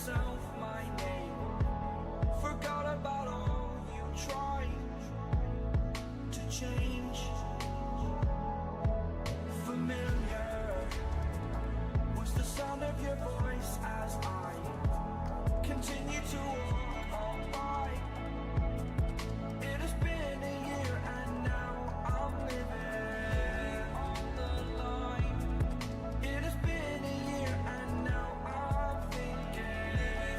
yourself my name. Forgot about all you tried to change. Familiar was the sound of your voice as I continue to walk on by. It has been a year and now I'm living on the line. It has been a year and now I'm thinking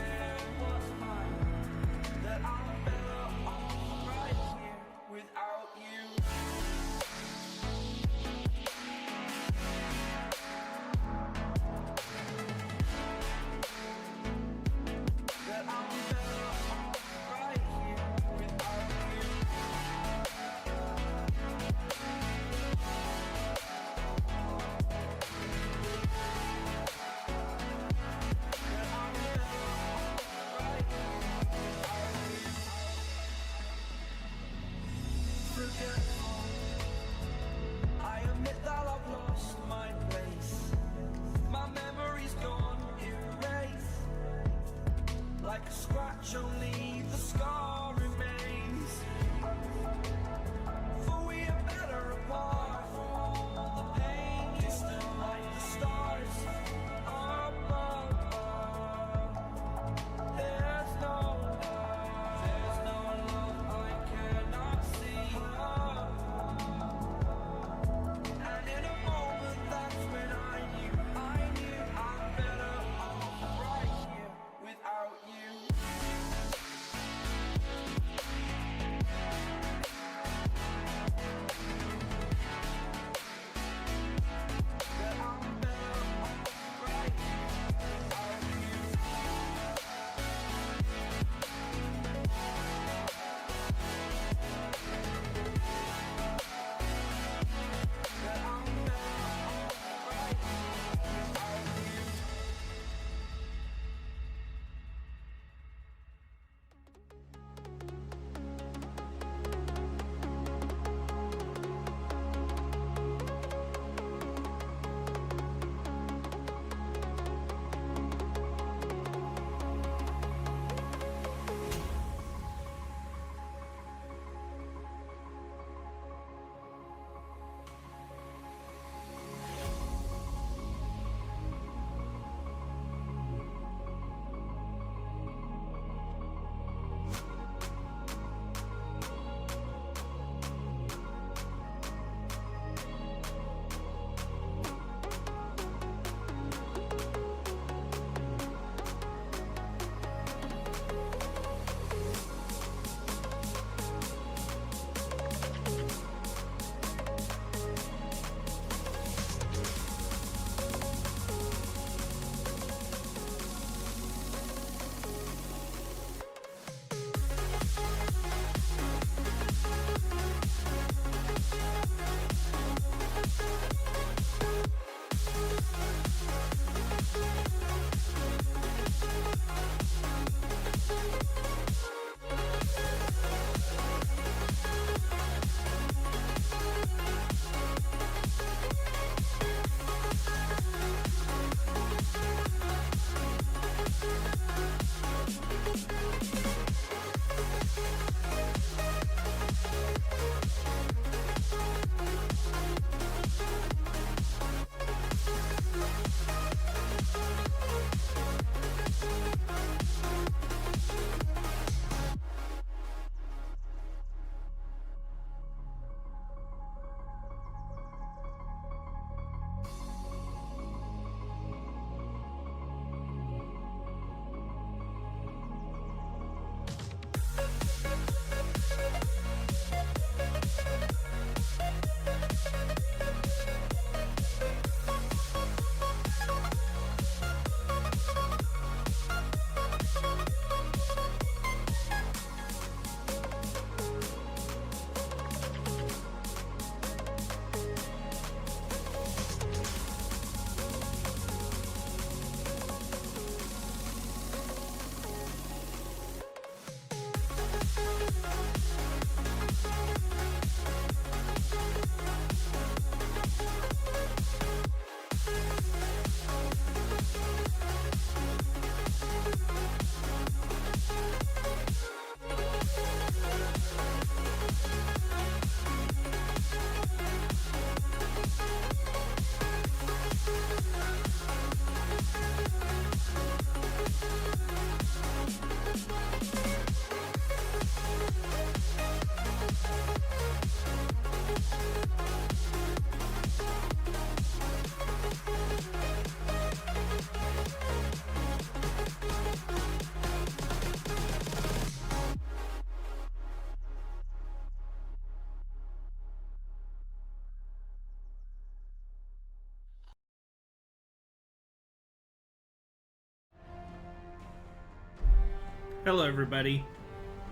Hello, everybody,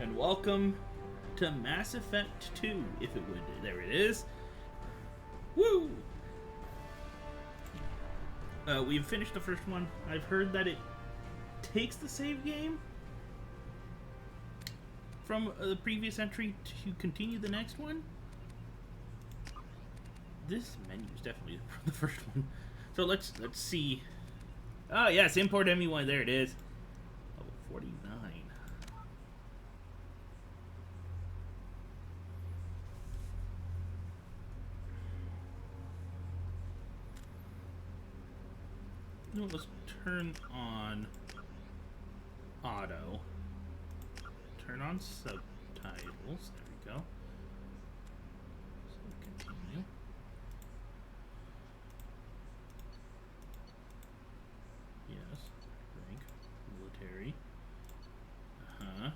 and welcome to Mass Effect 2, if it would. There it is. Woo! We've finished the first one. I've heard that it takes the save game from the previous entry to continue the next one. This menu is definitely from the first one. So let's see. Oh yes, import ME1. There it is. Level 49. No, let's turn on auto. Turn on subtitles. There we go. So continue. Yes. Rank. Military. Uh-huh.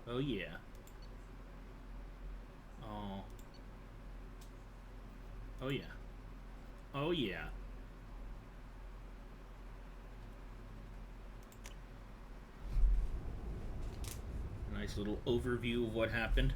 Oh yeah. Oh. Oh yeah. Oh yeah. A nice little overview of what happened.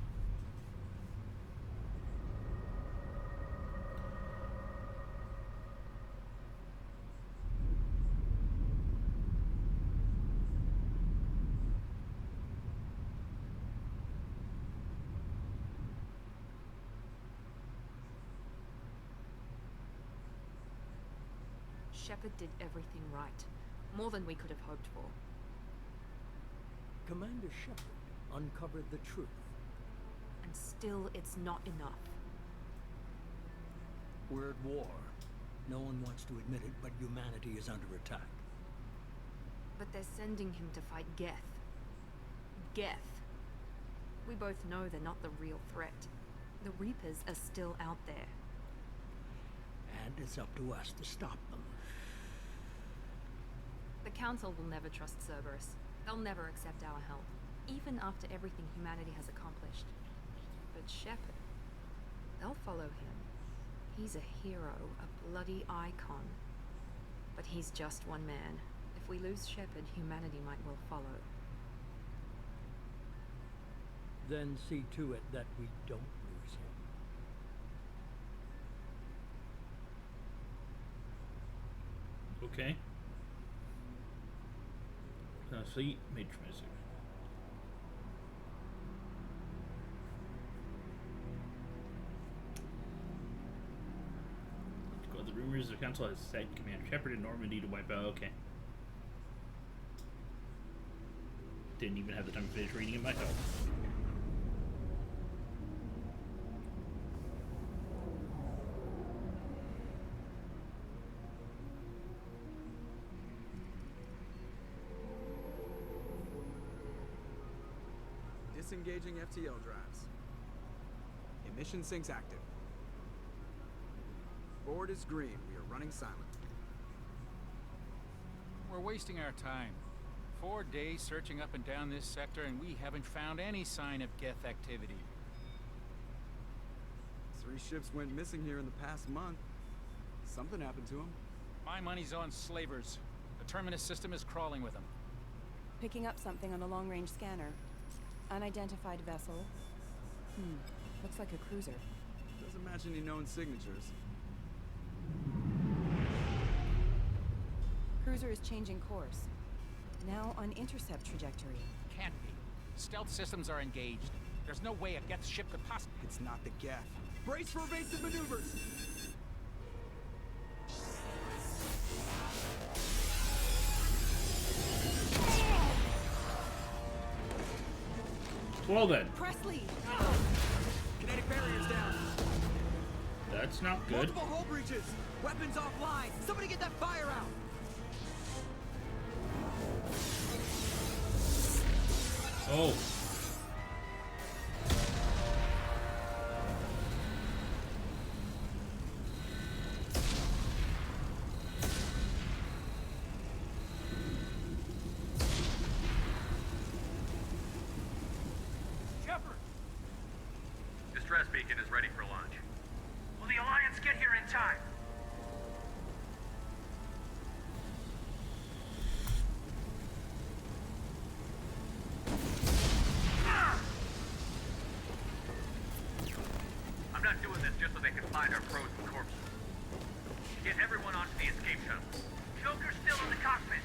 Shepard did everything right. More than we could have hoped for. Commander Shepard uncovered the truth. And still, it's not enough. We're at war. No one wants to admit it, but humanity is under attack. But they're sending him to fight Geth. Geth. We both know they're not the real threat. The Reapers are still out there. And it's up to us to stop them. The Council will never trust Cerberus. They'll never accept our help, even after everything humanity has accomplished. But Shepard, they'll follow him. He's a hero, a bloody icon. But he's just one man. If we lose Shepard, humanity might well follow. Then see to it that we don't lose him. Okay. Fleet made transfer. Let's go. The rumors the Council has sent Commander Shepard in Normandy to wipe out. Okay. Didn't even have the time to finish reading it myself. Disengaging FTL drives. Emission sinks active. Board is green. We are running silent. We're wasting our time. 4 days searching up and down this sector, and we haven't found any sign of Geth activity. 3 ships went missing here in the past month. Something happened to them. My money's on slavers. The Terminus system is crawling with them. Picking up something on the long-range scanner. Unidentified vessel. Looks like a cruiser. Doesn't match any known signatures. Cruiser is changing course. Now on intercept trajectory. Can't be. Stealth systems are engaged. There's no way a Geth ship could possibly... It's not the Geth. Brace for evasive maneuvers! Well then, Presley! Kinetic barriers down. that's not good. Multiple hull breaches. Weapons offline. Somebody get that fire out. Oh. Shepard! Distress beacon is ready for launch. Will the Alliance get here in time? find our frozen corpses. Get everyone onto the escape shuttle. Joker's still in the cockpit.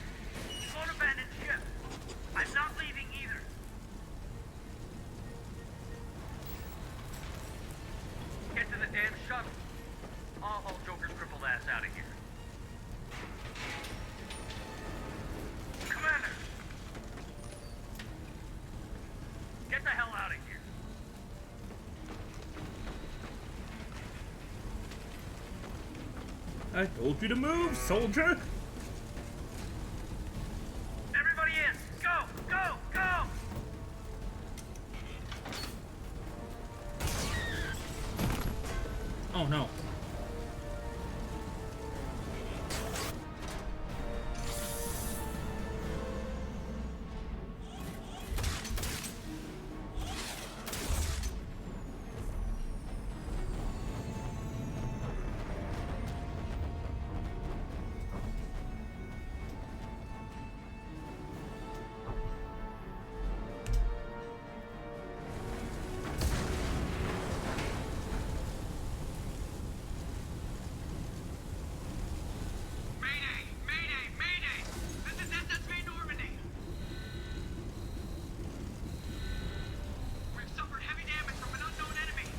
He won't abandon ship. I'm not leaving either. Get to the damn shuttle. I'll haul Joker's crippled ass out of here. Commander! Get the hell out of here. I told you to move, soldier! Everybody in! Go! Go! Go! Oh no. Mayday! Mayday! Mayday! This is SSV Normandy! We've suffered heavy damage from an unknown enemy!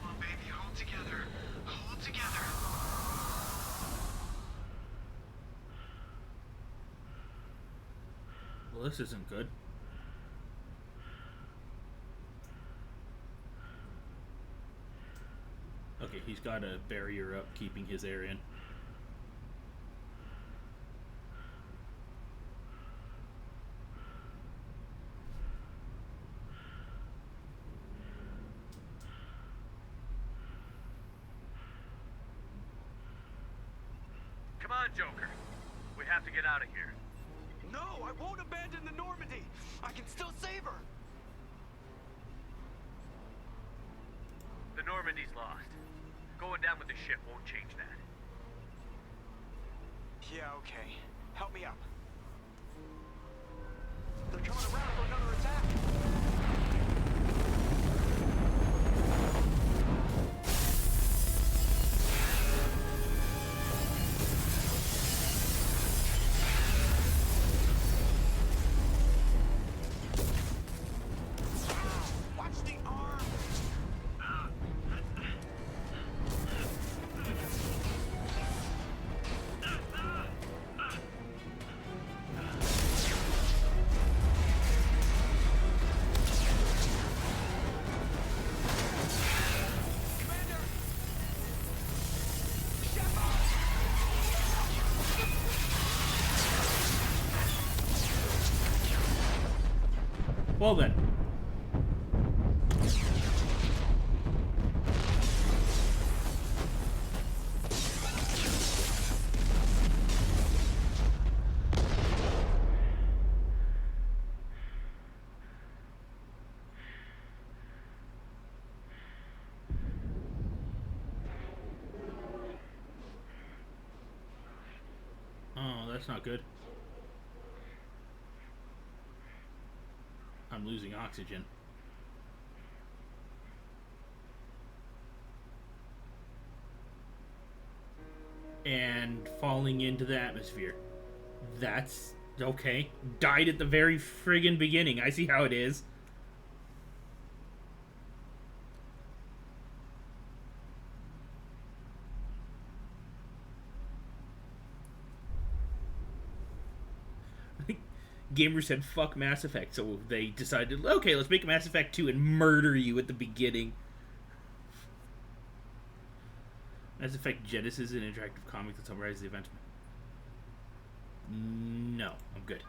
Come on, baby, hold together. Hold together. Well, this isn't good. Okay, he's got a barrier up keeping his air in. Come on, Joker. We have to get out of here. No, I won't abandon the Normandy. I can still save her. The Normandy's lost. Going down with the ship won't change that. Yeah, okay. Help me up. They're coming around for another attack. Watch the arm. Commander! Well then. Oh, that's not good. I'm losing oxygen. And falling into the atmosphere. That's okay. Died at the very friggin' beginning. I see how it is. Gamers said fuck Mass Effect, so they decided, okay, let's make Mass Effect 2 and murder you at the beginning. Mass Effect Genesis, an interactive comic that summarizes the events. No, I'm good.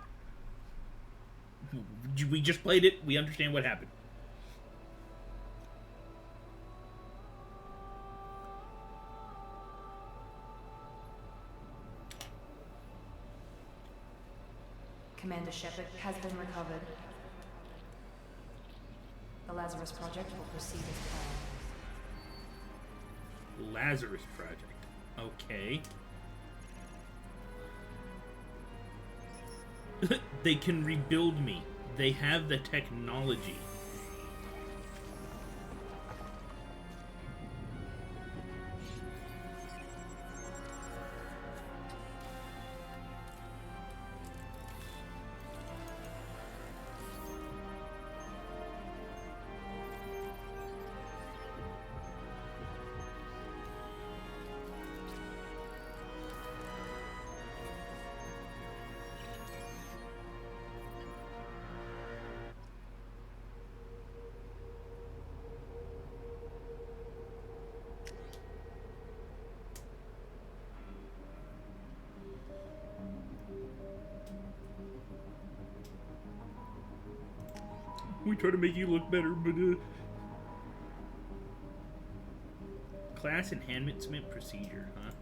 We just played it, we understand what happened. Commander Shepard has been recovered. The Lazarus Project will proceed as planned. Lazarus Project. Okay. They can rebuild me. They have the technology. We try to make you look better, but class enhancement procedure, huh?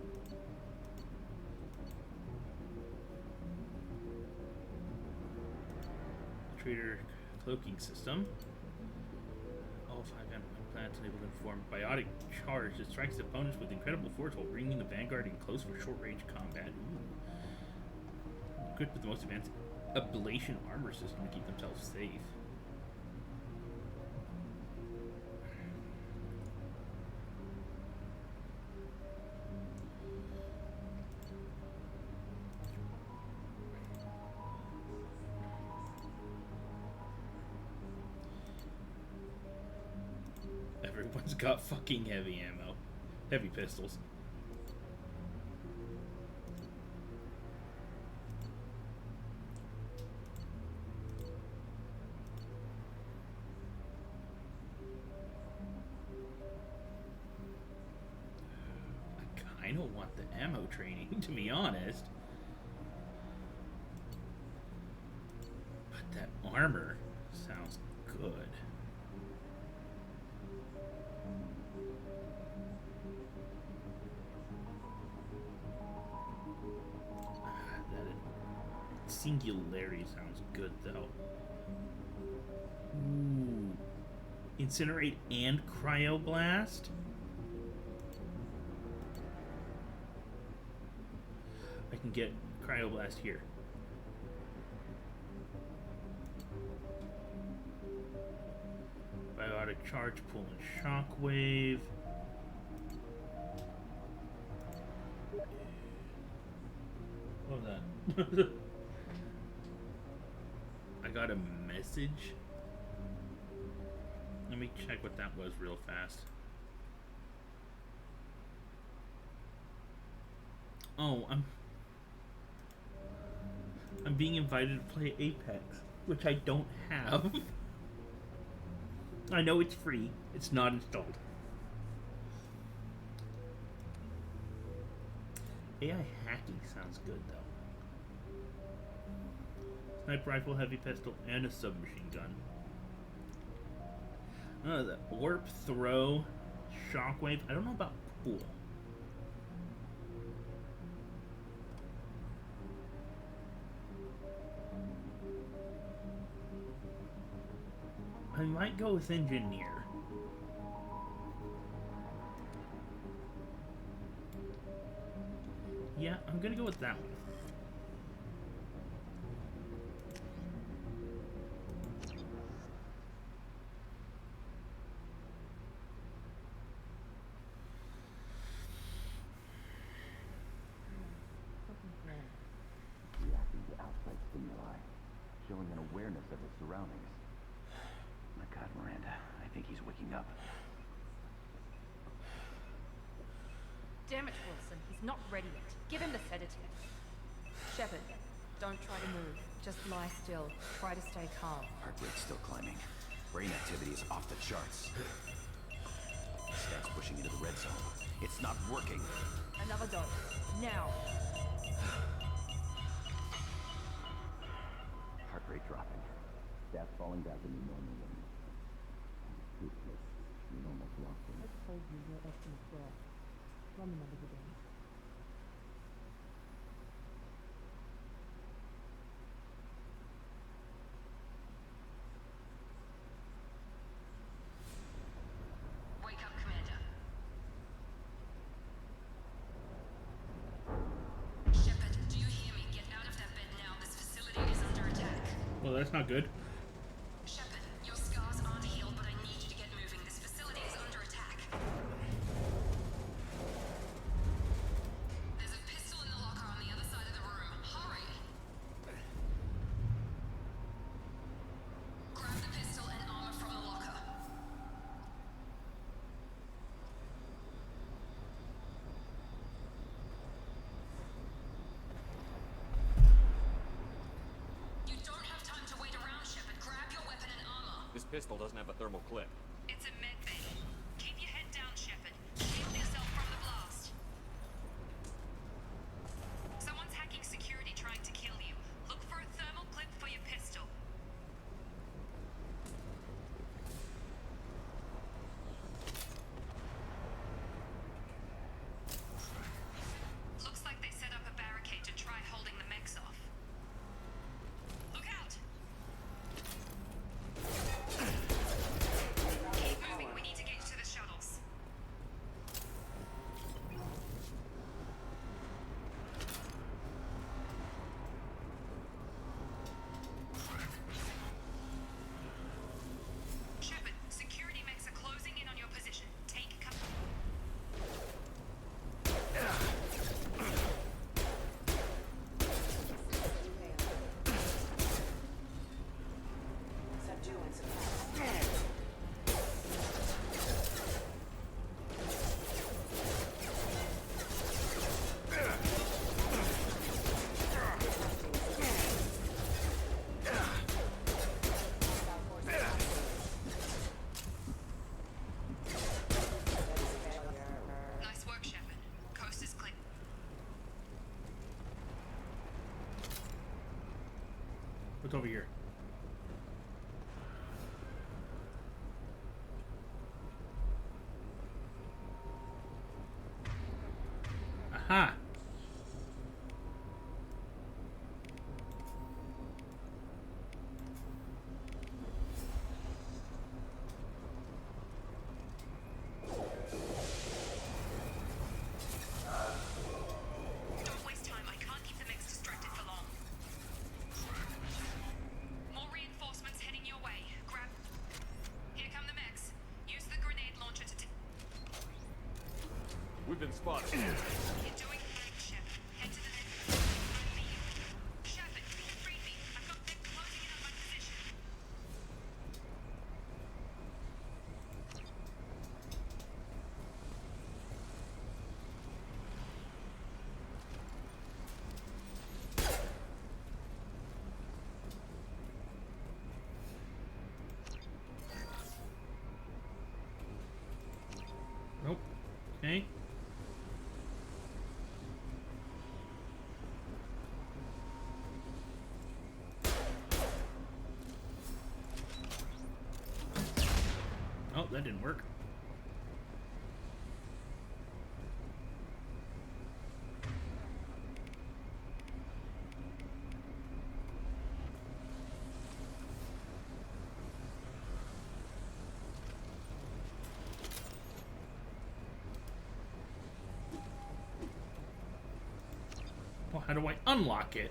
Trader cloaking system. All 5 gun planets unable to perform biotic charge that strikes opponents with incredible force while bringing the Vanguard in close for short-range combat. Ooh. Equipped with the most advanced ablation armor system to keep themselves safe. Everyone's got fucking heavy ammo. Heavy pistols. I kinda want the ammo training, to be honest. But that armor sounds good. Singularity sounds good, though. Ooh. Incinerate and Cryoblast? I can get Cryoblast here. Biotic Charge, Pull, and Shockwave. What was that? I got a message. Let me check what that was real fast. Oh, I'm being invited to play Apex, which I don't have. I know it's free. It's not installed. AI hacking sounds good, though. Sniper rifle, heavy pistol, and a submachine gun. The warp, throw, shockwave. I don't know about pool. I might go with engineer. Yeah, I'm gonna go with that one. Reacting to outside stimuli, showing an awareness of his surroundings. My God, Miranda, I think he's waking up. Damn it, Wilson. He's not ready yet. Give him the sedative. Shepard, don't try to move. Just lie still. Try to stay calm. Heart rate's still climbing. Brain activity is off the charts. Stats pushing into the red zone. It's not working. Another dose. Now. Heart rate dropping. Stats falling back in the normal range. Toothless. We almost lost him. I told you your estimates were off. Run the numbers again. Wake up, Commander. Shepard, do you hear me? Get out of that bed now. This facility is under attack. Well, that's not good. Shepard, your scars aren't healed, but I need you to get moving. This facility is under attack. There's a pistol in the locker on the other side of the room. Hurry! Grab the pistol and armor from the locker. You don't have time to wait around, Shepard. Grab your weapon and armor. This pistol doesn't have a thermal clip. It's a med bay. Keep your head down, Shepard. Shield yourself from the blast. Someone's hacking security trying to kill you. Look for a thermal clip for your pistol. What's over here? Aha! Don't waste time. I can't keep the mix distracted for long. More reinforcements heading your way. Grab. Here come the mechs. Use the grenade launcher to. We've been spotted. You're doing great, Shep. Head to the next. Me. Shepard, free me. I've got them closing in on my position. Nope. Okay. Oh, that didn't work. Well, how do I unlock it?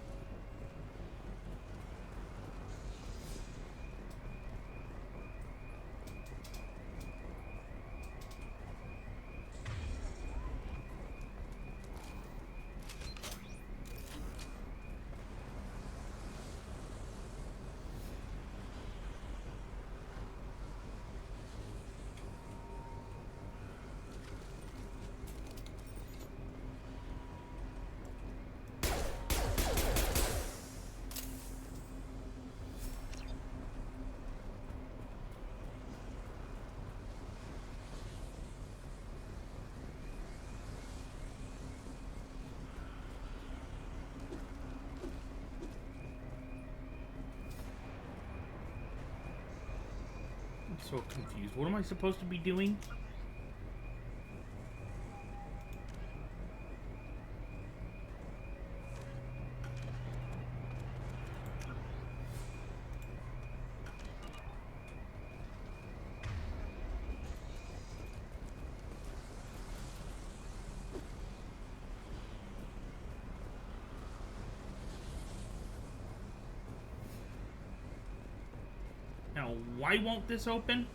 I'm so confused. What am I supposed to be doing? Now, why won't this open?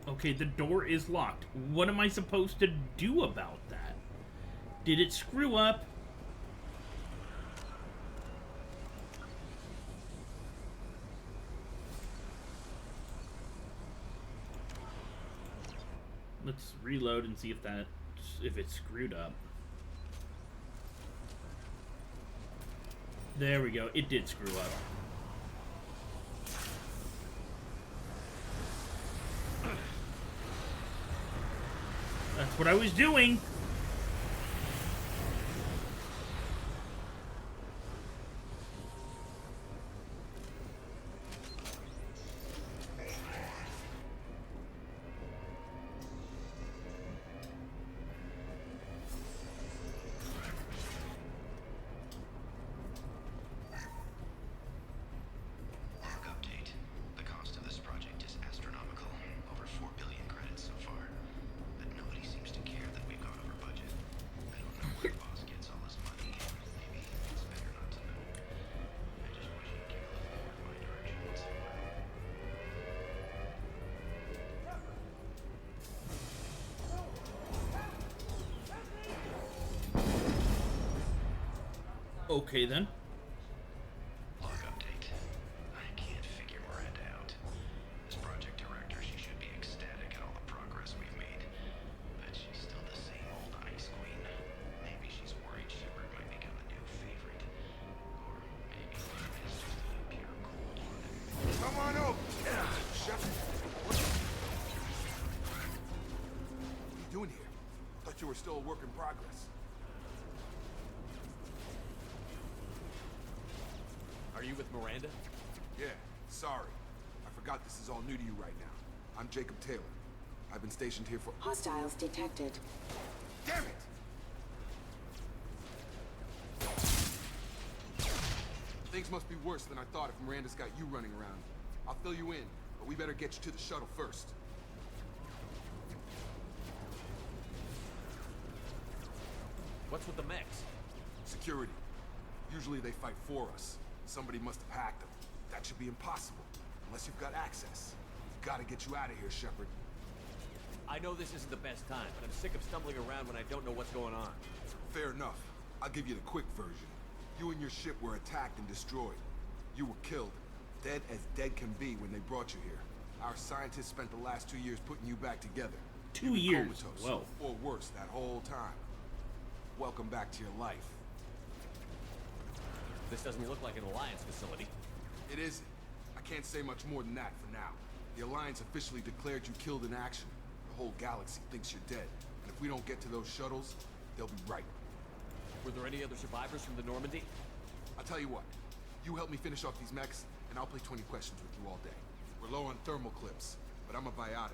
Okay, the door is locked. What am I supposed to do about that? Did it screw up? Let's reload and see if it's screwed up. There we go. It did screw up. That's what I was doing. Update. The cost of this project is astronomical. Over 4 billion credits so far. But nobody seems to care that we've gone over budget. I don't know where boss gets all this money. Maybe it's better not to know. I just wish he'd give a little more in my direction somewhere. Okay then. Log update. I can't figure Miranda out. we're still a work in progress. Are you with Miranda? Yeah, sorry. I forgot this is all new to you right now. I'm Jacob Taylor. I've been stationed here for— Hostiles detected. Damn it! Things must be worse than I thought if Miranda's got you running around. I'll fill you in, but we better get you to the shuttle first. What's with the mechs? Security. Usually they fight for us. Somebody must have hacked them. That should be impossible, unless you've got access. We've got to get you out of here, Shepard. I know this isn't the best time, but I'm sick of stumbling around when I don't know what's going on. Fair enough. I'll give you the quick version. You and your ship were attacked and destroyed. You were killed. Dead as dead can be when they brought you here. Our scientists spent the last 2 years putting you back together. 2 You were years? comatose, Whoa. or worse, that whole time. Welcome back to your life. This doesn't look like an Alliance facility. It isn't. I can't say much more than that for now. The Alliance officially declared you killed in action. The whole galaxy thinks you're dead. And if we don't get to those shuttles, they'll be right. Were there any other survivors from the Normandy? I'll tell you what. You help me finish off these mechs, and I'll play 20 questions with you all day. We're low on thermal clips, but I'm a biotic.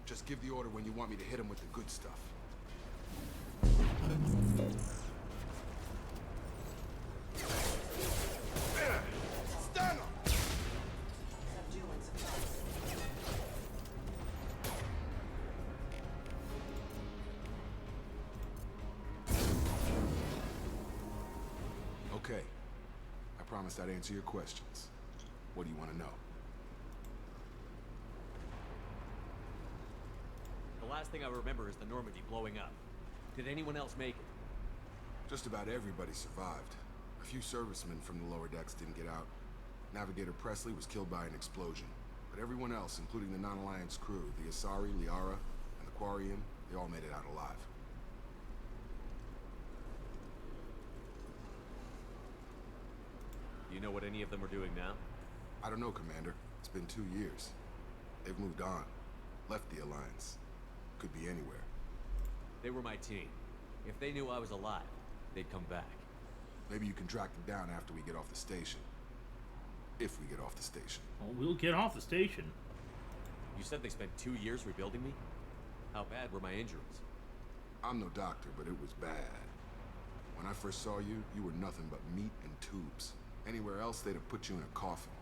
Just give the order when you want me to hit them with the good stuff. Stand up! Okay. I promised I'd answer your questions. What do you want to know? The last thing I remember is the Normandy blowing up. Did anyone else make it? Just about everybody survived. A few servicemen from the lower decks didn't get out. Navigator Presley was killed by an explosion. But everyone else, including the non-Alliance crew, the Asari, Liara, and the Quarian, they all made it out alive. Do you know what any of them are doing now? I don't know, Commander. It's been 2 years. They've moved on. Left the Alliance. Could be anywhere. They were my team. If they knew I was alive, they'd come back. Maybe you can track them down after we get off the station. If we get off the station. Well, we'll get off the station. You said they spent 2 years rebuilding me? How bad were my injuries? I'm no doctor, but it was bad. When I first saw you, you were nothing but meat and tubes. Anywhere else, they'd have put you in a coffin.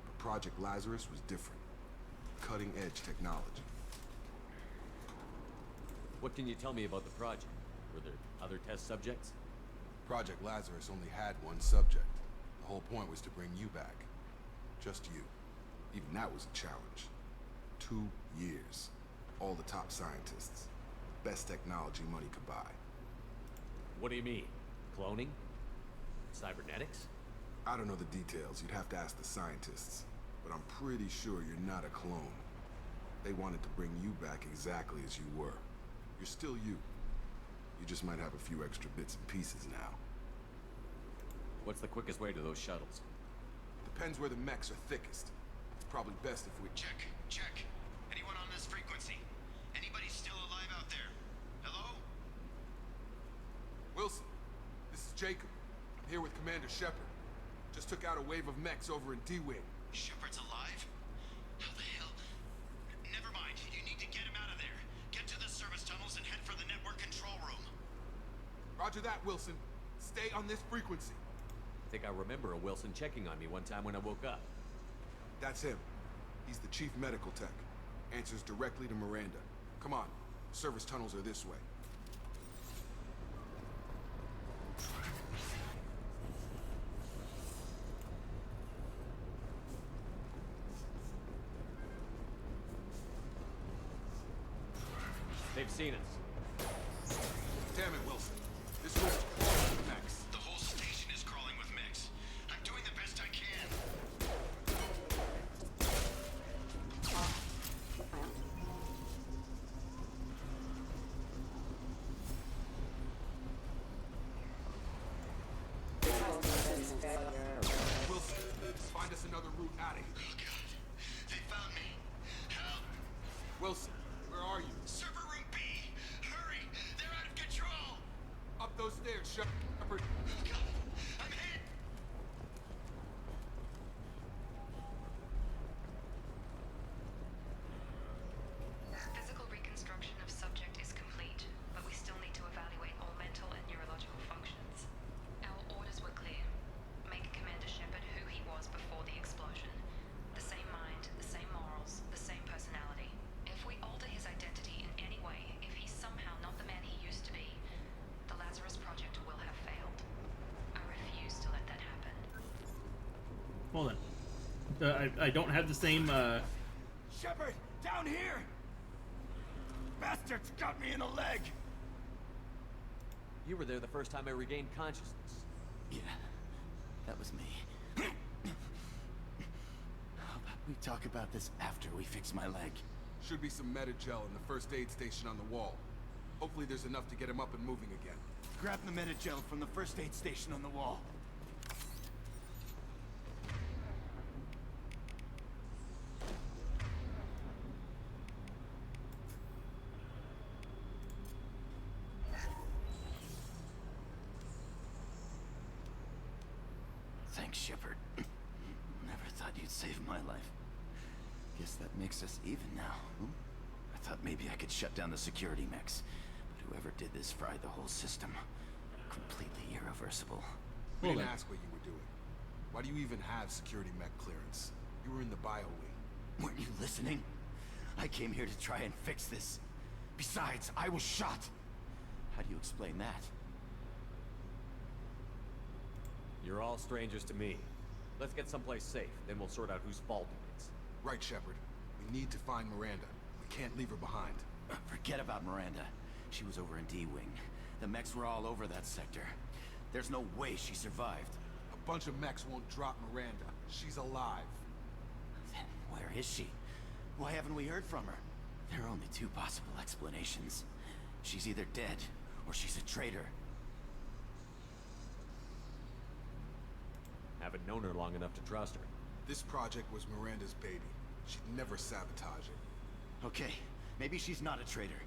But Project Lazarus was different. Cutting-edge technology. What can you tell me about the project? Were there other test subjects? Project Lazarus only had one subject. The whole point was to bring you back. Just you. Even that was a challenge. 2 years. All the top scientists. Best technology money could buy. What do you mean? Cloning? Cybernetics? I don't know the details. You'd have to ask the scientists. But I'm pretty sure you're not a clone. They wanted to bring you back exactly as you were. You're still you. You just might have a few extra bits and pieces now. What's the quickest way to those shuttles? Depends where the mechs are thickest. It's probably best if we— Check. Anyone on this frequency? Anybody still alive out there? Hello? Wilson, this is Jacob. I'm here with Commander Shepard. Just took out a wave of mechs over in D-Wing. Shepard's alive? How the hell? Never mind. You need to get him out of there. Get to the service tunnels and head for the network control room. Roger that, Wilson. Stay on this frequency. I think I remember a Wilson checking on me one time when I woke up. That's him. He's the chief medical tech. Answers directly to Miranda. Come on. Service tunnels are this way. They've seen us. Damn it, Wilson. This room's crawling with mechs. The whole station is crawling with mechs. I'm doing the best I can. Wilson, find us another route out of here. Oh, God. They found me. Help. Wilson, where are you? Server room B. Hurry. They're out of Shepard. Physical reconstruction of subject is complete, but we still need to evaluate all mental and neurological functions. Our orders were clear. Make Commander Shepard who he was before the explosion. The same mind, the same morals, the same personality. If we alter his identity in any way, if he's somehow not the man he used to be, the Lazarus Project will have failed. I refuse to let that happen. Hold on. I don't have the same. Shepard, down here! Bastards got me in the leg! You were there the first time I regained consciousness. Yeah, that was me. How about we talk about this after we fix my leg? Should be some Metagel in the first aid station on the wall. Hopefully there's enough to get him up and moving again. Grab the Metagel from the first aid station on the wall. Thanks, Shepard. Never thought you'd save my life. Guess that makes us even now. I thought maybe I could shut down the security mechs, but whoever did this fried the whole system. Completely irreversible. We didn't ask what you were doing. Why do you even have security mech clearance? You were in the bio wing. Weren't you listening? I came here to try and fix this. Besides, I was shot. How do you explain that? You're all strangers to me. Let's get someplace safe, then we'll sort out whose fault it is. Right, Shepard. We need to find Miranda. We can't leave her behind. Forget about Miranda. She was over in D-Wing. The mechs were all over that sector. There's no way she survived. A bunch of mechs won't drop Miranda. She's alive. Then where is she? Why haven't we heard from her? There are only two possible explanations. She's either dead, or she's a traitor. Haven't known her long enough to trust her. This project was Miranda's baby. She'd never sabotage it. Okay, maybe she's not a traitor.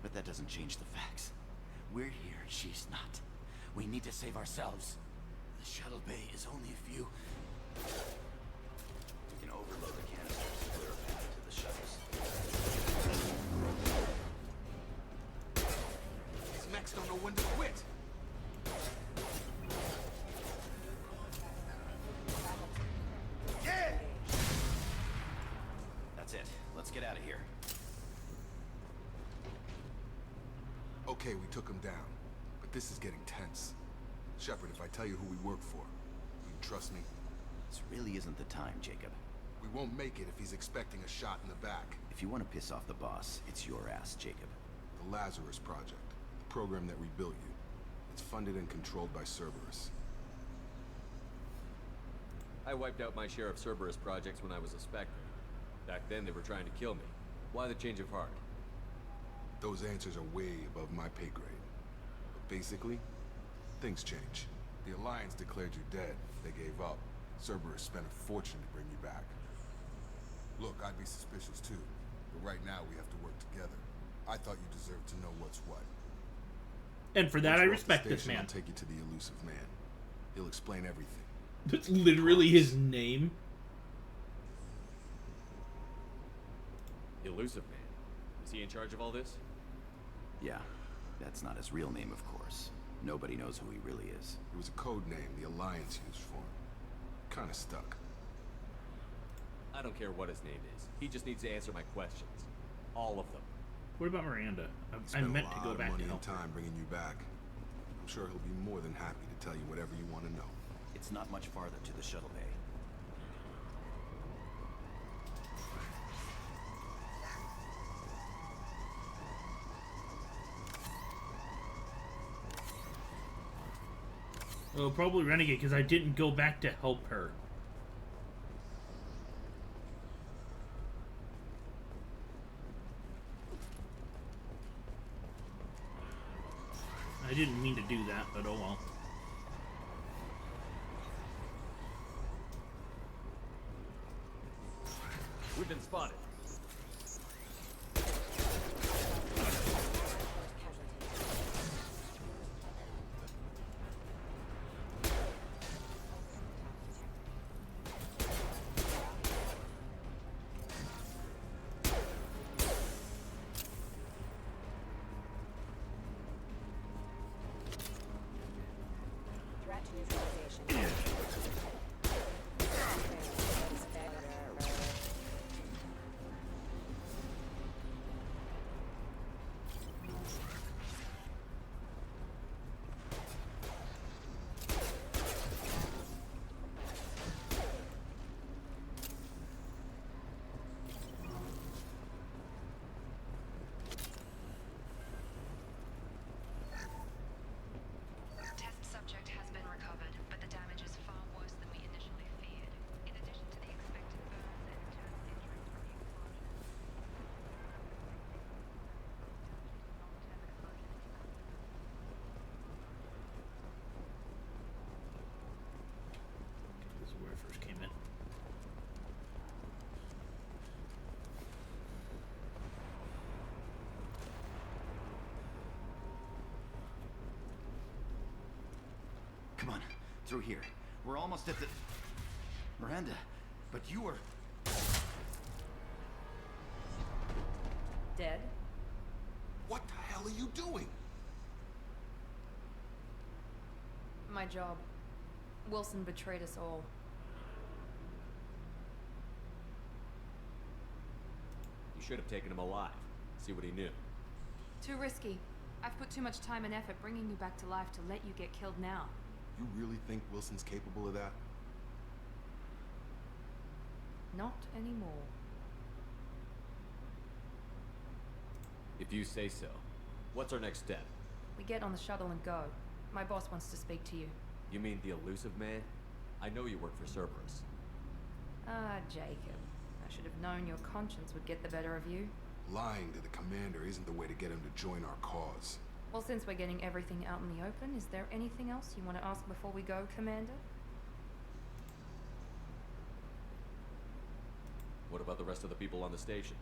But that doesn't change the facts. We're here, she's not. We need to save ourselves. The shuttle bay is only a few... We can overload the canisters to clear a path to the shuttles. These mechs don't know when to quit. Yeah! That's it. Let's get out of here. Okay, we took him down. But this is getting tense. Shepard, if I tell you who we work for, will you trust me? This really isn't the time, Jacob. We won't make it if he's expecting a shot in the back. If you want to piss off the boss, it's your ass, Jacob. The Lazarus Project. The program that rebuilt you. It's funded and controlled by Cerberus. I wiped out my share of Cerberus projects when I was a Spectre. Back then they were trying to kill me. Why the change of heart? Those answers are way above my pay grade. But basically, things change. The Alliance declared you dead. They gave up. Cerberus spent a fortune to bring you back. Look, I'd be suspicious too. But right now we have to work together. I thought you deserved to know what's what. And for that, Once I we're off the respect this station, man. I'll take you to the elusive man. He'll explain everything. That's literally his name. Elusive Man. Is he in charge of all this? Yeah, that's not his real name, of course. Nobody knows who he really is. It was a code name the Alliance used for him. Kinda stuck. I don't care what his name is. He just needs to answer my questions. All of them. What about Miranda? I Spent meant a to lot go of back money to and help her. time bringing you back. I'm sure he'll be more than happy to tell you whatever you want to know. It's not much farther to the shuttle bay. Oh, probably Renegade, because I didn't go back to help her. I didn't mean to do that, but oh well. We've been spotted. visualization. Test subject has been recovered, but the damage is far worse than we initially feared. In addition to the expected burns and internal injuries from the explosion. This is where I first came in. Come on, through here. We're almost at the... Miranda, but you were... Dead? What the hell are you doing? My job. Wilson betrayed us all. You should have taken him alive. See what he knew. Too risky. I've put too much time and effort bringing you back to life to let you get killed now. You really think Wilson's capable of that? Not anymore. If you say so. What's our next step? We get on the shuttle and go. My boss wants to speak to you. You mean the elusive man? I know you work for Cerberus. Ah, Jacob. I should have known your conscience would get the better of you. Lying to the commander isn't the way to get him to join our cause. Well, since we're getting everything out in the open, is there anything else you want to ask before we go, Commander? What about the rest of the people on the station?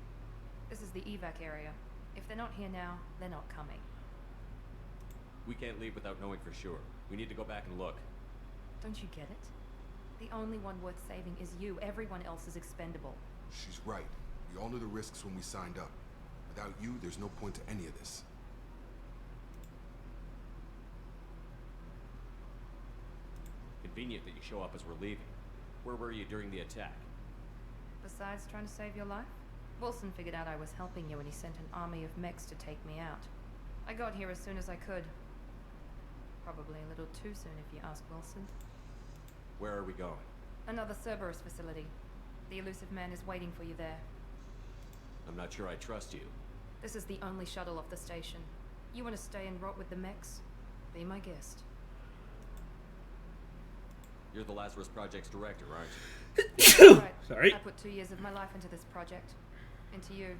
This is the evac area. If they're not here now, they're not coming. We can't leave without knowing for sure. We need to go back and look. Don't you get it? The only one worth saving is you. Everyone else is expendable. She's right. We all knew the risks when we signed up. Without you, there's no point to any of this. Convenient that you show up as we're leaving. Where were you during the attack? Besides trying to save your life, Wilson figured out I was helping you when he sent an army of mechs to take me out. I got here as soon as I could. Probably a little too soon if you ask Wilson. Where are we going? Another Cerberus facility. The elusive man is waiting for you there. I'm not sure I trust you. This is the only shuttle off the station. You want to stay and rot with the mechs? Be my guest. You're the Lazarus Project's director, aren't you? Right. Sorry. I put 2 years of my life into this project. Into you.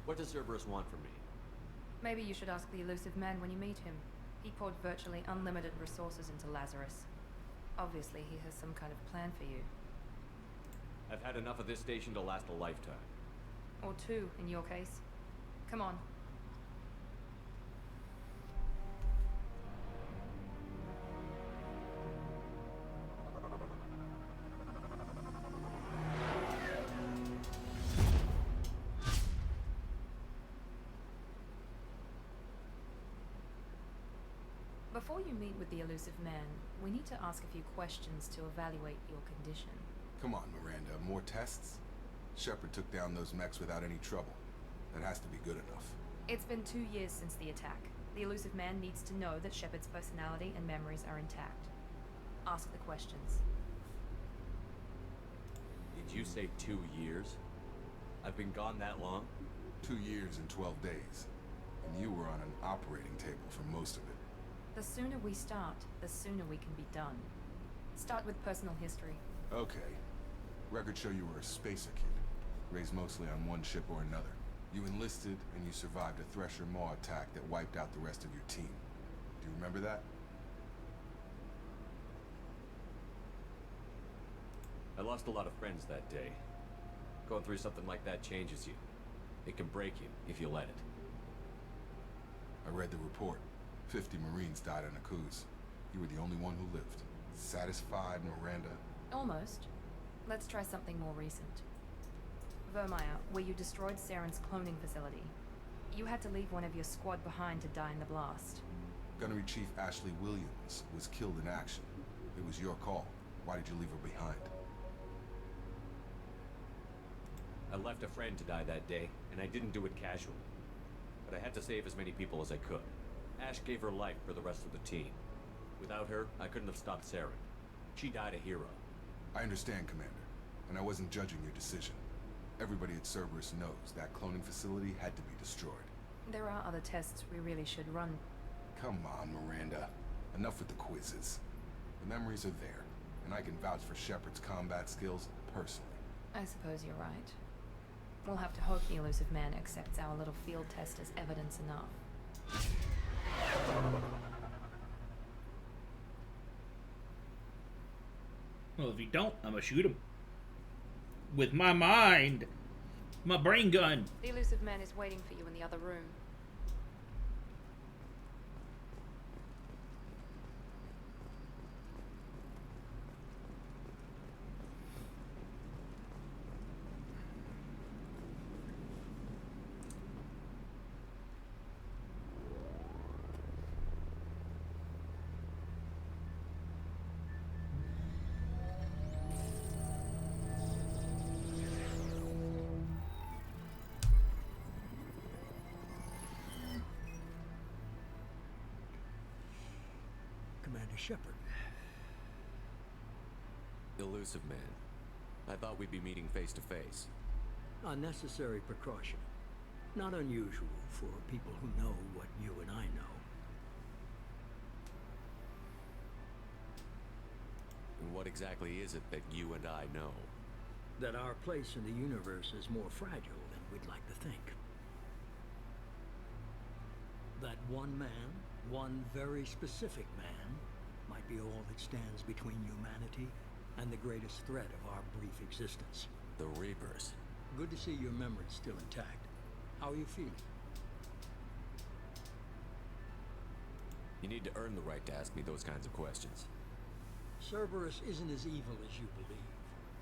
What does Cerberus want from me? Maybe you should ask the elusive man when you meet him. He poured virtually unlimited resources into Lazarus. Obviously, he has some kind of plan for you. I've had enough of this station to last a lifetime. Or 2, in your case. Come on. Before you meet with the elusive man, we need to ask a few questions to evaluate your condition. Come on, Miranda. More tests? Shepard took down those mechs without any trouble. That has to be good enough. It's been 2 years since the attack. The elusive man needs to know that Shepard's personality and memories are intact. Ask the questions. Did you say 2 years? I've been gone that long? 2 years and 12 days. And you were on an operating table for most of it. The sooner we start, the sooner we can be done. Start with personal history. Okay. Records show you were a spacer kid, raised mostly on one ship or another. You enlisted and you survived a Thresher Maw attack that wiped out the rest of your team. Do you remember that? I lost a lot of friends that day. Going through something like that changes you. It can break you if you let it. I read the report. 50 Marines died on Akuz. You were the only one who lived. Satisfied, Miranda? Almost. Let's try something more recent. Vermeer, where you destroyed Saren's cloning facility. You had to leave one of your squad behind to die in the blast. Gunnery Chief Ashley Williams was killed in action. It was your call. Why did you leave her behind? I left a friend to die that day, and I didn't do it casually. But I had to save as many people as I could. Ash gave her life for the rest of the team. Without her, I couldn't have stopped Saren. She died a hero. I understand, Commander, and I wasn't judging your decision. Everybody at Cerberus knows that cloning facility had to be destroyed. There are other tests we really should run. Come on, Miranda. Enough with the quizzes. The memories are there, and I can vouch for Shepard's combat skills personally. I suppose you're right. We'll have to hope the Elusive Man accepts our little field test as evidence enough. Well, if you don't, I'm gonna shoot him. With my mind. My brain gun. The Elusive Man is waiting for you in the other room. Commander Shepard. Elusive Man. I thought we'd be meeting face to face. Unnecessary precaution. Not unusual for people who know what you and I know. And what exactly is it that you and I know? That our place in the universe is more fragile than we'd like to think. That one man, one very specific man, might be all that stands between humanity and the greatest threat of our brief existence. The Reapers. Good to see your memory's still intact. How are you feeling? You need to earn the right to ask me those kinds of questions. Cerberus isn't as evil as you believe.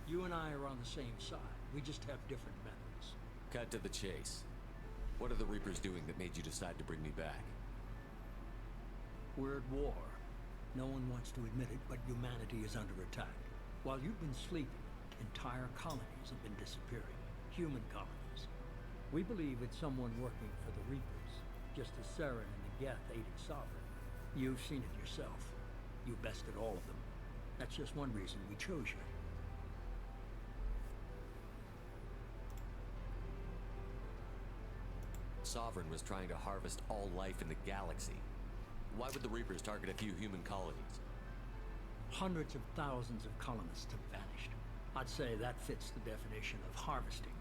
You and I are on the same side. We just have different methods. Cut to the chase. What are the Reapers doing that made you decide to bring me back? We're at war. No one wants to admit it, but humanity is under attack. While you've been sleeping, entire colonies have been disappearing. Human colonies. We believe it's someone working for the Reapers, just as Saren and the Geth aided Sovereign. You've seen it yourself. You bested all of them. That's just one reason we chose you. Sovereign was trying to harvest all life in the galaxy. Why would the Reapers target a few human colonies? Hundreds of thousands of colonists have vanished. I'd say that fits the definition of harvesting.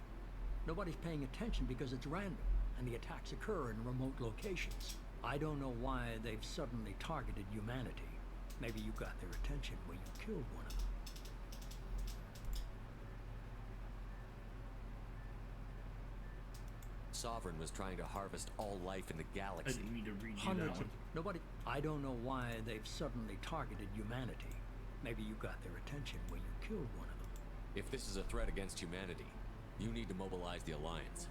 Nobody's paying attention because it's random, and the attacks occur in remote locations. I don't know why they've suddenly targeted humanity. Maybe you got their attention when you killed one of them. Sovereign was trying to harvest all life in the I galaxy. didn't mean to read you that Hundreds one. of nobody. I don't know why they've suddenly targeted humanity. Maybe you got their attention when you killed one of them. If this is a threat against humanity, you need to mobilize the Alliance.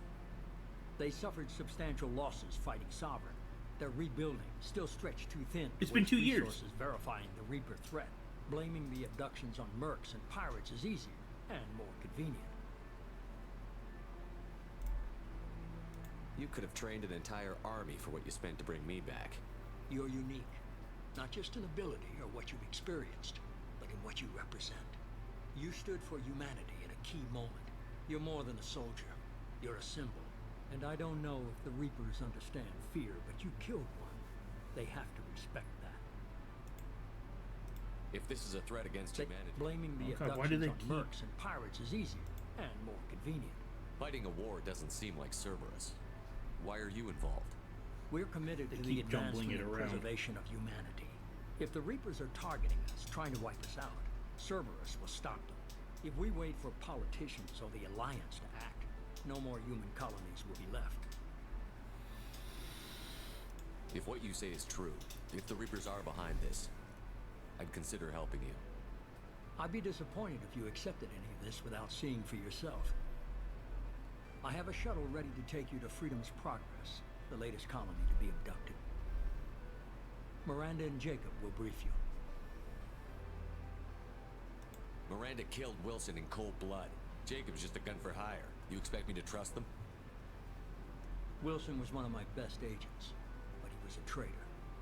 They suffered substantial losses fighting Sovereign. They're rebuilding, still stretched too thin. to It's been waste 2 years. resources verifying the Reaper threat. Blaming the abductions on mercs and pirates is easier and more convenient. You could have trained an entire army for what you spent to bring me back. You're unique. Not just in ability or what you've experienced, but in what you represent. You stood for humanity at a key moment. You're more than a soldier. You're a symbol. And I don't know if the Reapers understand fear, but you killed one. They have to respect that. If this is a threat against humanity, Blaming the Okay, why do abductions they on keep- mercs and pirates is easier and more convenient. fighting a war doesn't seem like Cerberus. Why are you involved? We're committed They to the keep jumbling advancement it and around. preservation of humanity. If the Reapers are targeting us, trying to wipe us out, Cerberus will stop them. If we wait for politicians or the Alliance to act, no more human colonies will be left. If what you say is true, if the Reapers are behind this, I'd consider helping you. I'd be disappointed if you accepted any of this without seeing for yourself. I have a shuttle ready to take you to Freedom's Progress, the latest colony to be abducted. Miranda and Jacob will brief you. Miranda killed Wilson in cold blood. Jacob's just a gun for hire. You expect me to trust them? Wilson was one of my best agents, but he was a traitor.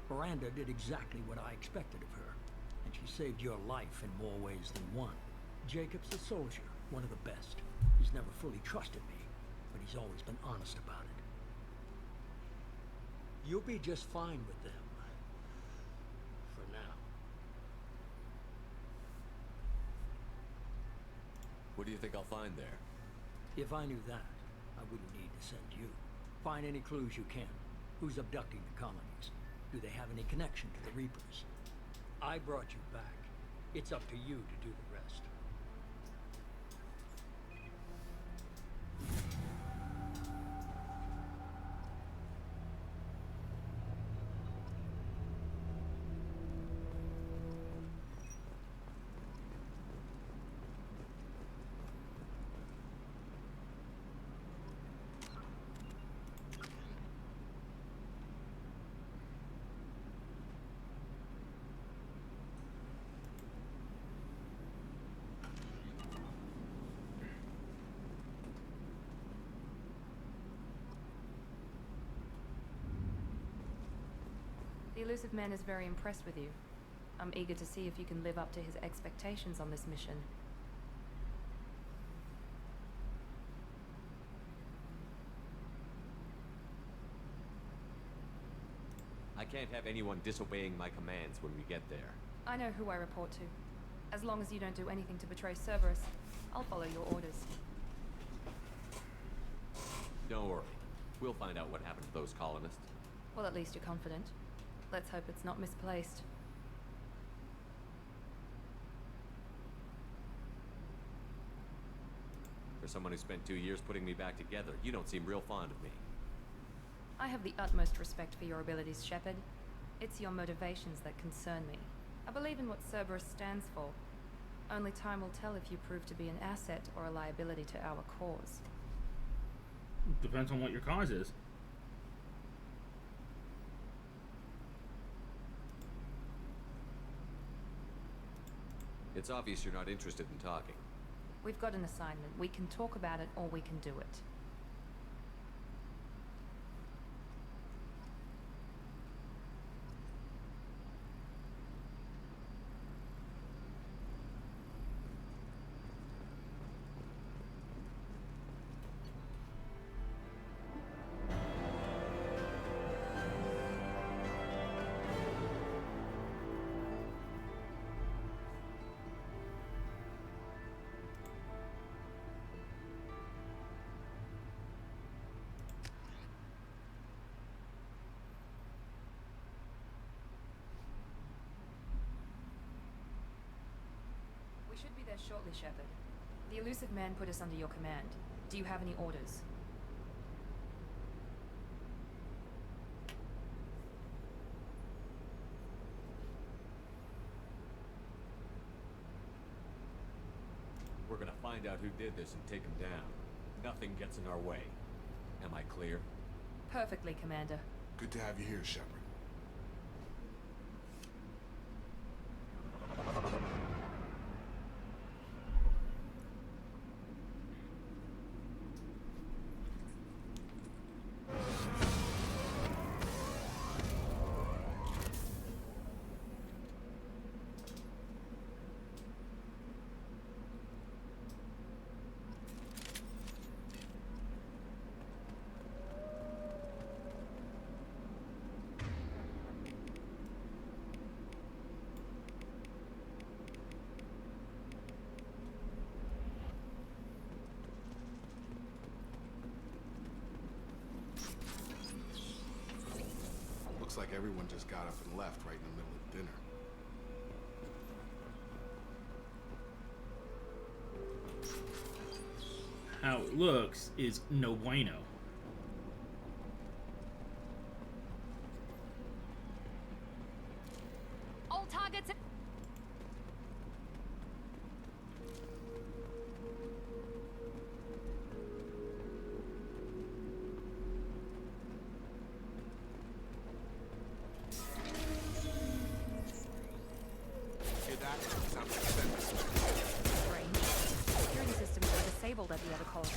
Miranda did exactly what I expected of her, and she saved your life in more ways than one. Jacob's a soldier, one of the best. He's never fully trusted me, but he's always been honest about it. You'll be just fine with them. For now. What do you think I'll find there? If I knew that, I wouldn't need to send you. Find any clues you can. Who's abducting the colonies? Do they have any connection to the Reapers? I brought you back. It's up to you to do the rest. The Elusive Man is very impressed with you. I'm eager to see if you can live up to his expectations on this mission. I can't have anyone disobeying my commands when we get there. I know who I report to. As long as you don't do anything to betray Cerberus, I'll follow your orders. Don't worry. We'll find out what happened to those colonists. Well, at least you're confident. Let's hope it's not misplaced. For someone who spent 2 years putting me back together, you don't seem real fond of me. I have the utmost respect for your abilities, Shepard. It's your motivations that concern me. I believe in what Cerberus stands for. Only time will tell if you prove to be an asset or a liability to our cause. Depends on what your cause is. It's obvious you're not interested in talking. We've got an assignment. We can talk about it or we can do it. We should be there shortly, Shepard. The Elusive Man put us under your command. Do you have any orders? We're gonna find out who did this and take him down. Nothing gets in our way. Am I clear? Perfectly, Commander. Good to have you here, Shepard. Looks like everyone just got up and left right in the middle of dinner. How it looks is no bueno. All targets. Hear that? Sounds like sentence. the colony.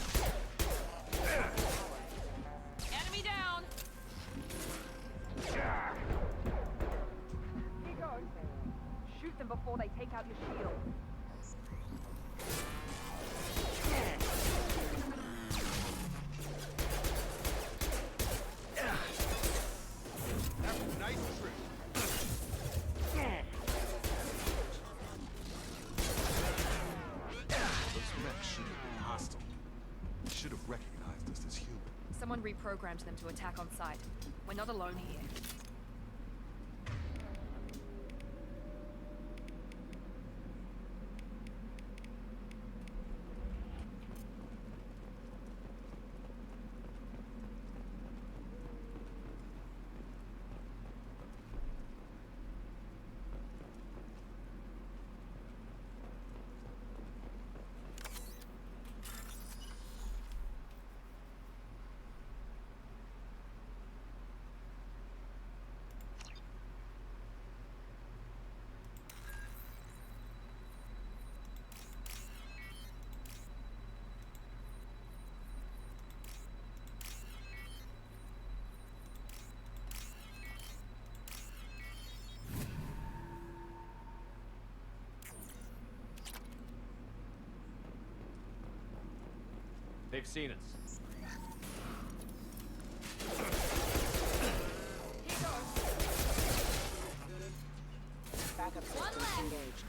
Enemy down! Shoot them before they take out your shield. That was a nice trick. Those mechs should have been hostile. They should have recognized us as human. Someone reprogrammed them to attack on sight. We're not alone here. They've seen us. Backup systems engaged.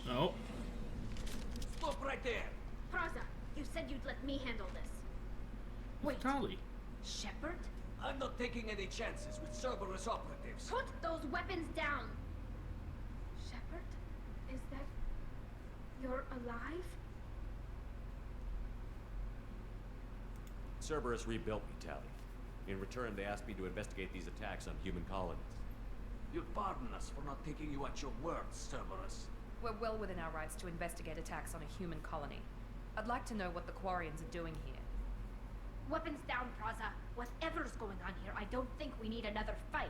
No. Stop right there! Praza, you said you'd let me handle this. Wait, Tali. Shepard? I'm not taking any chances with Cerberus operatives. Put those weapons down! Shepard? Is that... you're alive? Cerberus rebuilt me, Tali. In return, they asked me to investigate these attacks on human colonies. You'll pardon us for not taking you at your word, Cerberus. We're well within our rights to investigate attacks on a human colony. I'd like to know what the Quarians are doing here. Weapons down, Praza. Whatever's going on here, I don't think we need another fight.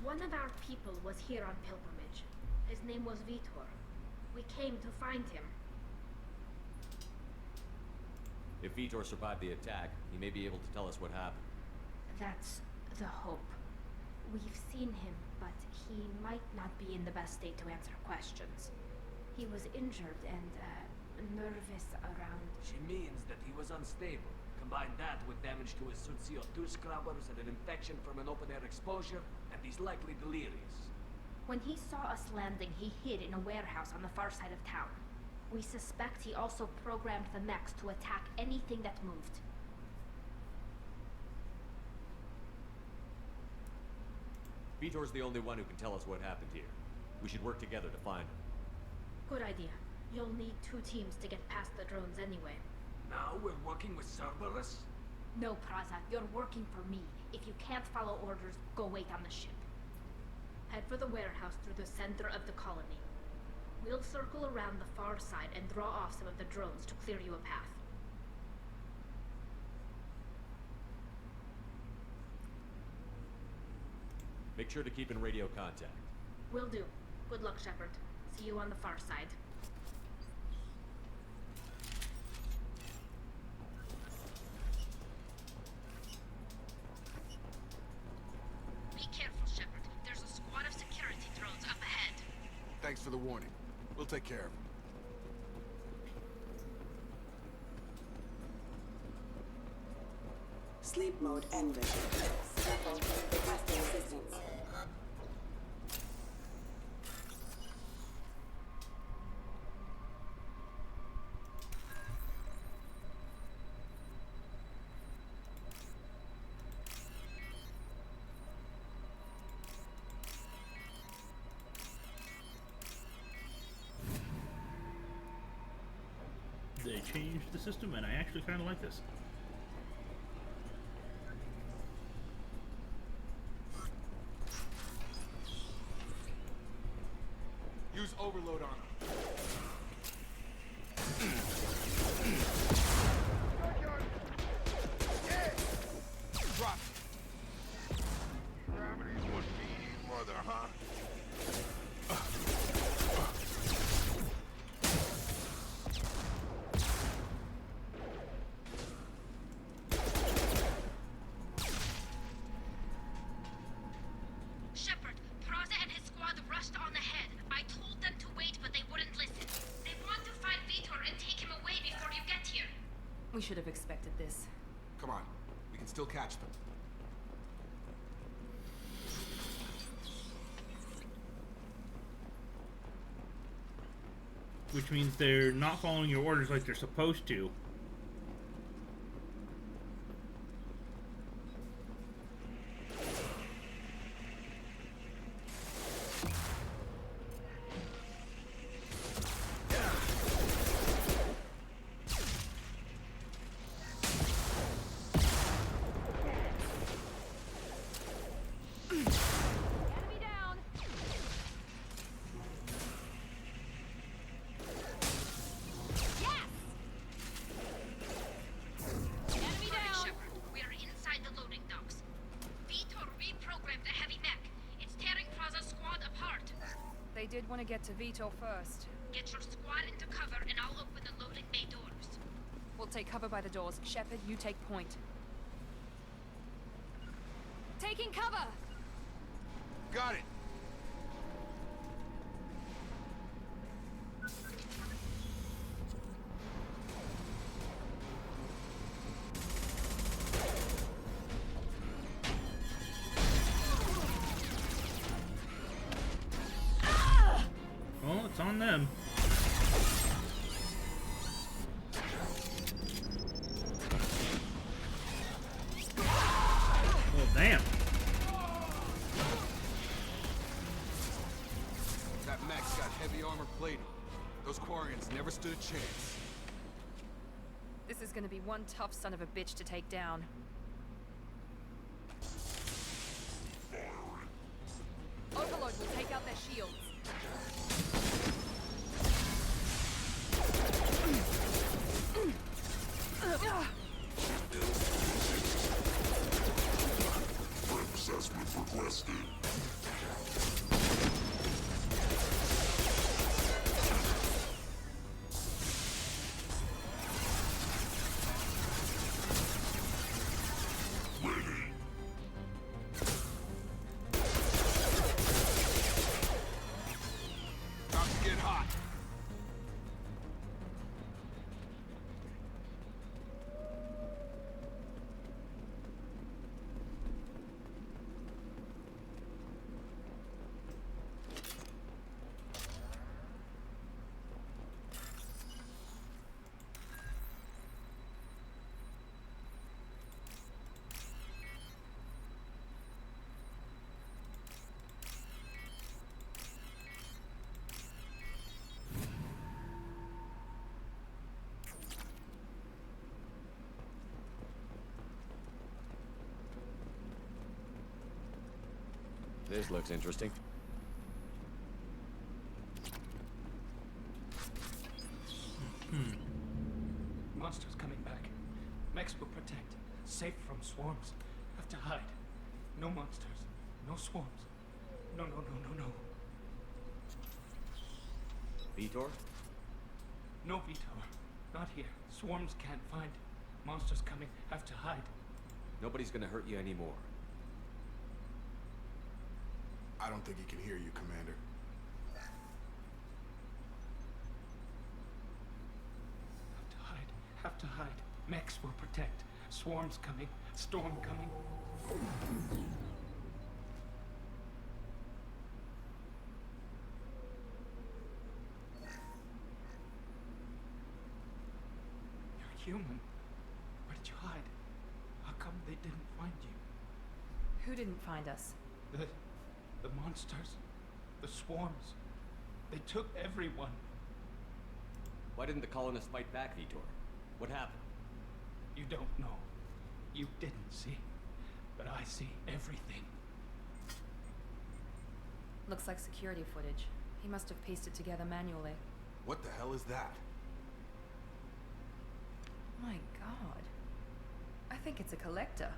One of our people was here on pilgrimage. His name was Vitor. We came to find him. If Vitor survived the attack, he may be able to tell us what happened. That's the hope. We've seen him, but he might not be in the best state to answer questions. He was injured and, nervous around... She means that he was unstable. Combine that with damage to his suit CO2 scrubbers and an infection from an open-air exposure, and he's likely delirious. When he saw us landing, he hid in a warehouse on the far side of town. We suspect he also programmed the mechs to attack anything that moved. Vitor's the only one who can tell us what happened here. We should work together to find him. Good idea. You'll need 2 teams to get past the drones anyway. Now we're working with Cerberus? No, Praza, you're working for me. If you can't follow orders, go wait on the ship. Head for the warehouse through the center of the colony. We'll circle around the far side and draw off some of the drones to clear you a path. Make sure to keep in radio contact. Will do. Good luck, Shepard. See you on the far side. Be careful, Shepard. There's a squad of security drones up ahead. Thanks for the warning. We'll take care of him. Sleep mode ended. Scaffold requesting assistance. They changed the system, and I actually kind of like this. Use overload on him. should have expected this. Come on, we can still catch them. Which means they're not following your orders like they're supposed to. They did want to get to Vitor first. Get your squad into cover and I'll open the loading bay doors. We'll take cover by the doors. Shepard, you take point. Taking cover! Got it! Well, it's on them. Well, damn. That mech's got heavy armor plating. Those Quarians never stood a chance. This is gonna be one tough son of a bitch to take down. Overload will take out their shields. Assessment requested. About to get hot. This looks interesting. Monsters coming back. Mechs will protect. Safe from swarms. Have to hide. No monsters. No swarms. No, no, no, no, no. Vitor? No, Vitor. Not here. Swarms can't find. Monsters coming. Have to hide. Nobody's gonna hurt you anymore. I don't think he can hear you, Commander. Have to hide. Have to hide. Mechs will protect. Swarms coming. Storm coming. You're human. Where did you hide? How come they didn't find you? Who didn't find us? The monsters. The swarms. They took everyone. Why didn't the colonists fight back, Vitor? What happened? You don't know. You didn't see. But I see everything. Looks like security footage. He must have pieced it together manually. What the hell is that? My god. I think it's a collector.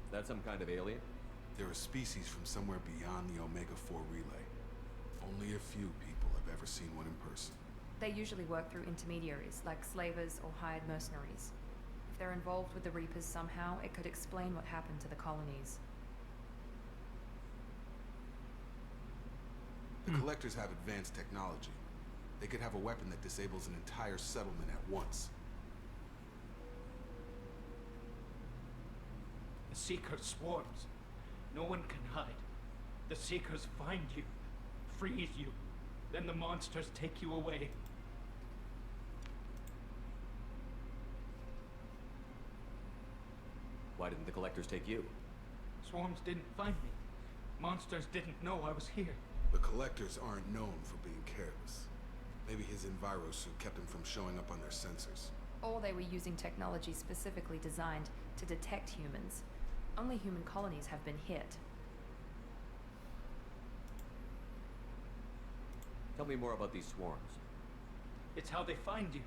Is that some kind of alien? They're a species from somewhere beyond the Omega-4 relay. Only a few people have ever seen one in person. They usually work through intermediaries, like slavers or hired mercenaries. If they're involved with the Reapers somehow, it could explain what happened to the colonies. The Collectors have advanced technology. They could have a weapon that disables an entire settlement at once. Seeker swarms. No one can hide. The Seekers find you, freeze you, then the monsters take you away. Why didn't the Collectors take you? Swarms didn't find me. Monsters didn't know I was here. The Collectors aren't known for being careless. Maybe his Enviro suit kept him from showing up on their sensors. Or they were using technology specifically designed to detect humans. Only human colonies have been hit. Tell me more about these swarms. It's how they find you.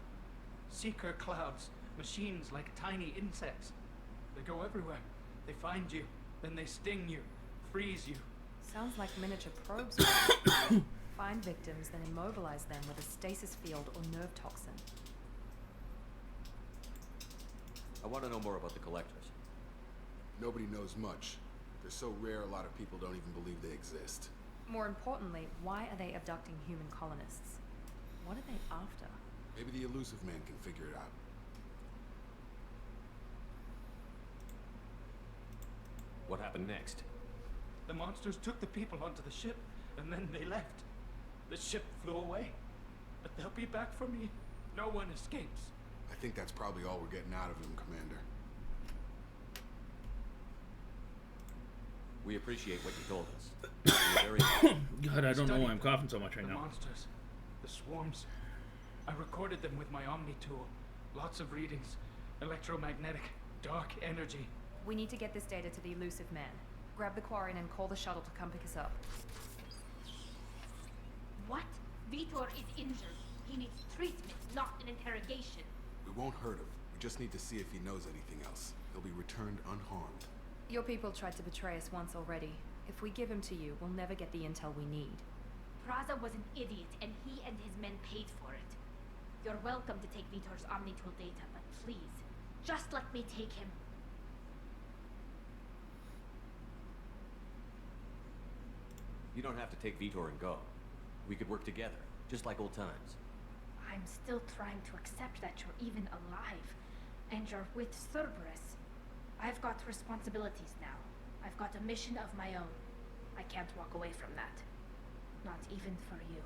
Seeker clouds, machines like tiny insects. They go everywhere. They find you, then they sting you, freeze you. Sounds like miniature probes. Find victims, then immobilize them with a stasis field or nerve toxin. I want to know more about the Collectors. Nobody knows much. They're so rare, a lot of people don't even believe they exist. More importantly, why are they abducting human colonists? What are they after? Maybe the Elusive Man can figure it out. What happened next? The monsters took the people onto the ship, and then they left. The ship flew away. But they'll be back for me. No one escapes. I think that's probably all we're getting out of him, Commander. We appreciate what you told us. You're very... God, I don't know why I'm coughing so much right The now. monsters, the swarms. I recorded them with my Omni tool. Lots of readings. Electromagnetic, dark energy. We need to get this data to the Elusive Man. Grab the Quarian and call the shuttle to come pick us up. What? Vitor is injured. He needs treatment, not an interrogation. We won't hurt him. We just need to see if he knows anything else. He'll be returned unharmed. Your people tried to betray us once already. If we give him to you, we'll never get the intel we need. Praza was an idiot, and he and his men paid for it. You're welcome to take Vitor's Omnitool data, but please, just let me take him. You don't have to take Vitor and go. We could work together, just like old times. I'm still trying to accept that you're even alive, and you're with Cerberus. I've got responsibilities now. I've got a mission of my own. I can't walk away from that. Not even for you.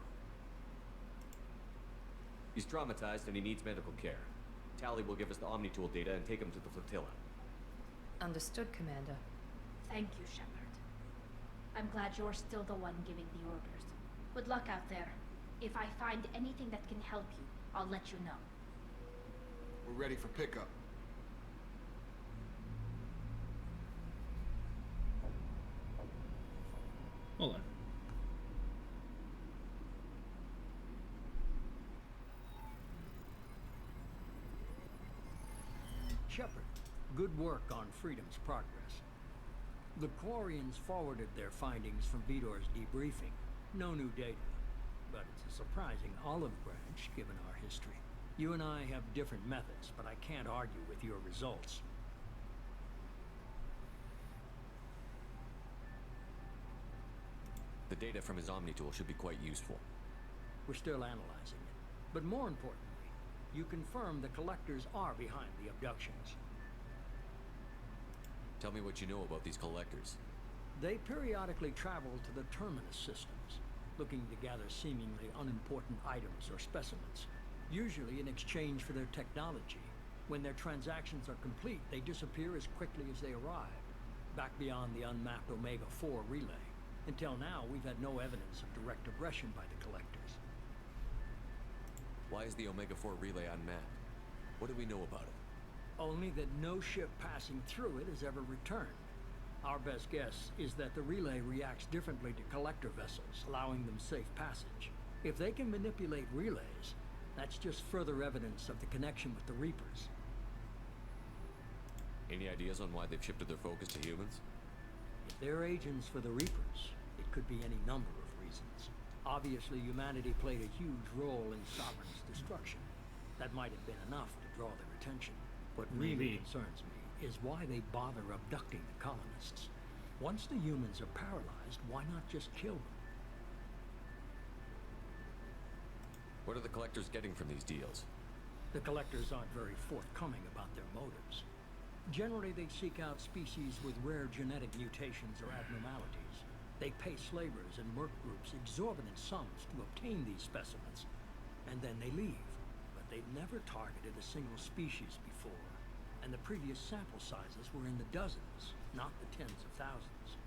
He's traumatized and he needs medical care. Tali will give us the Omnitool data and take him to the flotilla. Understood, Commander. Thank you, Shepard. I'm glad you're still the one giving the orders. Good luck out there. If I find anything that can help you, I'll let you know. We're ready for pickup. Hold on. Shepard, good work on Freedom's progress. The Quarians forwarded their findings from Vitor's debriefing. No new data, but it's a surprising olive branch given our history. You and I have different methods, but I can't argue with your results. The data from his Omnitool should be quite useful. We're still analyzing it. But more importantly, you confirm the Collectors are behind the abductions. Tell me what you know about these Collectors. They periodically travel to the Terminus systems, looking to gather seemingly unimportant items or specimens, usually in exchange for their technology. When their transactions are complete, they disappear as quickly as they arrived, back beyond the unmapped Omega-4 relay. Until now, we've had no evidence of direct aggression by the Collectors. Why is the Omega-4 relay unmapped? What do we know about it? Only that no ship passing through it has ever returned. Our best guess is that the relay reacts differently to Collector vessels, allowing them safe passage. If they can manipulate relays, that's just further evidence of the connection with the Reapers. Any ideas on why they've shifted their focus to humans? If they're agents for the Reapers, it could be any number of reasons. Obviously, humanity played a huge role in Sovereign's destruction. That might have been enough to draw their attention. What really concerns me is why they bother abducting the colonists. Once the humans are paralyzed, why not just kill them? What are the Collectors getting from these deals? The Collectors aren't very forthcoming about their motives. Generally, they seek out species with rare genetic mutations or abnormalities. They pay slavers and merc groups exorbitant sums to obtain these specimens, and then they leave. But they've never targeted a single species before, and the previous sample sizes were in the dozens, not the tens of thousands.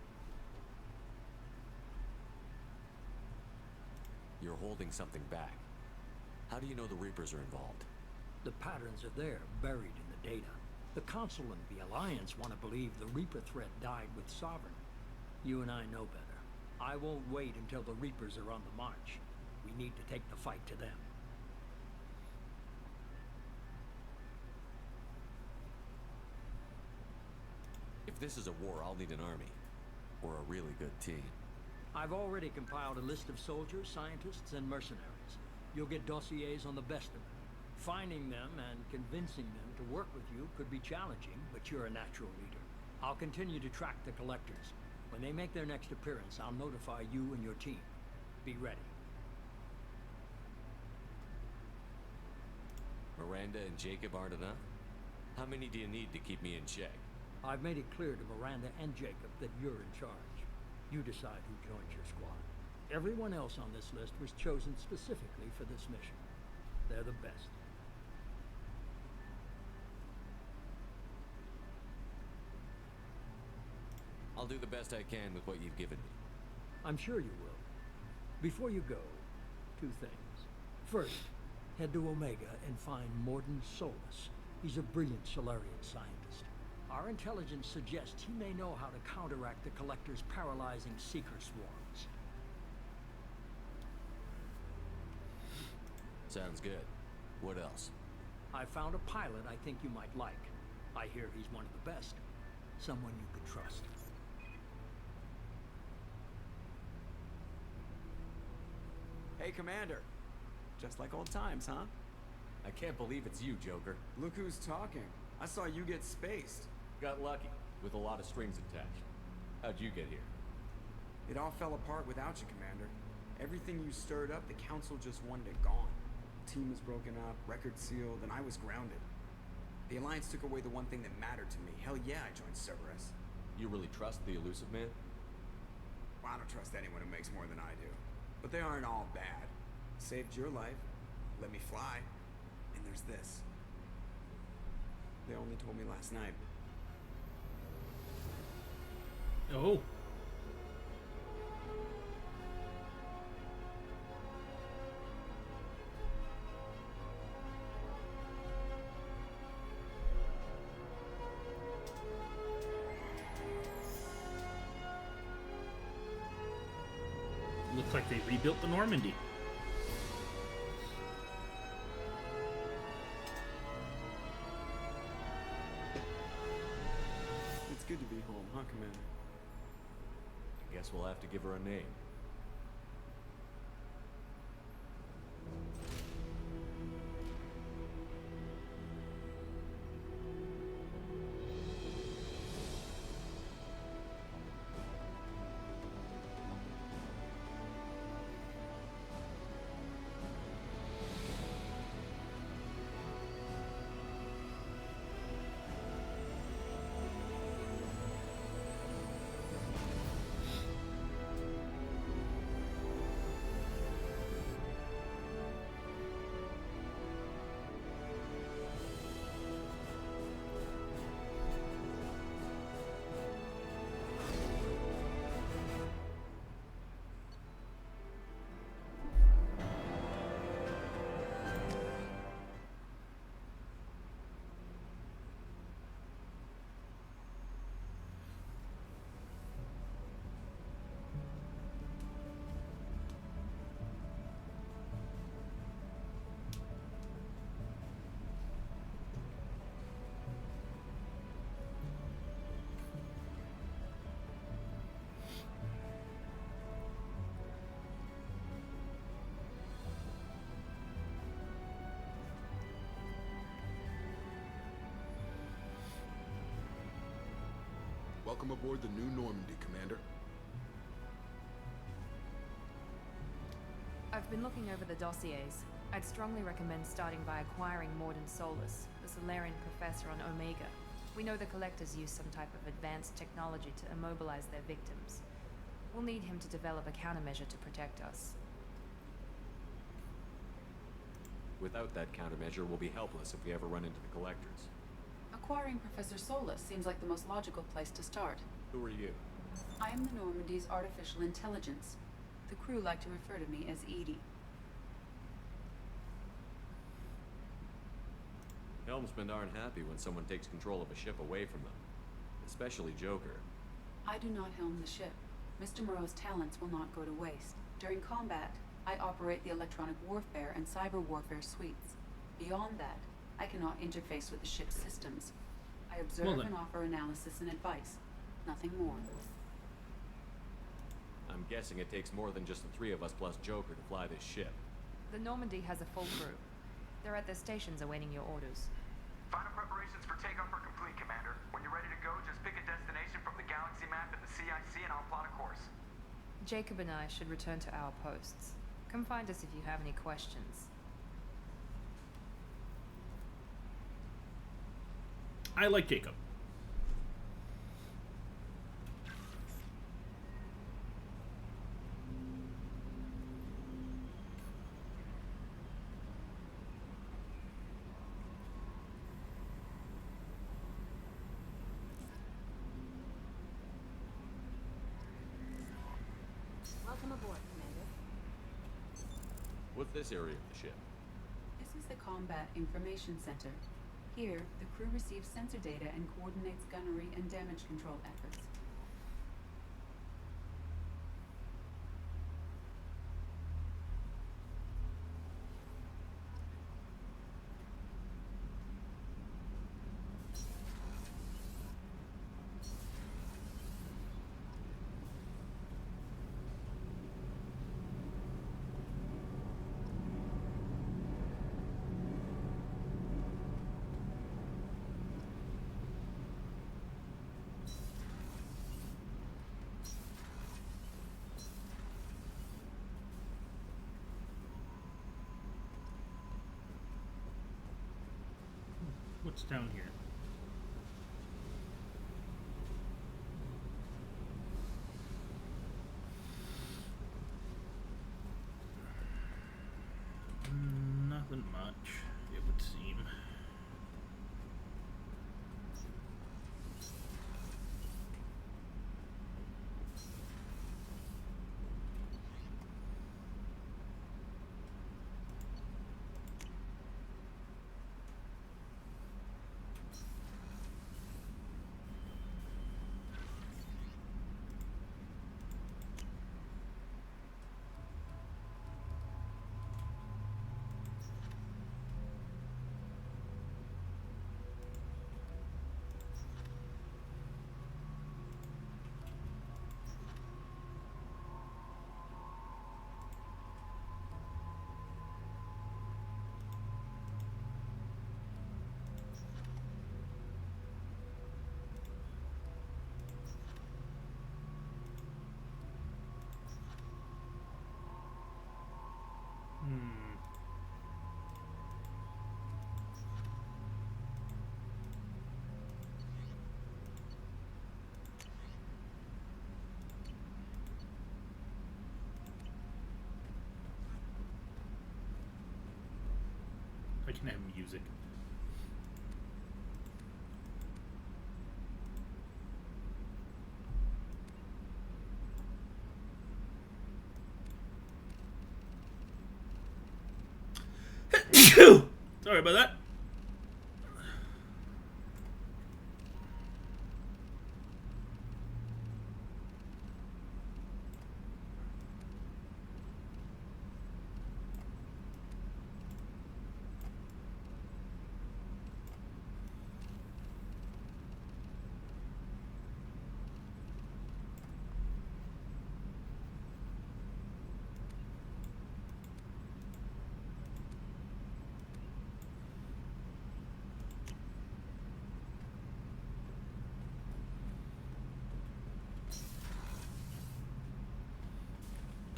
You're holding something back. How do you know the Reapers are involved? The patterns are there, buried in the data. The Council and the Alliance want to believe the Reaper threat died with Sovereign. You and I know better. I won't wait until the Reapers are on the march. We need to take the fight to them. If this is a war, I'll need an army. Or a really good team. I've already compiled a list of soldiers, scientists, and mercenaries. You'll get dossiers on the best of them. Finding them and convincing them to work with you could be challenging, but you're a natural leader. I'll continue to track the collectors. When they make their next appearance, I'll notify you and your team. Be ready. Miranda and Jacob aren't enough? How many do you need to keep me in check? I've made it clear to Miranda and Jacob that you're in charge. You decide who joins your squad. Everyone else on this list was chosen specifically for this mission. They're the best. I'll do the best I can with what you've given me. I'm sure you will. Before you go, 2 things. First, head to Omega and find Mordin Solus. He's a brilliant Solarian scientist. Our intelligence suggests he may know how to counteract the Collector's paralyzing Seeker swarms. Sounds good. What else? I found a pilot I think you might like. I hear he's one of the best. Someone you could trust. Hey, Commander. Just like old times, huh? I can't believe it's you, Joker. Look who's talking. I saw you get spaced. Got lucky, with a lot of strings attached. How'd you get here? It all fell apart without you, Commander. Everything you stirred up, the Council just wanted it gone. Team was broken up, record sealed, and I was grounded. The Alliance took away the one thing that mattered to me. Hell yeah, I joined Cerberus. You really trust the Elusive Man? Well, I don't trust anyone who makes more than I do. But they aren't all bad. Saved your life, let me fly, and there's this. They only told me last night. Oh. Looks like they rebuilt the Normandy. It's good to be home, huh, Commander? I guess we'll have to give her a name. Welcome aboard the new Normandy, Commander. I've been looking over the dossiers. I'd strongly recommend starting by acquiring Mordin Solus, the Solarian professor on Omega. We know the Collectors use some type of advanced technology to immobilize their victims. We'll need him to develop a countermeasure to protect us. Without that countermeasure, we'll be helpless if we ever run into the Collectors. Acquiring Professor Solus seems like the most logical place to start. Who are you? I am the Normandy's artificial intelligence. The crew like to refer to me as Edie. Helmsmen aren't happy when someone takes control of a ship away from them. Especially Joker. I do not helm the ship. Mr. Moreau's talents will not go to waste. During combat, I operate the electronic warfare and cyber warfare suites. Beyond that, I cannot interface with the ship's systems. I observe and offer analysis and advice. Nothing more. I'm guessing it takes more than just the three of us plus Joker to fly this ship. The Normandy has a full crew. They're at their stations awaiting your orders. Final preparations for takeoff are complete, Commander. When you're ready to go, just pick a destination from the galaxy map in the CIC and I'll plot a course. Jacob and I should return to our posts. Come find us if you have any questions. I like Jacob. Welcome aboard, Commander. What's this area of the ship? This is the Combat Information Center. Here, the crew receives sensor data and coordinates gunnery and damage control efforts. What's down here? Nothing much, it would seem. I can have music. Sorry about that.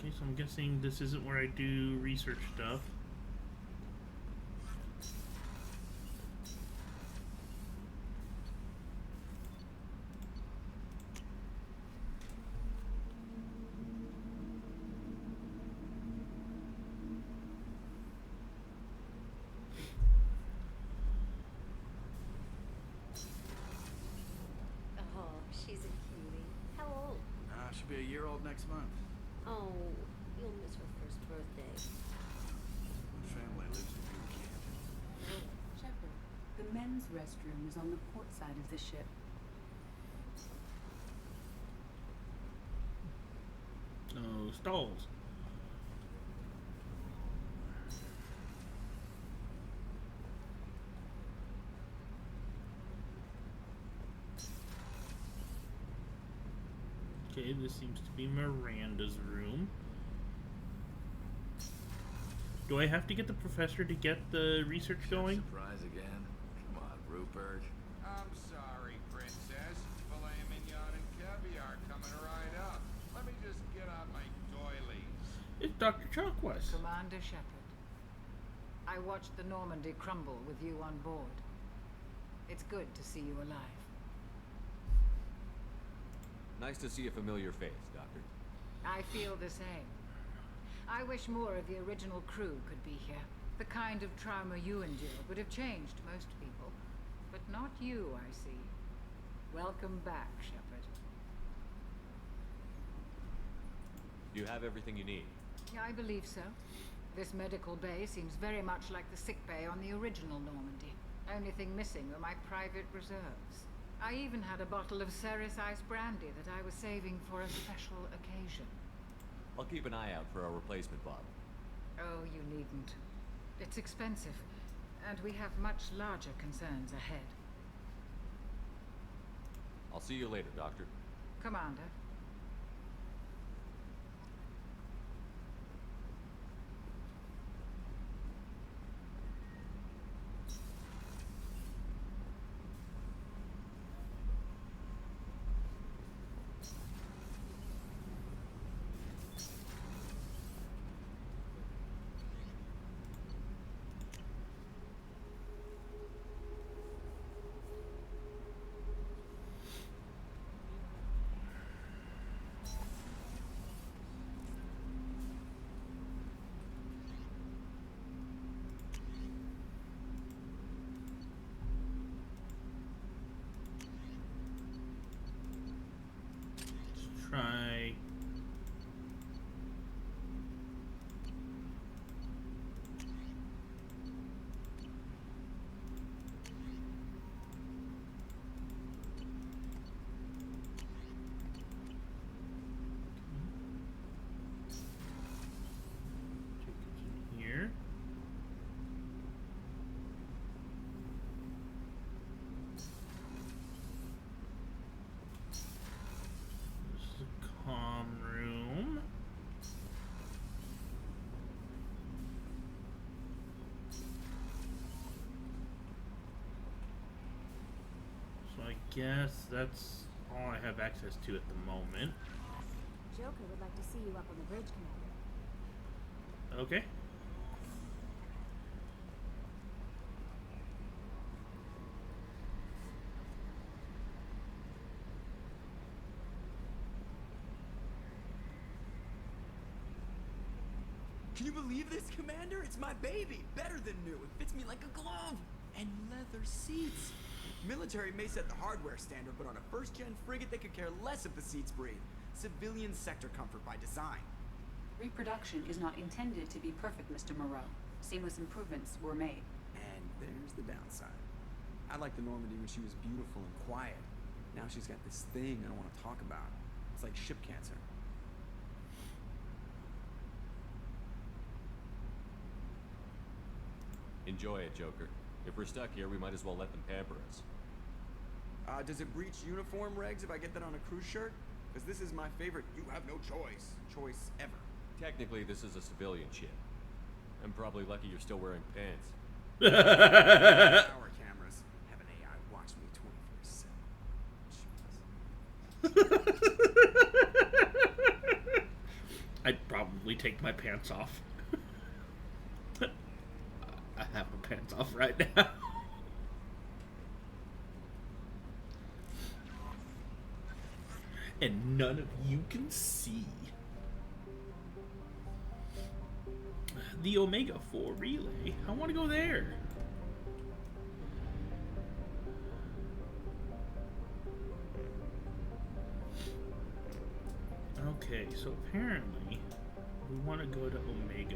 Okay, so I'm guessing this isn't where I do research stuff. She'll be a year old next month. Oh, you'll miss her first birthday. My family lives in New Canton. Shepard, the men's restroom is on the port side of the ship. No stalls. Okay, this seems to be Miranda's room. Do I have to get the professor to get the research going? Surprise again? Come on, Rupert. I'm sorry, Princess. Filet mignon and caviar coming right up. Let me just get out my doilies. It's Dr. Chalkwes. Commander Shepard, I watched the Normandy crumble with you on board. It's good to see you alive. Nice to see a familiar face, Doctor. I feel the same. I wish more of the original crew could be here. The kind of trauma you endured would have changed most people. But not you, I see. Welcome back, Shepard. You have everything you need. I believe so. This medical bay seems very much like the sick bay on the original Normandy. Only thing missing were my private reserves. I even had a bottle of Ceres Ice brandy that I was saving for a special occasion. I'll keep an eye out for a replacement bottle. Oh, you needn't. It's expensive, and we have much larger concerns ahead. I'll see you later, Doctor. Commander. Try. Here. Calm room. So I guess that's all I have access to at the moment. Joker would like to see you up on the bridge, Commander. Okay. Can you believe this, Commander? It's my baby. Better than new. It fits me like a glove. And leather seats. Military may set the hardware standard, but on a first-gen frigate, they could care less if the seats breathe. Civilian sector comfort by design. Reproduction is not intended to be perfect, Mr. Moreau. Seamless improvements were made. And there's the downside. I liked the Normandy when she was beautiful and quiet. Now she's got this thing I don't want to talk about. It's like ship cancer. Enjoy it, Joker. If we're stuck here, we might as well let them pamper us. Does it breach uniform regs if I get that on a cruise shirt? Because this is my favorite you have no choice ever. Technically, this is a civilian ship. I'm probably lucky you're still wearing pants. Our cameras have an AI watch me 24/7. I'd probably take my pants off. I have my pants off right now. And none of you can see. The Omega 4 relay. I want to go there. Okay, so apparently we want to go to Omega.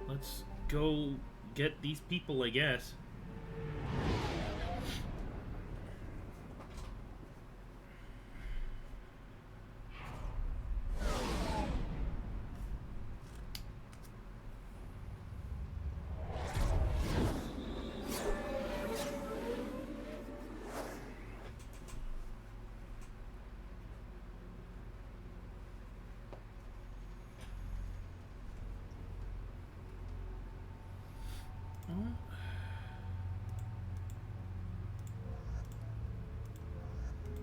Let's go get these people, I guess.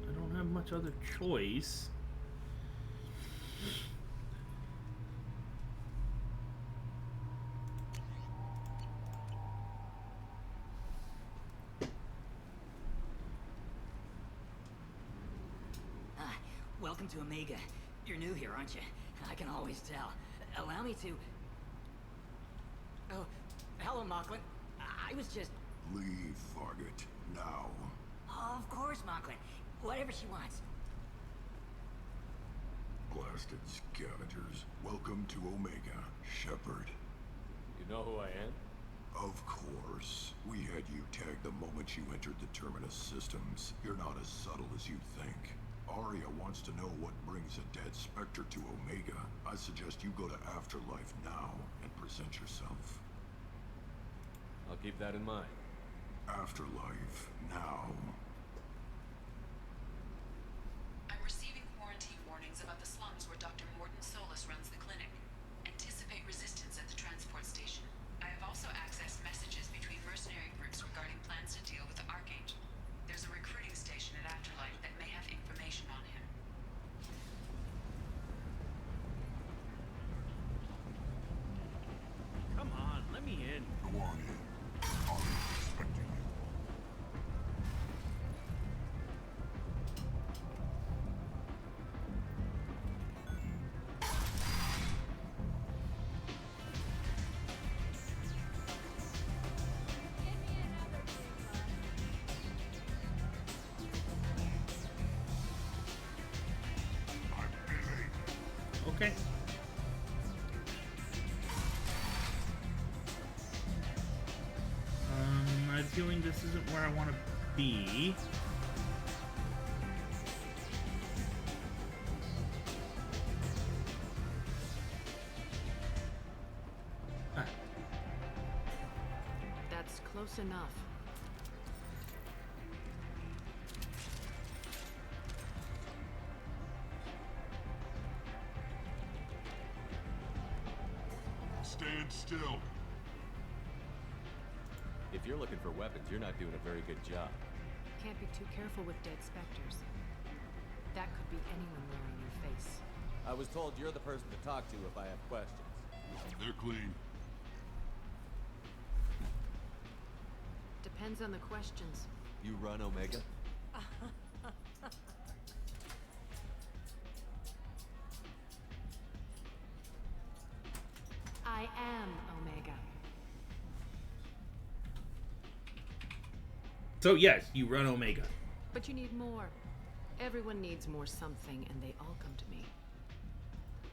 I don't have much other choice. Welcome to Omega. You're new here, aren't you? I can always tell. Allow me to... Oh, hello, Mocklin. I was just... Leave, Fargate. Now. Oh, of course, Mocklin. Whatever she wants. Blasted scavengers. Welcome to Omega, Shepard. You know who I am? Of course. We had you tagged the moment you entered the Terminus systems. You're not as subtle as you think. Aria wants to know what brings a dead Spectre to Omega. I suggest you go to Afterlife now and present yourself. I'll keep that in mind. Afterlife now. I'm receiving quarantine warnings about the slums where Dr. Morton Solus runs the clinic. Anticipate resistance at the transport station. I have also accessed messages between mercenary groups regarding plans to deal with the Archangel. There's a recruiting station at Afterlife that may have information on him. Come on, let me in. Go on in. Aria's expecting you. Okay. I have a feeling this isn't where I want to be. That's close enough. Stand still. If you're looking for weapons, you're not doing a very good job. Can't be too careful with dead specters. That could be anyone wearing your face. I was told you're the person to talk to if I have questions. They're clean. Depends on the questions. You run Omega? I am Omega. So yes, you run Omega. But you need more. Everyone needs more something, and they all come to me.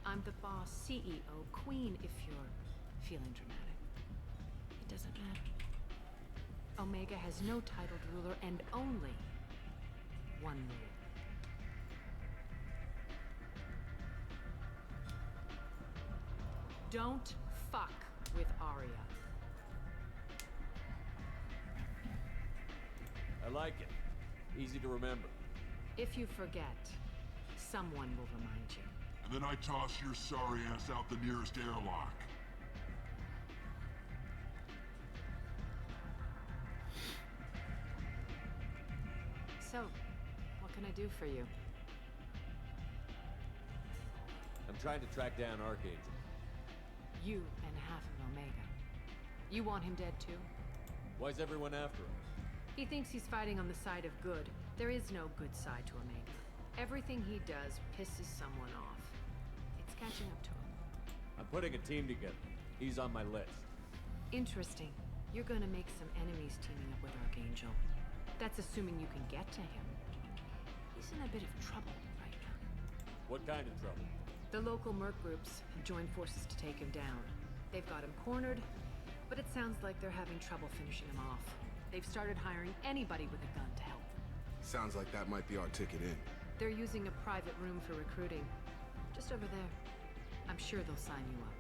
I'm the boss, CEO, queen, if you're feeling dramatic. It doesn't matter. Omega has no titled ruler and only one rule. Don't fuck with Aria. I like it. Easy to remember. If you forget, someone will remind you. And then I toss your sorry ass out the nearest airlock. So, what can I do for you? I'm trying to track down Archangel. You and half of Omega. You want him dead too? Why's everyone after him? He thinks he's fighting on the side of good. There is no good side to Omega. Everything he does pisses someone off. It's catching up to him. I'm putting a team together. He's on my list. Interesting. You're gonna make some enemies teaming up with Archangel. That's assuming you can get to him. He's in a bit of trouble right now. What kind of trouble? The local merc groups have joined forces to take him down. They've got him cornered, but it sounds like they're having trouble finishing him off. They've started hiring anybody with a gun to help them. Sounds like that might be our ticket in. They're using a private room for recruiting. Just over there. I'm sure they'll sign you up.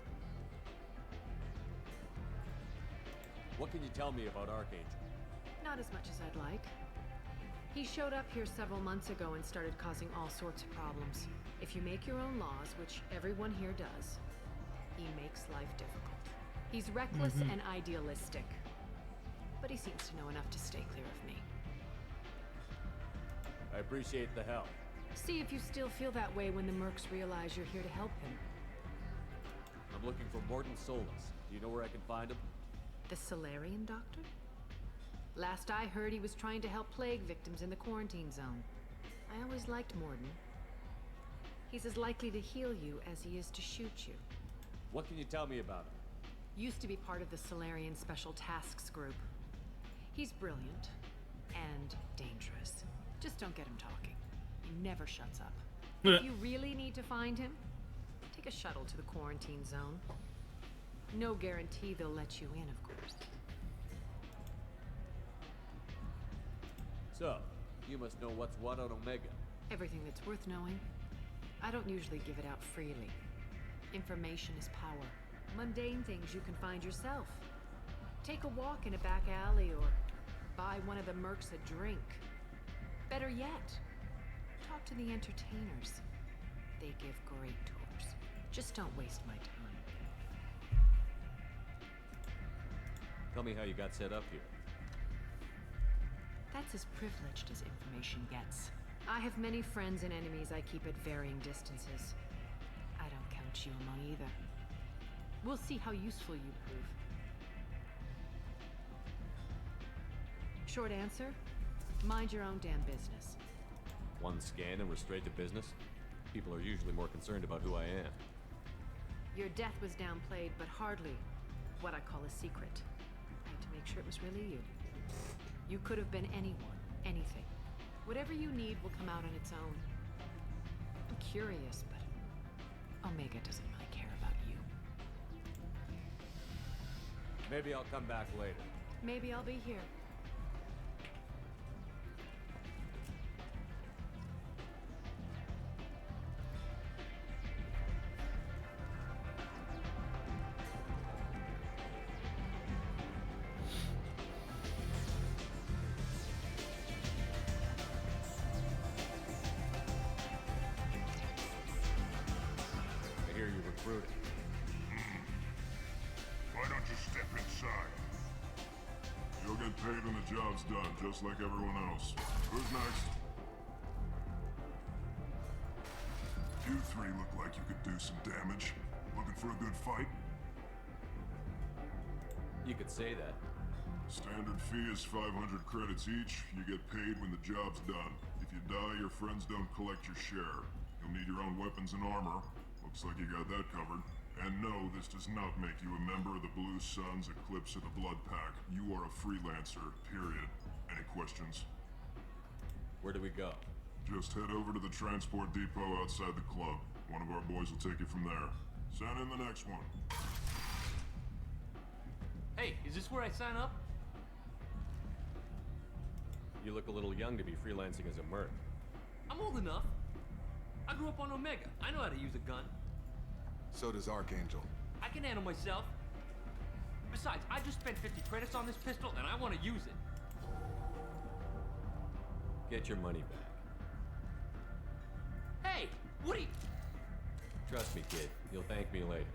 What can you tell me about Archangel? Not as much as I'd like. He showed up here several months ago and started causing all sorts of problems. If you make your own laws, which everyone here does, he makes life difficult. He's reckless and idealistic. But he seems to know enough to stay clear of me. I appreciate the help. See if you still feel that way when the mercs realize you're here to help him. I'm looking for Morton Solus. Do you know where I can find him? The Solarian doctor? Last I heard, he was trying to help plague victims in the quarantine zone. I always liked Morton. He's as likely to heal you as he is to shoot you. What can you tell me about him? Used to be part of the Solarian Special Tasks Group. He's brilliant and dangerous. Just don't get him talking. He never shuts up. If you really need to find him, take a shuttle to the quarantine zone. No guarantee they'll let you in, of course. So, you must know what's what on Omega. Everything that's worth knowing. I don't usually give it out freely. Information is power. Mundane things you can find yourself. Take a walk in a back alley or buy one of the mercs a drink. Better yet, talk to the entertainers. They give great tours. Just don't waste my time. Tell me how you got set up here. That's as privileged as information gets. I have many friends and enemies I keep at varying distances. I don't count you among either. We'll see how useful you prove. Short answer, mind your own damn business. One scan and we're straight to business? People are usually more concerned about who I am. Your death was downplayed, but hardly what I call a secret. I had to make sure it was really you. You could have been anyone, anything. Whatever you need will come out on its own. I'm curious, but Omega doesn't really care about you. Maybe I'll come back later. Maybe I'll be here. I hear you recruiting. Why don't you step inside? You'll get paid when the job's done, just like everyone else. Who's next? You three look like you could do some damage. Looking for a good fight? You could say that. Standard fee is 500 credits each. You get paid when the job's done. If you die, your friends don't collect your share. You'll need your own weapons and armor. Looks like you got that covered. And no, this does not make you a member of the Blue Suns, Eclipse, or the Blood Pack. You are a freelancer, period. Any questions? Where do we go? Just head over to the transport depot outside the club. One of our boys will take you from there. Send in the next one. Hey, is this where I sign up? You look a little young to be freelancing as a merc. I'm old enough. I grew up on Omega. I know how to use a gun. So does Archangel. I can handle myself. Besides, I just spent 50 credits on this pistol and I want to use it. Get your money back. Hey, Woody! Trust me, kid. You'll thank me later.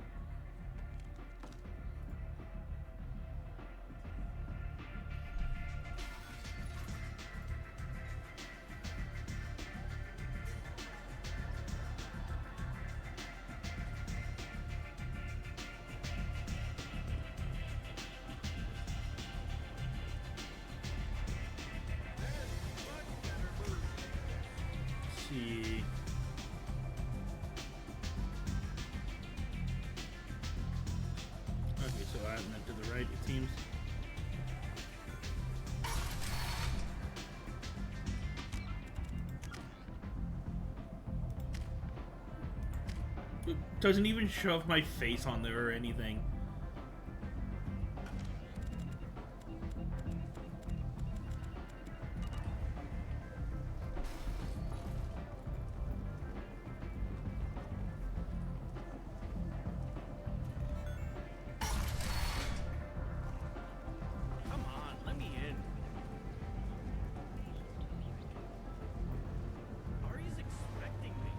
See. Doesn't even shove my face on there or anything. Come on, let me in. Ari's expecting me.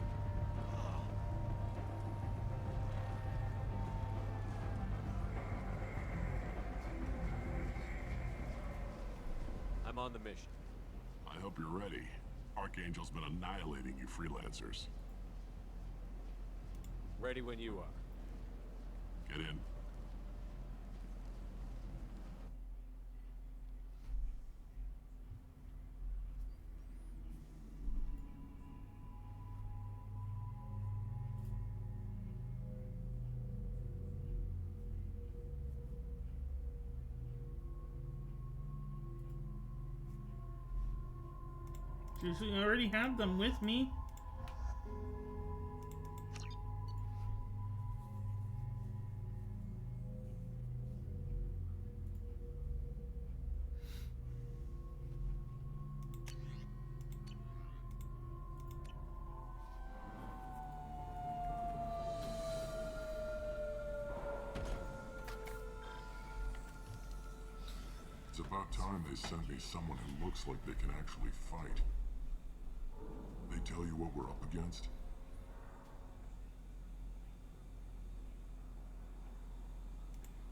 I'm on the mission. I hope you're ready. Archangel's been annihilating you freelancers. Ready when you are. Get in. I already have them with me. It's about time they sent me someone who looks like they can actually fight. They tell you what we're up against?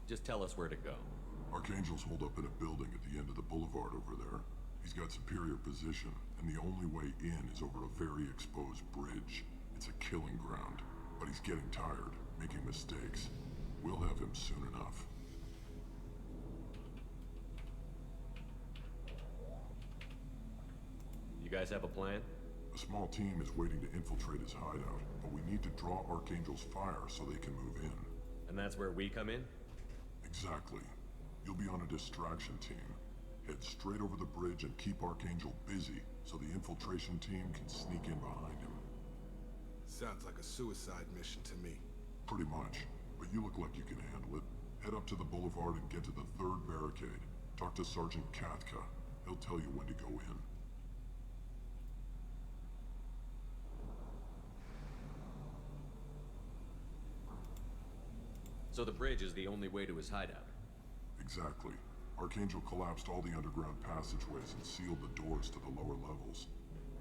Just tell us where to go. Archangel's holed up in a building at the end of the boulevard over there. He's got superior position, and the only way in is over a very exposed bridge. It's a killing ground, but he's getting tired, making mistakes. We'll have him soon enough. You guys have a plan? A small team is waiting to infiltrate his hideout, but we need to draw Archangel's fire so they can move in. And that's where we come in? Exactly. You'll be on a distraction team. Head straight over the bridge and keep Archangel busy so the infiltration team can sneak in behind him. Sounds like a suicide mission to me. Pretty much, but you look like you can handle it. Head up to the boulevard and get to the third barricade. Talk to Sergeant Katka. He'll tell you when to go in. So the bridge is the only way to his hideout? Exactly. Archangel collapsed all the underground passageways and sealed the doors to the lower levels.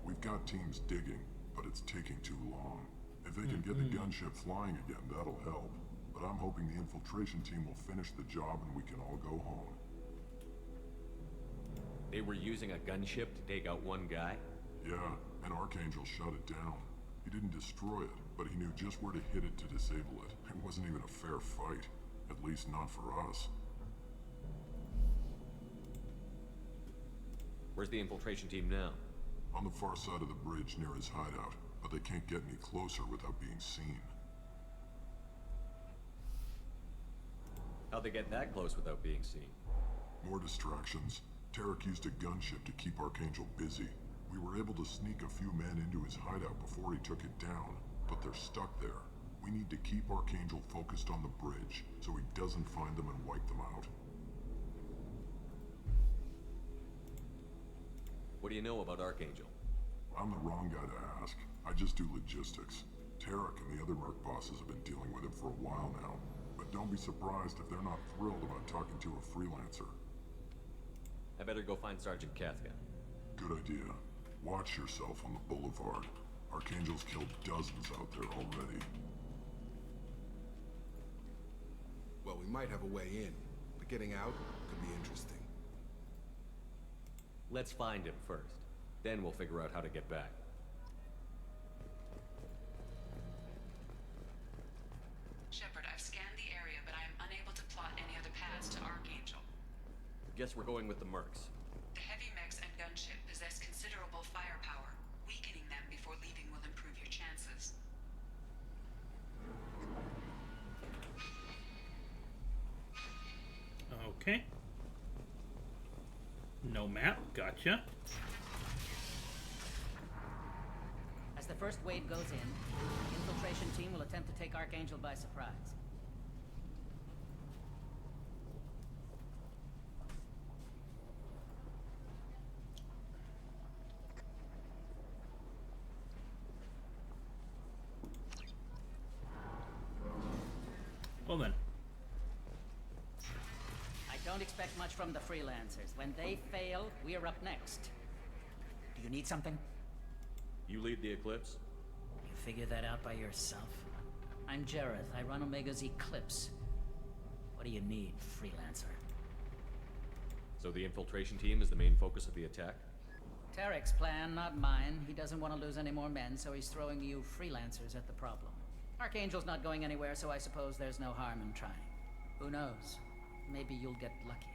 We've got teams digging, but it's taking too long. If they can get the gunship flying again, that'll help. But I'm hoping the infiltration team will finish the job and we can all go home. They were using a gunship to take out one guy? Yeah, and Archangel shut it down. He didn't destroy it, but he knew just where to hit it to disable it. It wasn't even a fair fight. At least not for us. Where's the infiltration team now? On the far side of the bridge near his hideout, but they can't get any closer without being seen. How'd they get that close without being seen? More distractions. Tarek used a gunship to keep Archangel busy. We were able to sneak a few men into his hideout before he took it down, but they're stuck there. We need to keep Archangel focused on the bridge, so he doesn't find them and wipe them out. What do you know about Archangel? I'm the wrong guy to ask. I just do logistics. Tarek and the other merc bosses have been dealing with him for a while now, but don't be surprised if they're not thrilled about talking to a freelancer. I better go find Sergeant Katka. Good idea. Watch yourself on the boulevard. Archangel's killed dozens out there already. Well, we might have a way in, but getting out could be interesting. Let's find him first. Then we'll figure out how to get back. Shepard, I've scanned the area, but I am unable to plot any other paths to Archangel. Guess we're going with the mercs. The heavy mechs and gunship possess considerable firepower. Weakening them before leaving will improve your chances. Okay. No map, gotcha. As the first wave goes in, the infiltration team will attempt to take Archangel by surprise. Well then. I don't expect much from the freelancers. When they fail, we're up next. Do you need something? You lead the Eclipse? You figure that out by yourself? I'm Jareth. I run Omega's Eclipse. What do you need, freelancer? So the infiltration team is the main focus of the attack? Tarek's plan, not mine. He doesn't want to lose any more men, so he's throwing you freelancers at the problem. Archangel's not going anywhere, so I suppose there's no harm in trying. Who knows? Maybe you'll get lucky.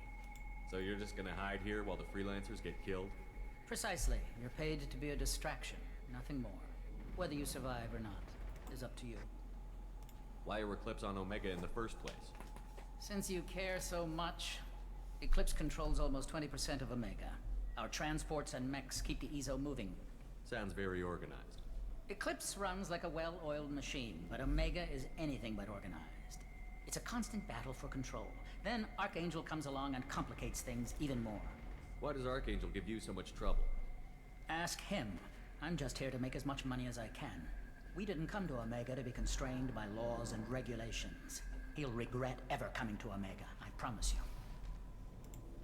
So you're just gonna hide here while the freelancers get killed? Precisely. You're paid to be a distraction, nothing more. Whether you survive or not is up to you. Why are Eclipse on Omega in the first place? Since you care so much, Eclipse controls almost 20% of Omega. Our transports and mechs keep the EZO moving. Sounds very organized. Eclipse runs like a well-oiled machine, but Omega is anything but organized. It's a constant battle for control. Then Archangel comes along and complicates things even more. Why does Archangel give you so much trouble? Ask him. I'm just here to make as much money as I can. We didn't come to Omega to be constrained by laws and regulations. He'll regret ever coming to Omega, I promise you.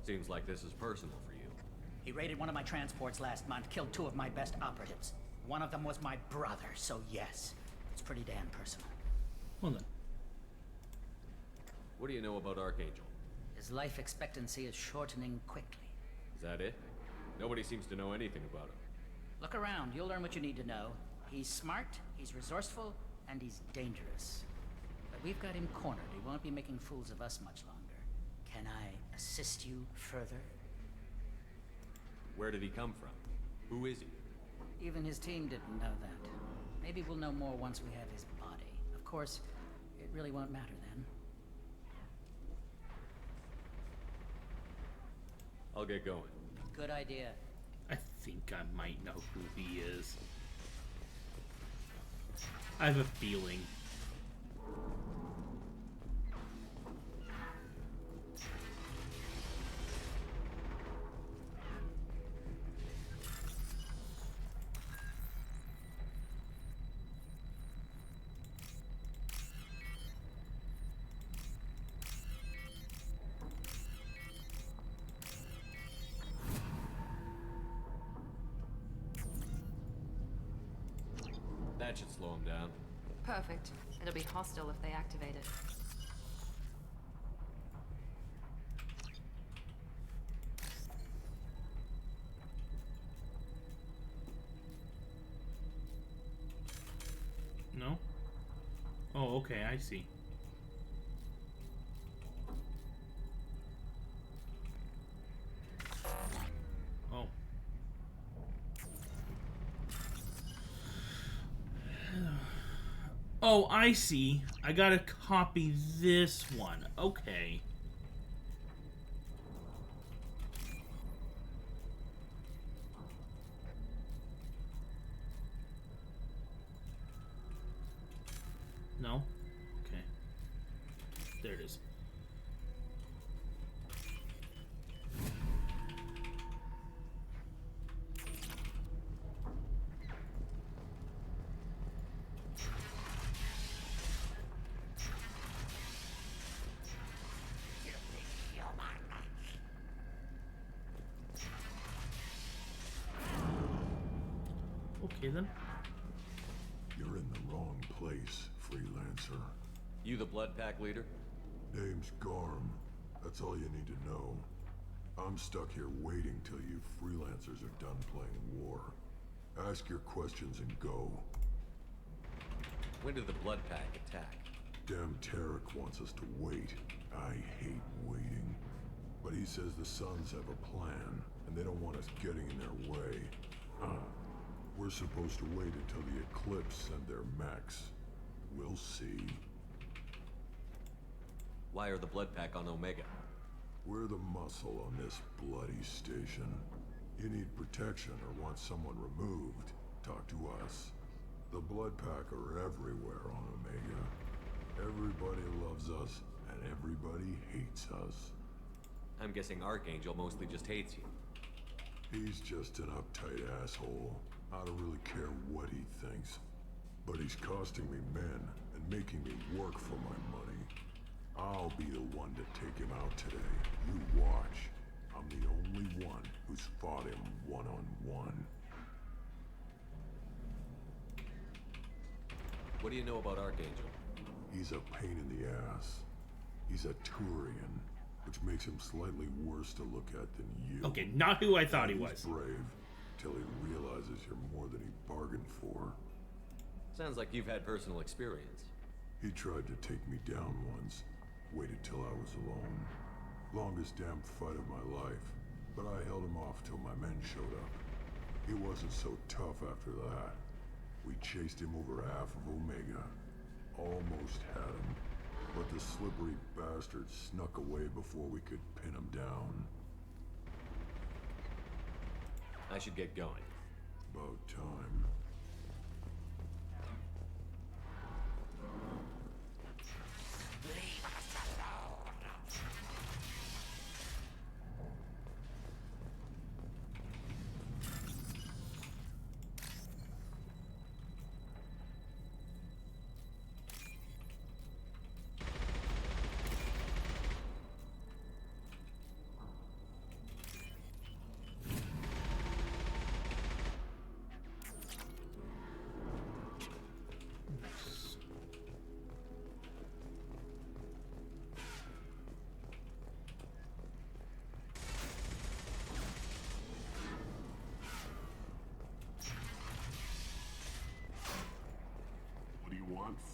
Seems like this is personal for you. He raided one of my transports last month, killed 2 of my best operatives. One of them was my brother, so yes, it's pretty damn personal. Well then. What do you know about Archangel? His life expectancy is shortening quickly. Is that it? Nobody seems to know anything about him. Look around, you'll learn what you need to know. He's smart, he's resourceful, and he's dangerous. But we've got him cornered. He won't be making fools of us much longer. Can I assist you further? Where did he come from? Who is he? Even his team didn't know that. Maybe we'll know more once we have his body. Of course, it really won't matter then. I'll get going. Good idea. I think I might know who he is. I have a feeling. That should slow him down. Perfect. It'll be hostile if they activate it. No? Oh, okay, I see. Oh. Oh, I see. I gotta copy this one. Okay. No? Okay. There it is. Okay then. You're in the wrong place, freelancer. You the Blood Pack leader? Name's Garm. That's all you need to know. I'm stuck here waiting till you freelancers are done playing war. Ask your questions and go. When did the Blood Pack attack? Damn Tarek wants us to wait. I hate waiting. But he says the Suns have a plan, and they don't want us getting in their way. We're supposed to wait until the Eclipse send their mechs. We'll see. Why are the Blood Pack on Omega? We're the muscle on this bloody station. You need protection or want someone removed, talk to us. The Blood Pack are everywhere on Omega. Everybody loves us, and everybody hates us. I'm guessing Archangel mostly just hates you. He's just an uptight asshole. I don't really care what he thinks. But he's costing me men and making me work for my money. I'll be the one to take him out today. You watch. I'm the only one who's fought him one-on-one. What do you know about Archangel? He's a pain in the ass. He's a Turian, which makes him slightly worse to look at than you. Okay, not who I thought he He's was. brave, till he realizes you're more than he bargained for. Sounds like you've had personal experience. He tried to take me down once. Waited till I was alone. Longest damn fight of my life. But I held him off till my men showed up. He wasn't so tough after that. We chased him over half of Omega. Almost had him. But the slippery bastard snuck away before we could pin him down. I should get going. About time.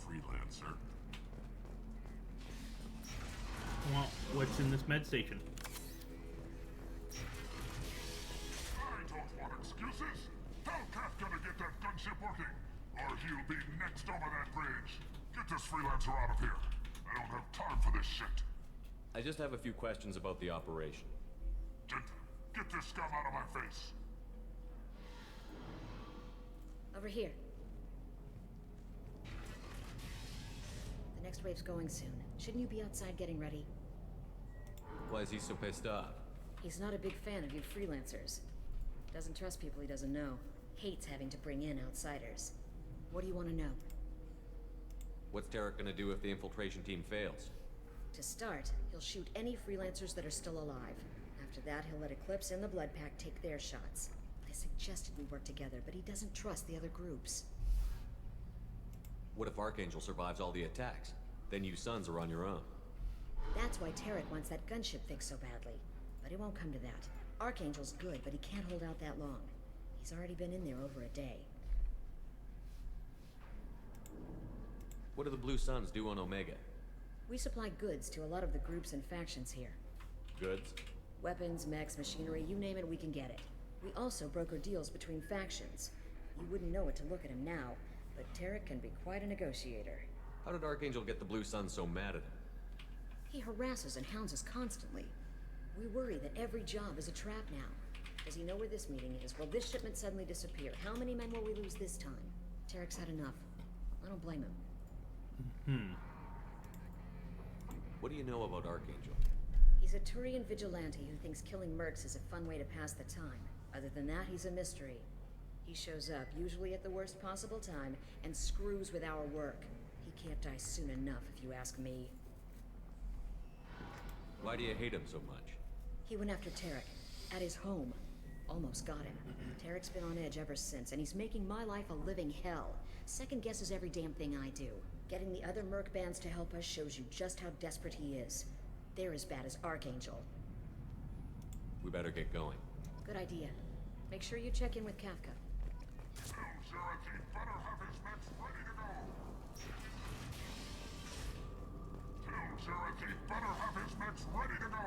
Freelancer. Well, what's in this med station? I don't want excuses. Tell Kafka to get that gunship working, or he'll be next over that bridge. Get this freelancer out of here. I don't have time for this shit. I just have a few questions about the operation. Get this scum out of my face. Over here. The next wave's going soon. Shouldn't you be outside getting ready? Why is he so pissed off? He's not a big fan of you freelancers. Doesn't trust people he doesn't know. Hates having to bring in outsiders. What do you want to know? What's Tarek gonna do if the infiltration team fails? To start, he'll shoot any freelancers that are still alive. After that, he'll let Eclipse and the Blood Pack take their shots. I suggested we work together, but he doesn't trust the other groups. What if Archangel survives all the attacks? Then you sons are on your own. That's why Tarek wants that gunship fixed so badly. But it won't come to that. Archangel's good, but he can't hold out that long. He's already been in there over a day. What do the Blue Suns do on Omega? We supply goods to a lot of the groups and factions here. Goods? Weapons, mechs, machinery, you name it, we can get it. We also broker deals between factions. You wouldn't know it to look at him now, but Tarek can be quite a negotiator. How did Archangel get the Blue Suns so mad at him? He harasses and hounds us constantly. We worry that every job is a trap now. Does he know where this meeting is? Will this shipment suddenly disappear? How many men will we lose this time? Tarek's had enough. I don't blame him. What do you know about Archangel? He's a Turian vigilante who thinks killing mercs is a fun way to pass the time. Other than that, he's a mystery. He shows up, usually at the worst possible time, and screws with our work. He can't die soon enough, if you ask me. Why do you hate him so much? He went after Tarek, at his home. Almost got him. Tarek's been on edge ever since, and he's making my life a living hell. Second guesses every damn thing I do. Getting the other merc bands to help us shows you just how desperate he is. They're as bad as Archangel. We better get going. Good idea. Make sure you check in with Kafka. Zaraki better have his mechs ready to go. Tell Zaraki better have his mechs ready to go.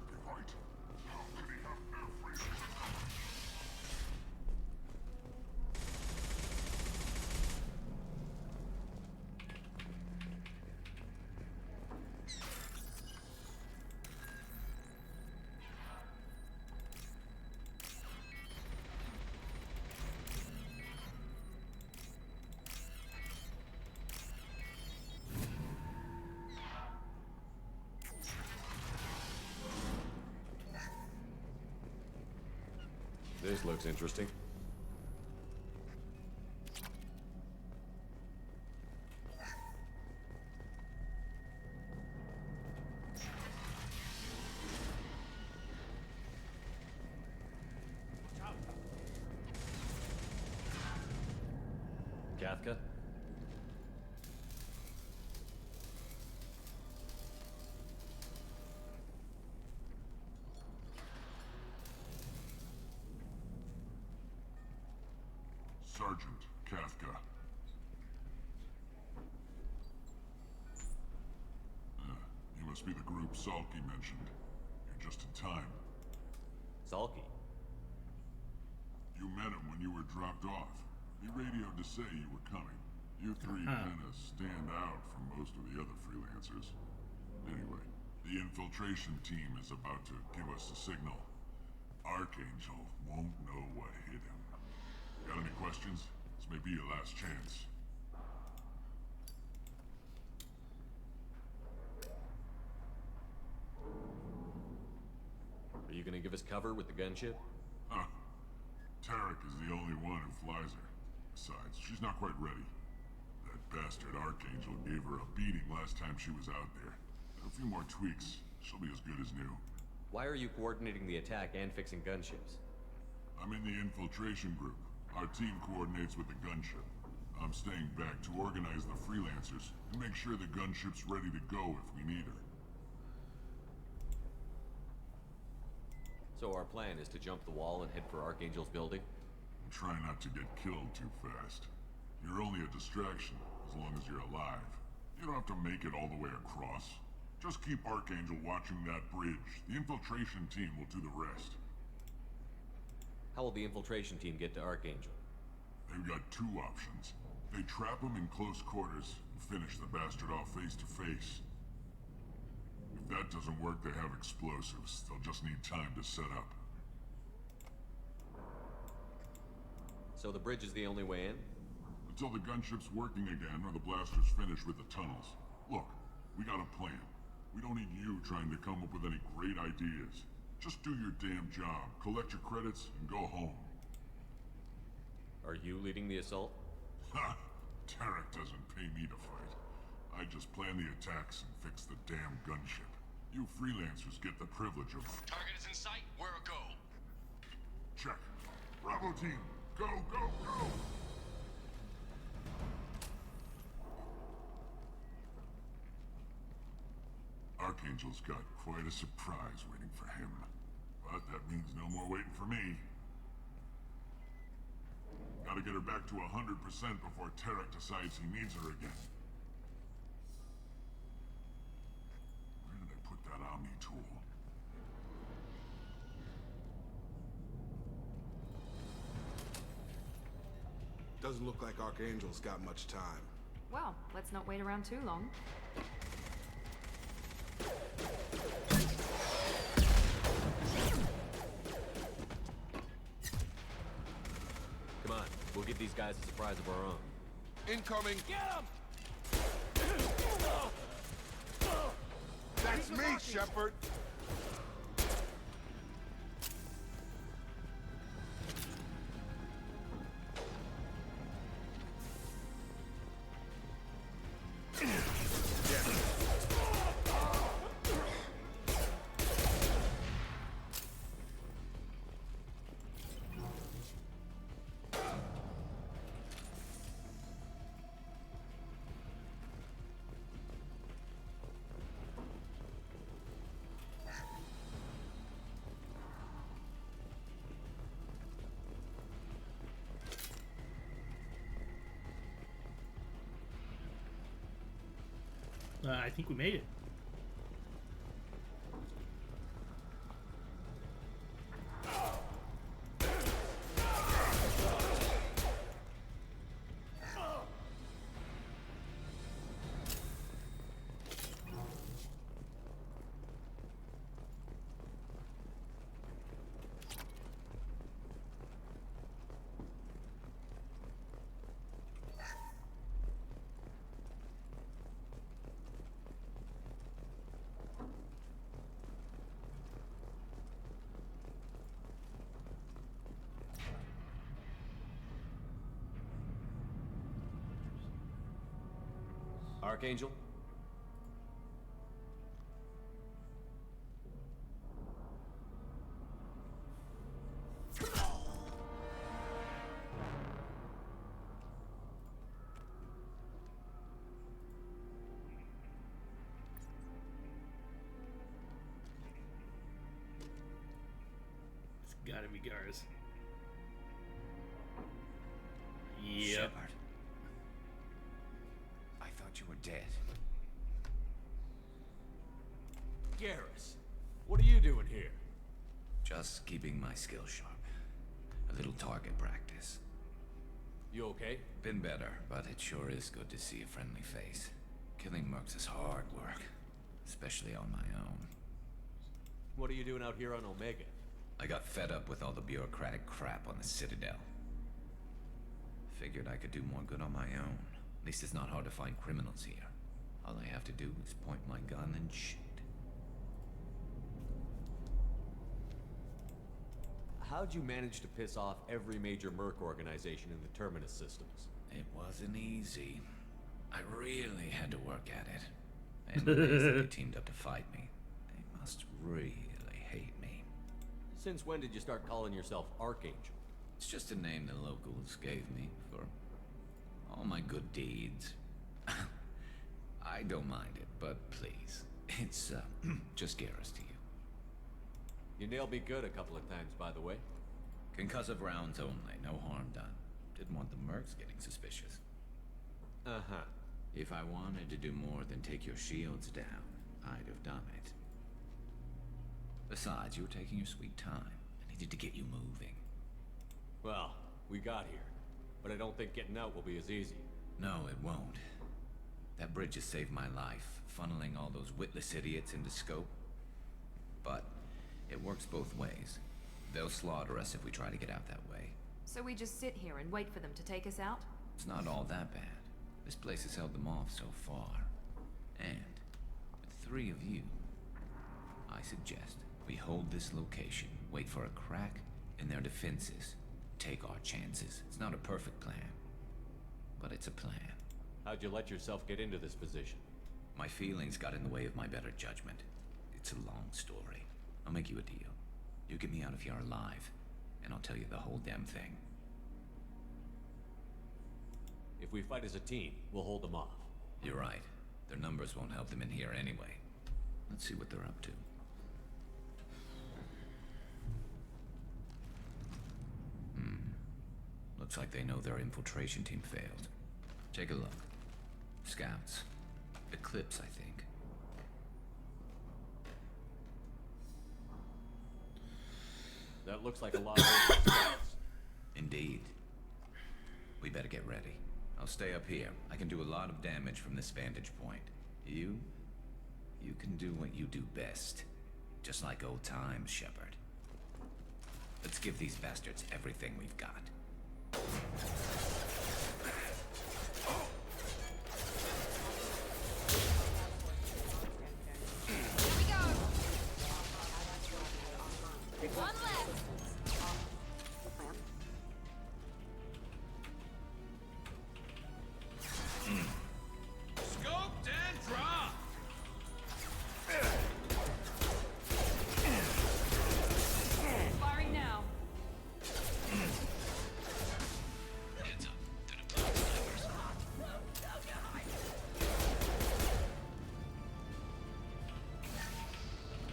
You're right. How could he have every... This looks interesting. Kafka? Sergeant Kafka. You must be the group Salky mentioned. You're just in time. Salky? You met him when you were dropped off. He radioed to say you were coming. You three kinda stand out from most of the other freelancers. Anyway, the infiltration team is about to give us a signal. Archangel won't know what hit him. Got any questions? This may be your last chance. Are you gonna give us cover with the gunship? Huh. Tarek is the only one who flies her. Besides, she's not quite ready. That bastard Archangel gave her a beating last time she was out there. A few more tweaks, she'll be as good as new. Why are you coordinating the attack and fixing gunships? I'm in the infiltration group. Our team coordinates with the gunship. I'm staying back to organize the freelancers and make sure the gunship's ready to go if we need her. So our plan is to jump the wall and head for Archangel's building? And try not to get killed too fast. You're only a distraction, as long as you're alive. You don't have to make it all the way across. Just keep Archangel watching that bridge. The infiltration team will do the rest. How will the infiltration team get to Archangel? They've got two options. They trap him in close quarters and finish the bastard off face to face. If that doesn't work, they have explosives. They'll just need time to set up. So the bridge is the only way in? Until the gunship's working again or the blasters finish with the tunnels. Look, we got a plan. We don't need you trying to come up with any great ideas. Just do your damn job, collect your credits, and go home. Are you leading the assault? Ha! Tarek doesn't pay me to fight. I just plan the attacks and fix the damn gunship. You freelancers get the privilege of... Target is in sight. Where a go? Check. Bravo team, go, go, go! Archangel's got quite a surprise waiting for him. But that means no more waiting for me. Gotta get her back to 100% before Tarek decides he needs her again. Where did I put that Omni tool? Doesn't look like Archangel's got much time. Well, let's not wait around too long. Come on, we'll give these guys a surprise of our own. Incoming! Get him! That's me, Shepard! I think we made it. Archangel? It's gotta be Garrus. Yep. Shepard. I thought you were dead. Garrus, what are you doing here? Just keeping my skills sharp. A little target practice. You okay? Been better, but it sure is good to see a friendly face. Killing mercs is hard work, especially on my own. What are you doing out here on Omega? I got fed up with all the bureaucratic crap on the Citadel. Figured I could do more good on my own. At least it's not hard to find criminals here. All I have to do is point my gun and shoot. How'd you manage to piss off every major merc organization in the Terminus systems? It wasn't easy. I really had to work at it. And the ways that you teamed up to fight me, they must really hate me. Since when did you start calling yourself Archangel? It's just a name the locals gave me for all my good deeds. I don't mind it, but please, it's just Garrus to you. You nailed me good a couple of times, by the way. Concussive rounds only, no harm done. Didn't want the mercs getting suspicious. Uh-huh. If I wanted to do more than take your shields down, I'd have done it. Besides, you were taking your sweet time. I needed to get you moving. Well, we got here, but I don't think getting out will be as easy. No, it won't. That bridge has saved my life, funneling all those witless idiots into scope. But it works both ways. They'll slaughter us if we try to get out that way. So we just sit here and wait for them to take us out? It's not all that bad. This place has held them off so far. And with 3 of you, I suggest we hold this location, wait for a crack in their defenses, take our chances. It's not a perfect plan, but it's a plan. How'd you let yourself get into this position? My feelings got in the way of my better judgment. It's a long story. I'll make you a deal. You get me out of here alive, and I'll tell you the whole damn thing. If we fight as a team, we'll hold them off. You're right. Their numbers won't help them in here anyway. Let's see what they're up to. Looks like they know their infiltration team failed. Take a look. Scouts. Eclipse, I think. That looks like a lot of scouts. Indeed. We better get ready. I'll stay up here. I can do a lot of damage from this vantage point. You can do what you do best. Just like old times, Shepard. Let's give these bastards everything we've got. One left. Scoped and dropped. Firing now. Heads up. To deploy snipers.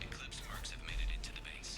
Eclipse mercs have made it into the base.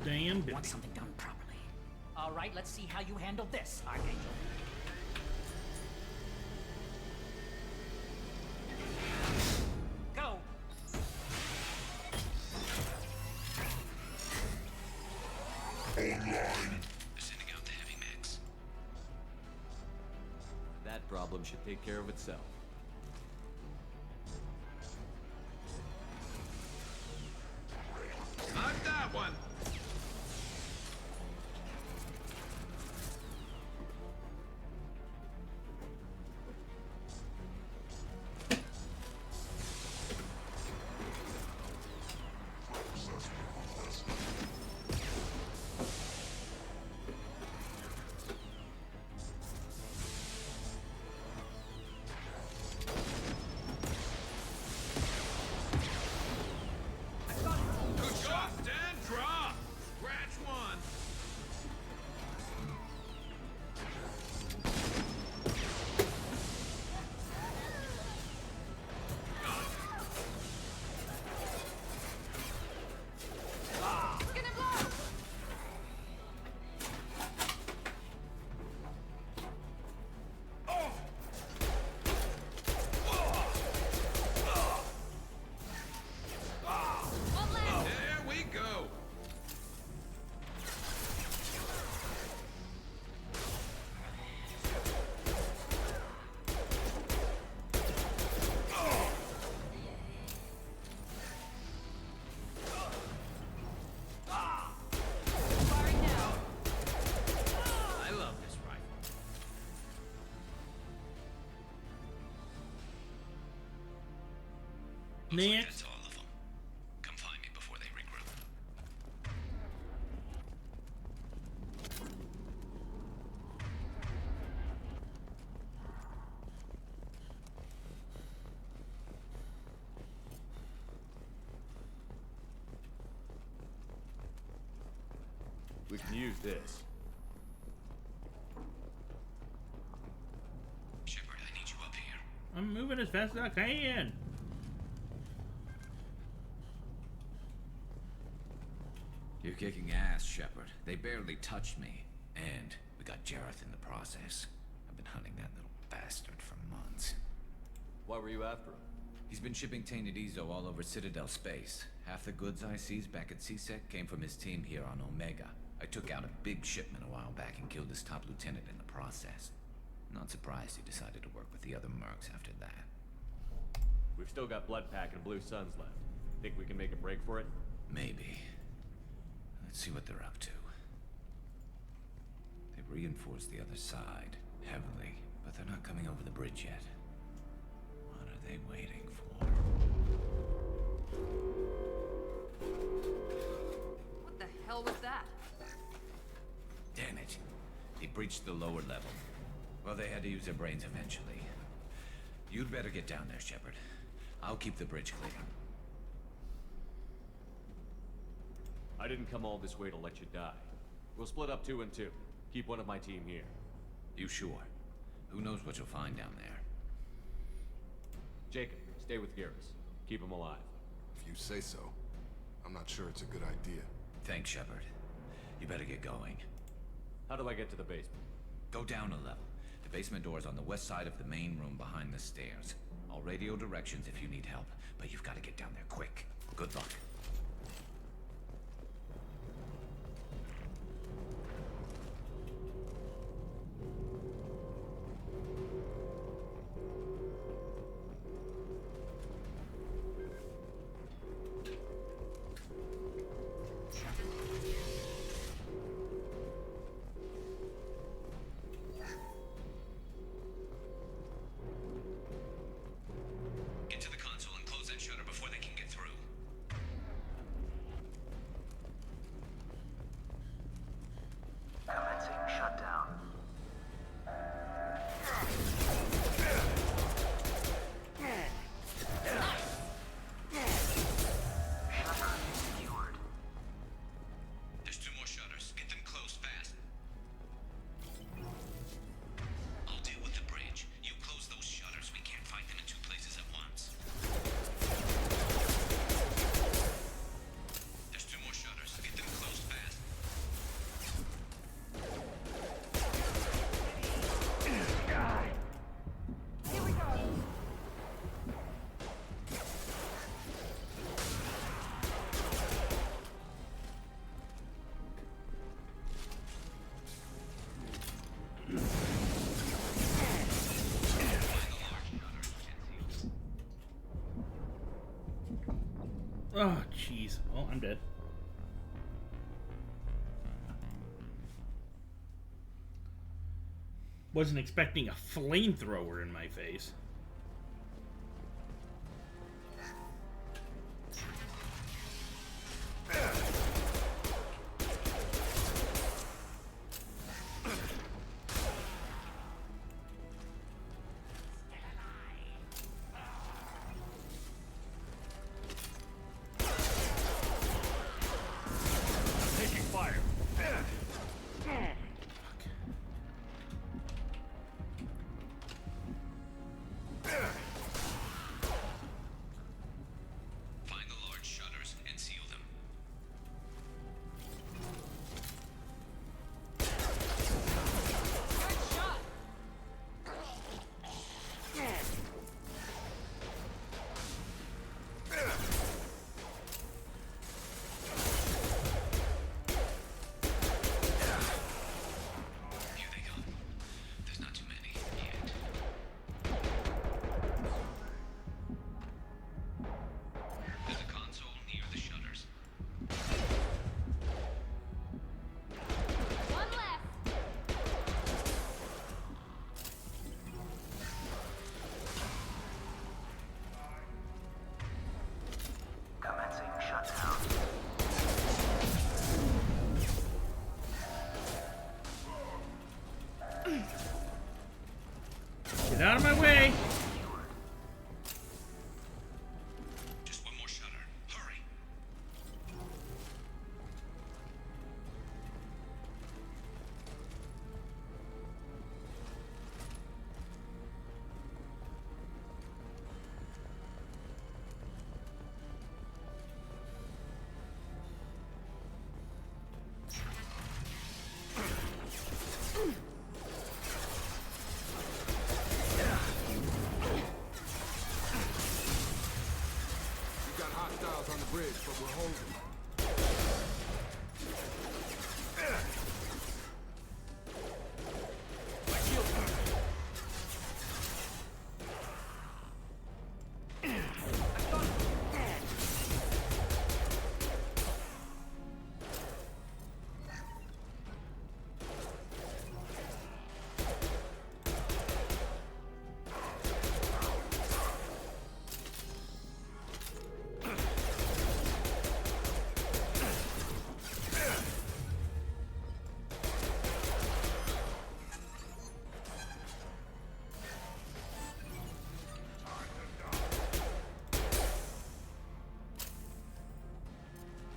damn building. Want something done properly. All right, let's see how you handle this, Archangel. Go! Online. Sending out the heavy mix. That problem should take care of itself. Not that one! Good shot, Dan! Draw! Scratch one! There we go! Firing now. I love this rifle. Next. That's all of them. Come find me before they regroup. We can use this. Shepard, I need you up here. I'm moving as fast as I can. You're kicking ass, Shepard. They barely touched me. And we got Jareth in the process. I've been hunting that little bastard for months. Why were you after him? He's been shipping tainted Ezo all over Citadel space. Half the goods I seized back at CSEC came from his team here on Omega. I took out a big shipment a while back and killed his top lieutenant in the process. Not surprised he decided to work with the other mercs after that. We've still got Bloodpack and Blue Suns left. Think we can make a break for it? Maybe. Let's see what they're up to. They've reinforced the other side, heavily, but they're not coming over the bridge yet. What are they waiting for? What the hell was that? Damn it. They breached the lower level. Well, they had to use their brains eventually. You'd better get down there, Shepard. I'll keep the bridge clear. I didn't come all this way to let you die. We'll split up 2 and 2. Keep one of my team here. You sure? Who knows what you'll find down there? Jacob, stay with Garrus. Keep him alive. If you say so. I'm not sure it's a good idea. Thanks, Shepard. You better get going. How do I get to the basement? Go down a level. The basement door is on the west side of the main room behind the stairs. I'll radio directions if you need help, but you've got to get down there quick. Good luck. Get to the console and close that shutter before they can get through. jeez. Well, I'm dead. Wasn't expecting a flamethrower in my face. Taking fire. Find the large shutters and seal them. Here they come. There's not too many yet. There's a console near the shutters. One left. Commencing shutdown. Get out of my way! Just one more shutter. Hurry. We got hostiles on the bridge, but we're holding.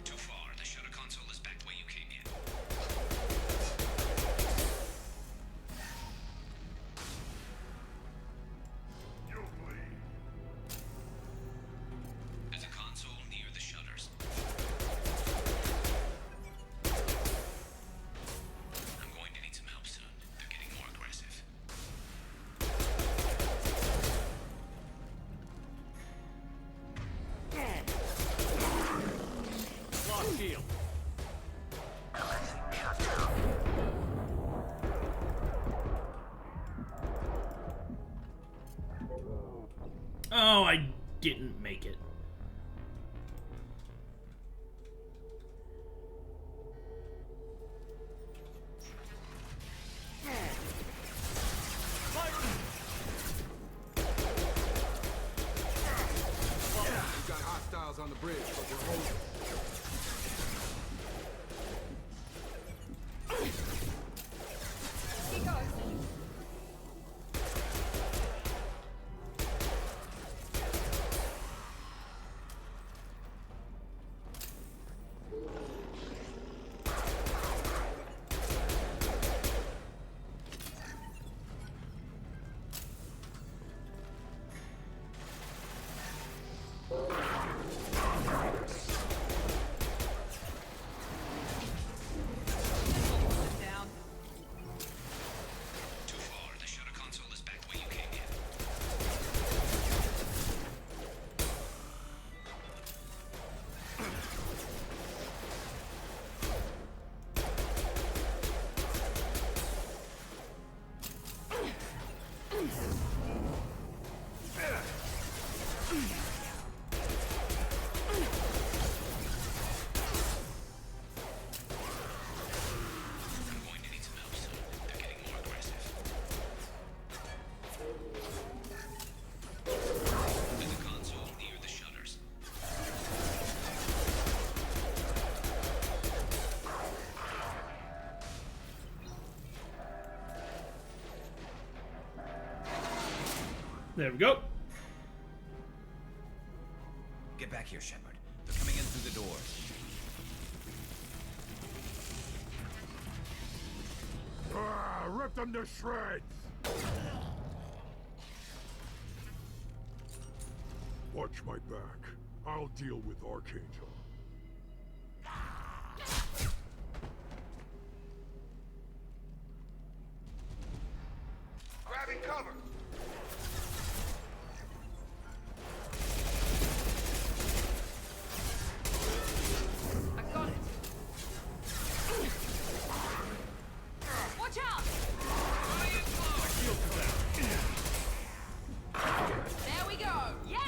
Too far. The shutter console is back where you came in. There's a console near the shutters. I'm going to need some help soon. They're getting more aggressive. Lock shield. Commencing shutdown. Oh, I didn't make it. We got hostiles on the bridge, but we're holding. He goes. There we go. Get back here, Shepard. They're coming in through the doors. Rip them to shreds! Watch my back. I'll deal with Archangel. Grabbing cover! I got it. Watch out! There we go. Yeah.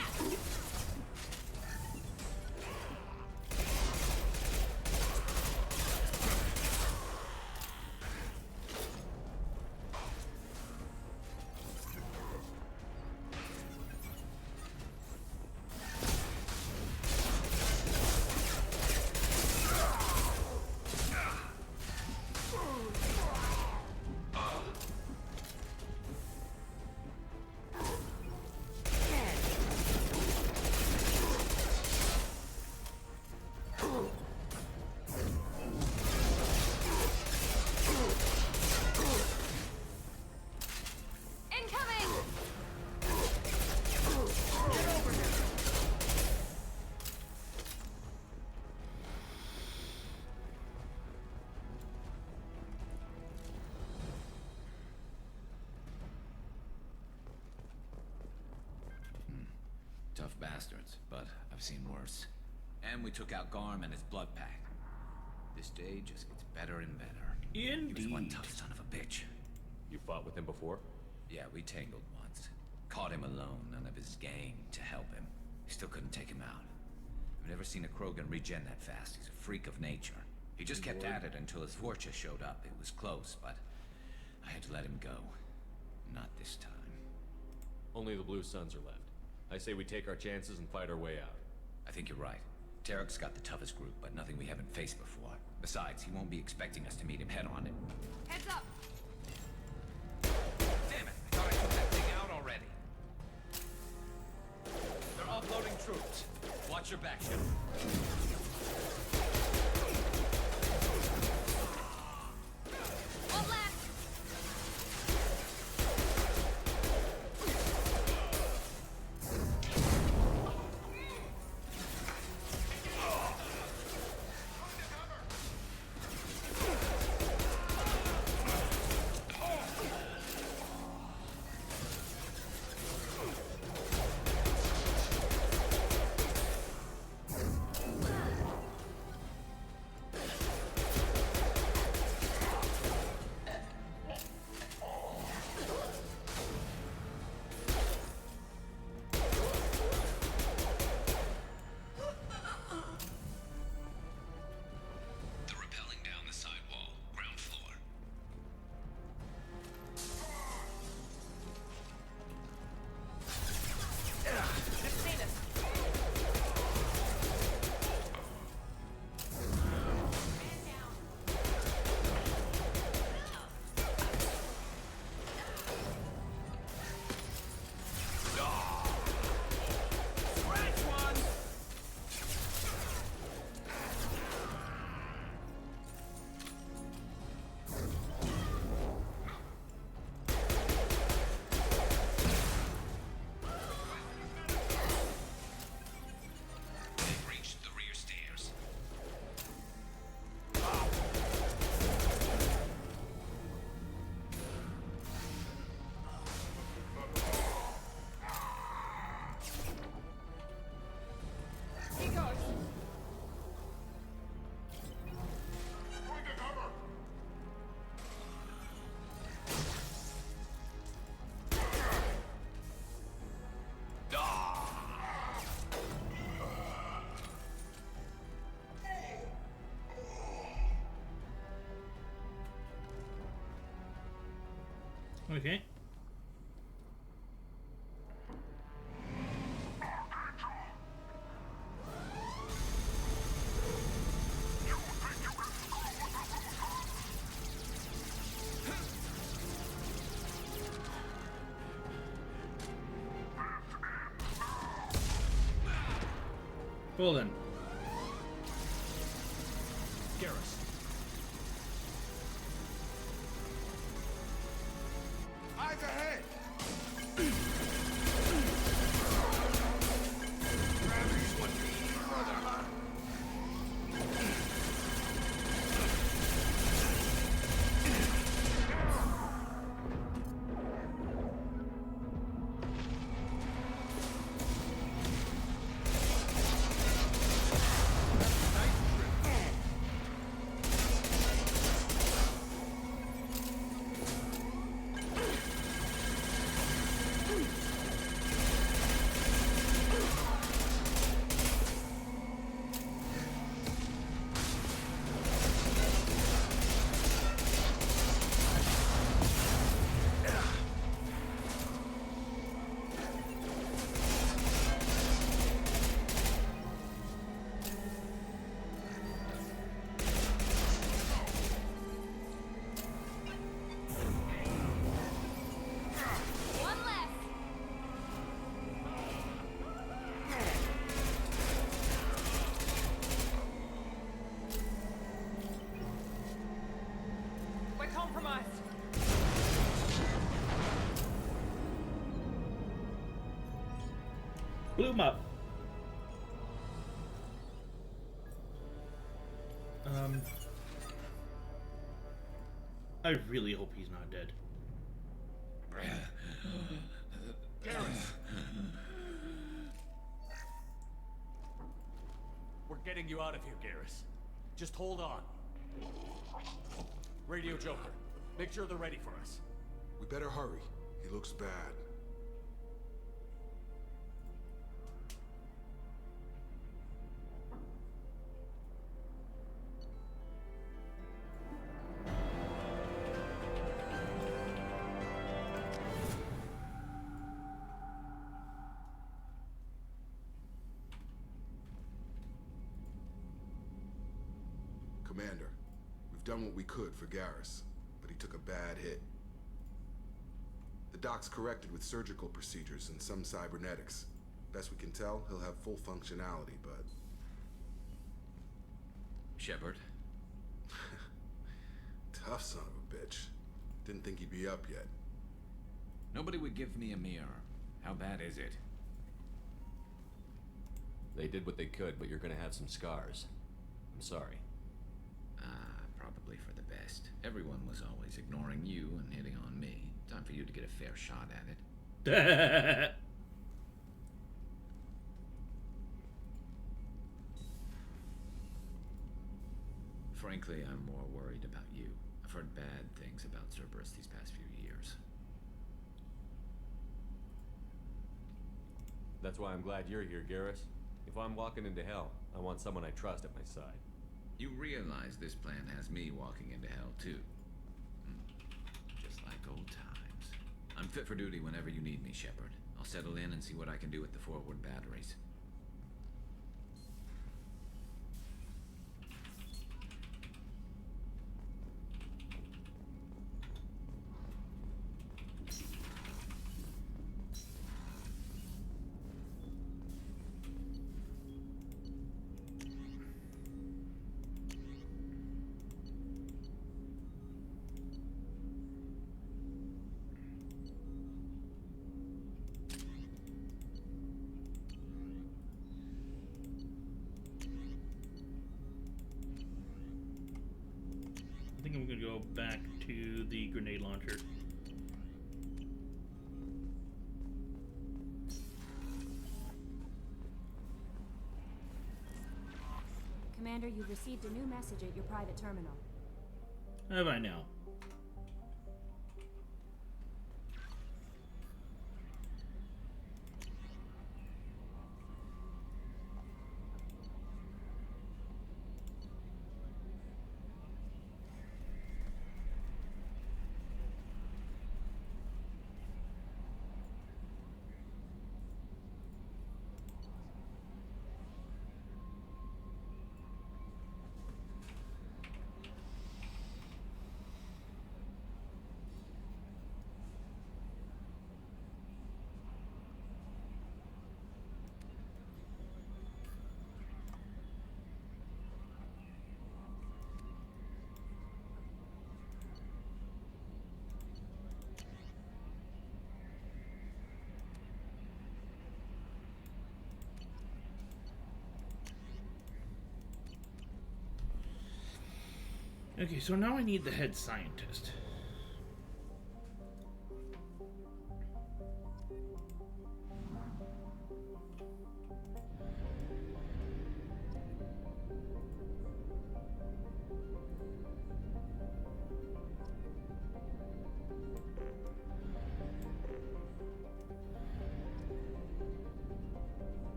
Tough bastards, but I've seen worse. And we took out Garm and his blood pack. This day just gets better and better. Indeed. He was one tough son of a bitch. You fought with him before? Yeah, we tangled once. Caught him alone, none of his gang to help him. Still couldn't take him out. I've never seen a Krogan regen that fast. He's a freak of nature. He just kept at it until his Vorcha showed up. It was close, but I had to let him go. Not this time. Only the Blue Suns are left. I say we take our chances and fight our way out. I think you're right. Tarek's got the toughest group, but nothing we haven't faced before. Besides, he won't be expecting us to meet him head-on. Heads up. Damn it! I thought I took that thing out already. They're offloading troops. Watch your back, Shepard. One left. Okay. Well then. Garrus. Eyes ahead! Gravity's what you need, brother, huh? One less. We're compromised. Blew him up. I really hope he's not dead. Garrus! We're getting you out of here, Garrus. Just hold on. Radio Joker, make sure they're ready for us. We better hurry. He looks bad. Commander, we've done what we could for Garrus, but he took a bad hit. The doc's corrected with surgical procedures and some cybernetics. Best we can tell, he'll have full functionality, but... Shepard? Tough son of a bitch. Didn't think he'd be up yet. Nobody would give me a mirror. How bad is it? They did what they could, but you're gonna have some scars. I'm sorry. Probably for the best. Everyone was always ignoring you and hitting on me. Time for you to get a fair shot at it. Frankly, I'm more worried about you. I've heard bad things about Cerberus these past few years. That's why I'm glad you're here, Garrus. If I'm walking into hell, I want someone I trust at my side. You realize this plan has me walking into hell, too. Just like old times. I'm fit for duty whenever you need me, Shepard. I'll settle in and see what I can do with the forward batteries. I think I'm gonna go back to the grenade launcher. Commander, you've received a new message at your private terminal. Have I now? Okay, so now I need the head scientist.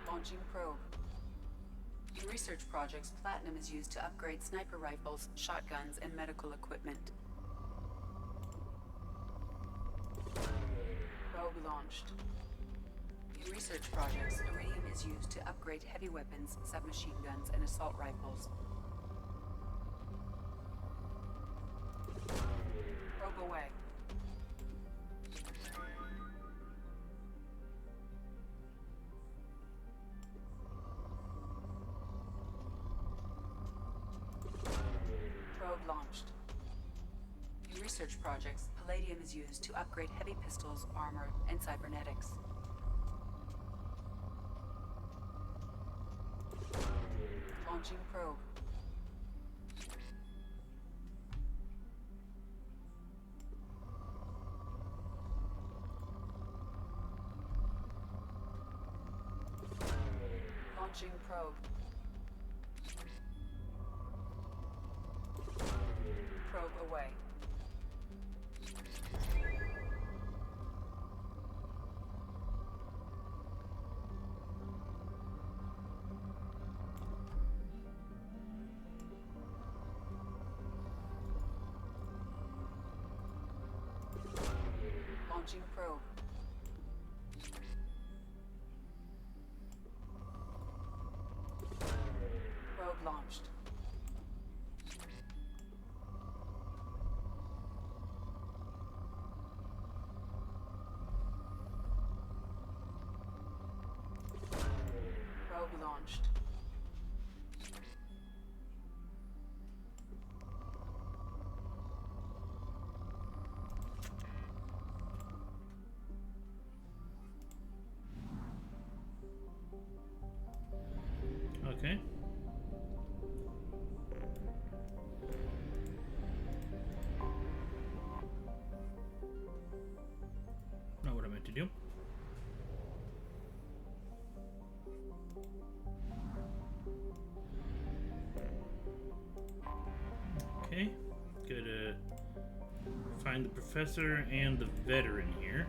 Launching probe. In research projects, platinum is used to upgrade sniper rifles, shotguns, and medical equipment. Probe launched. In research projects, iridium is used to upgrade heavy weapons, submachine guns, and assault rifles. Probe away. Probe launched. In research projects, palladium is used to upgrade heavy pistols, armor, and cybernetics. Launching probe. Launching probe. Probe away. Launching probe. Probe launched. Probe launched. Okay. Not what I meant to do. Okay. Gotta find the professor and the veteran here.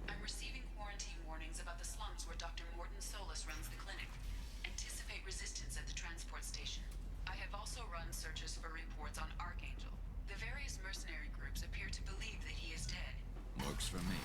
I'm receiving quarantine warnings about the slums where Dr. Morton Solus runs the clinic. Anticipate resistance at the transport station. I have also run searches for reports on Archangel. The various mercenary groups appear to believe that he is dead. Works for me.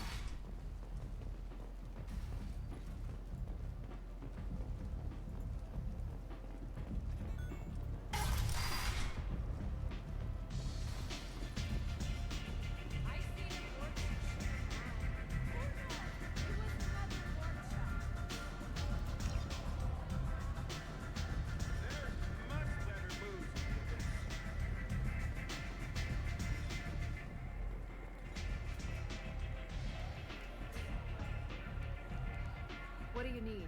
What do you need?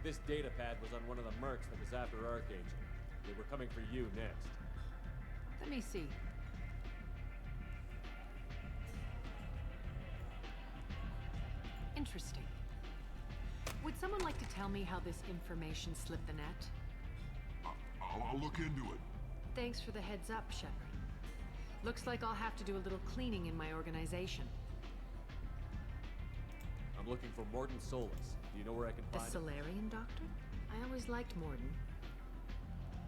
This data pad was on one of the mercs that was after Archangel. They were coming for you next. Let me see. Interesting. Would someone like to tell me how this information slipped the net? I'll look into it. Thanks for the heads up, Shepard. Looks like I'll have to do a little cleaning in my organization. I'm looking for Mordin Solus. Do you know where I can The find him? Solarian doctor? I always liked Mordin.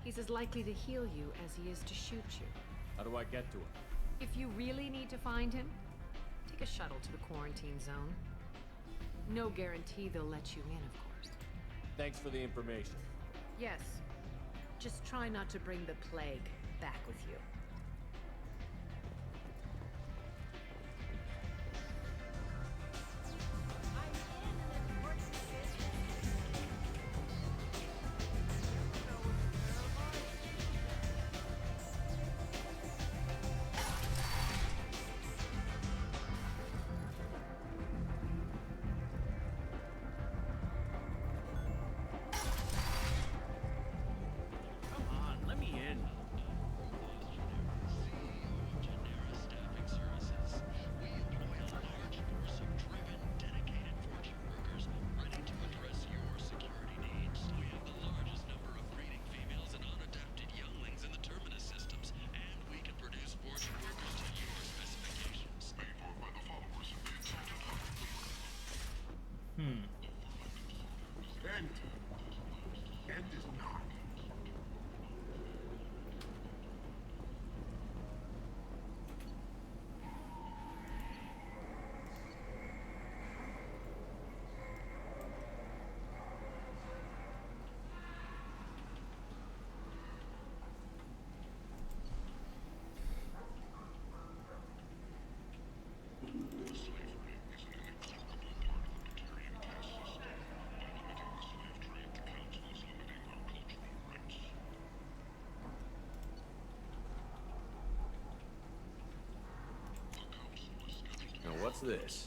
He's as likely to heal you as he is to shoot you. How do I get to him? If you really need to find him, take a shuttle to the quarantine zone. No guarantee they'll let you in, of course. Thanks for the information. Yes. Just try not to bring the plague back with you. Come on, let me in. End is not. Now what's this?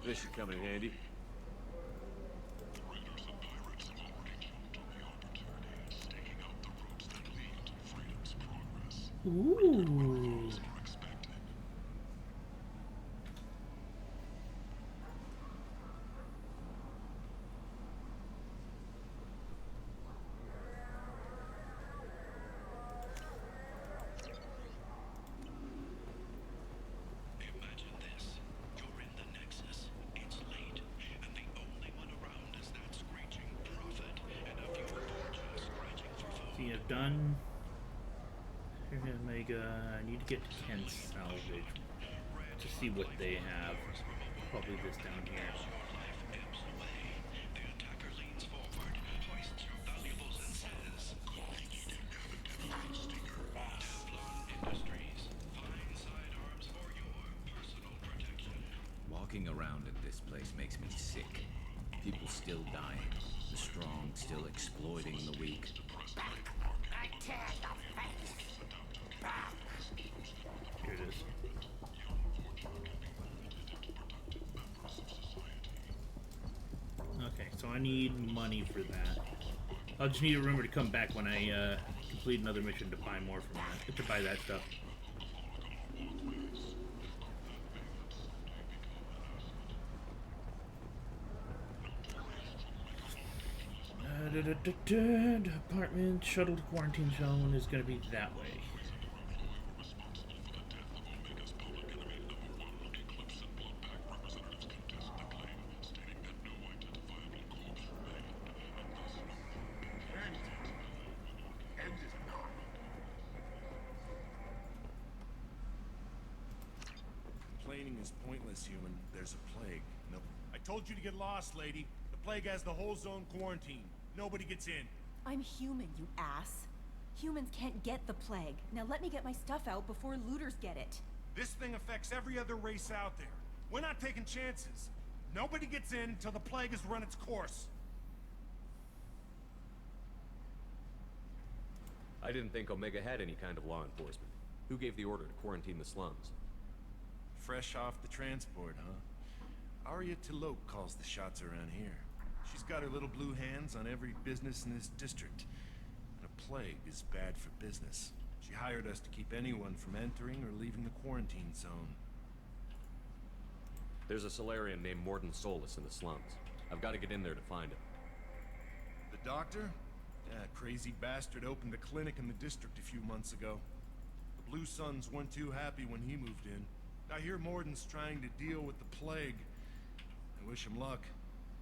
This should come in handy. Ooh. See, I've done Omega. I need to get to Ken Salvage to see what they have. Probably this down here. Walking around in this place makes me sick. People still dying. The strong still exploiting the weak. Here it is. Okay, so I need money for that. I'll just need to remember to come back when I complete another mission to buy more from that. To buy that stuff. Apartment shuttle to quarantine zone is going to be that way. Complaining is pointless, human. There's a plague. No. I told you to get lost, lady. The plague has the whole zone quarantined. Nobody gets in. I'm human, you ass. Humans can't get the plague. Now let me get my stuff out before looters get it. This thing affects every other race out there. We're not taking chances. Nobody gets in until the plague has run its course. I didn't think Omega had any kind of law enforcement. Who gave the order to quarantine the slums? Fresh off the transport, huh? Arya T'Loak calls the shots around here. She's got her little blue hands on every business in this district. And a plague is bad for business. She hired us to keep anyone from entering or leaving the quarantine zone. There's a Solarian named Mordin Solus in the slums. I've got to get in there to find him. The doctor? Yeah, crazy bastard opened a clinic in the district a few months ago. The Blue Suns weren't too happy when he moved in. I hear Mordin's trying to deal with the plague. I wish him luck,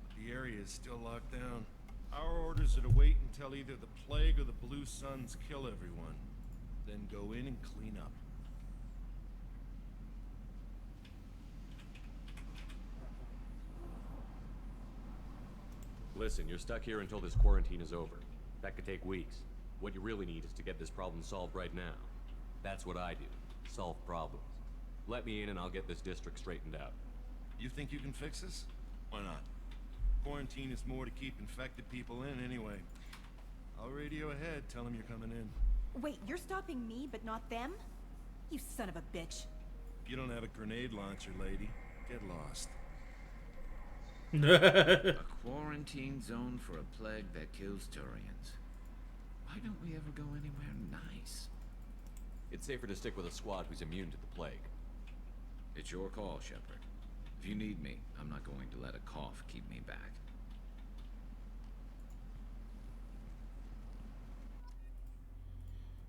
but the area is still locked down. Our orders are to wait until either the plague or the Blue Suns kill everyone, then go in and clean up. Listen, you're stuck here until this quarantine is over. That could take weeks. What you really need is to get this problem solved right now. That's what I do. Solve problems. Let me in and I'll get this district straightened out. You think you can fix this? Why not? Quarantine is more to keep infected people in anyway. I'll radio ahead, tell them you're coming in. Wait, you're stopping me, but not them? You son of a bitch. You don't have a grenade launcher, lady. Get lost. A quarantine zone for a plague that kills Turians. Why don't we ever go anywhere nice? It's safer to stick with a squad who's immune to the plague. It's your call, Shepard. If you need me, I'm not going to let a cough keep me back.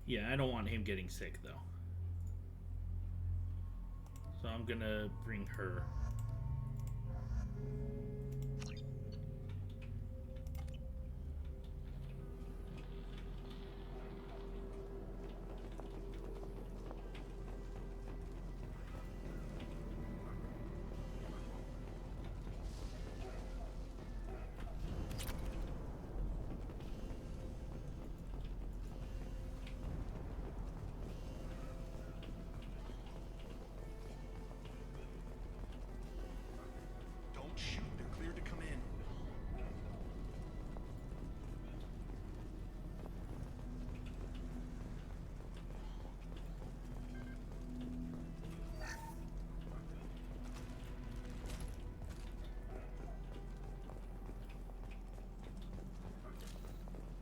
Yeah, I don't want him getting sick, though. So I'm gonna bring her. Shoot, they're cleared to come in.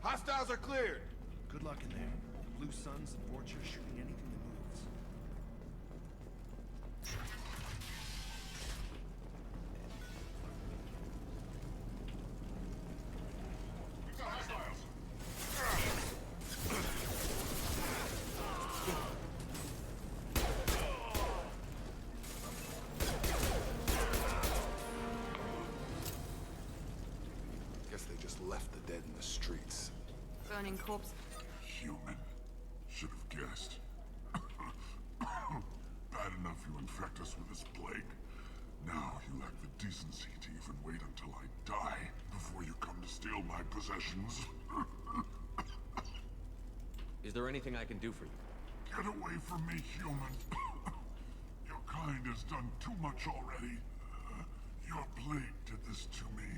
Hostiles are cleared. Good luck in there. The Blue Suns and Vorcha are shooting anything that moves. Guess they just left the dead in the streets. Burning corpse. Human. Should have guessed. Bad enough you infect us with this plague. Now you lack the decency to even wait until I die before you come to steal my possessions. Is there anything I can do for you? Get away from me, human. Your kind has done too much already. Your plague did this to me.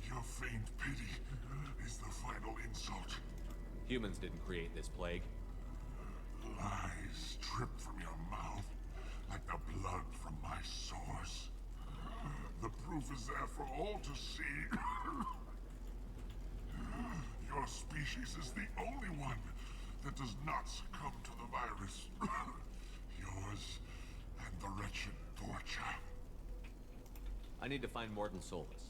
Your feigned pity is the final insult. Humans didn't create this plague. Lies drip from your mouth like the blood from my sores. The proof is there for all to see. Your species is the only one that does not succumb to the virus. Yours and the wretched Vorcha. I need to find Mordin Solus.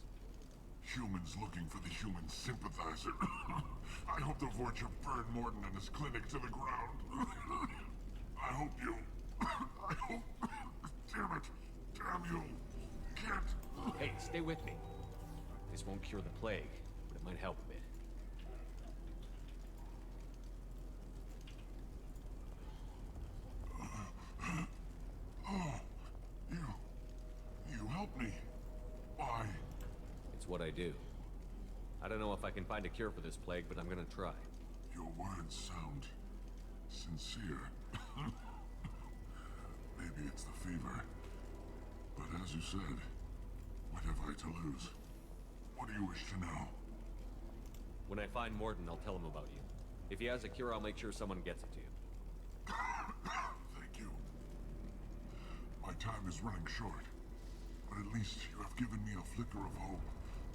Humans looking for the human sympathizer. I hope the Vorcha burned Mordin and his clinic to the ground. I hope you... I hope... Damn it. Damn you. Can't... Hey, stay with me. This won't cure the plague, but it might help a bit. Oh, you helped me. Why? It's what I do. I don't know if I can find a cure for this plague, but I'm gonna try. Your words sound sincere. Maybe it's the fever. But as you said, what have I to lose? What do you wish to know? When I find Morton, I'll tell him about you. If he has a cure, I'll make sure someone gets it to you. Thank you. My time is running short, but at least you have given me a flicker of hope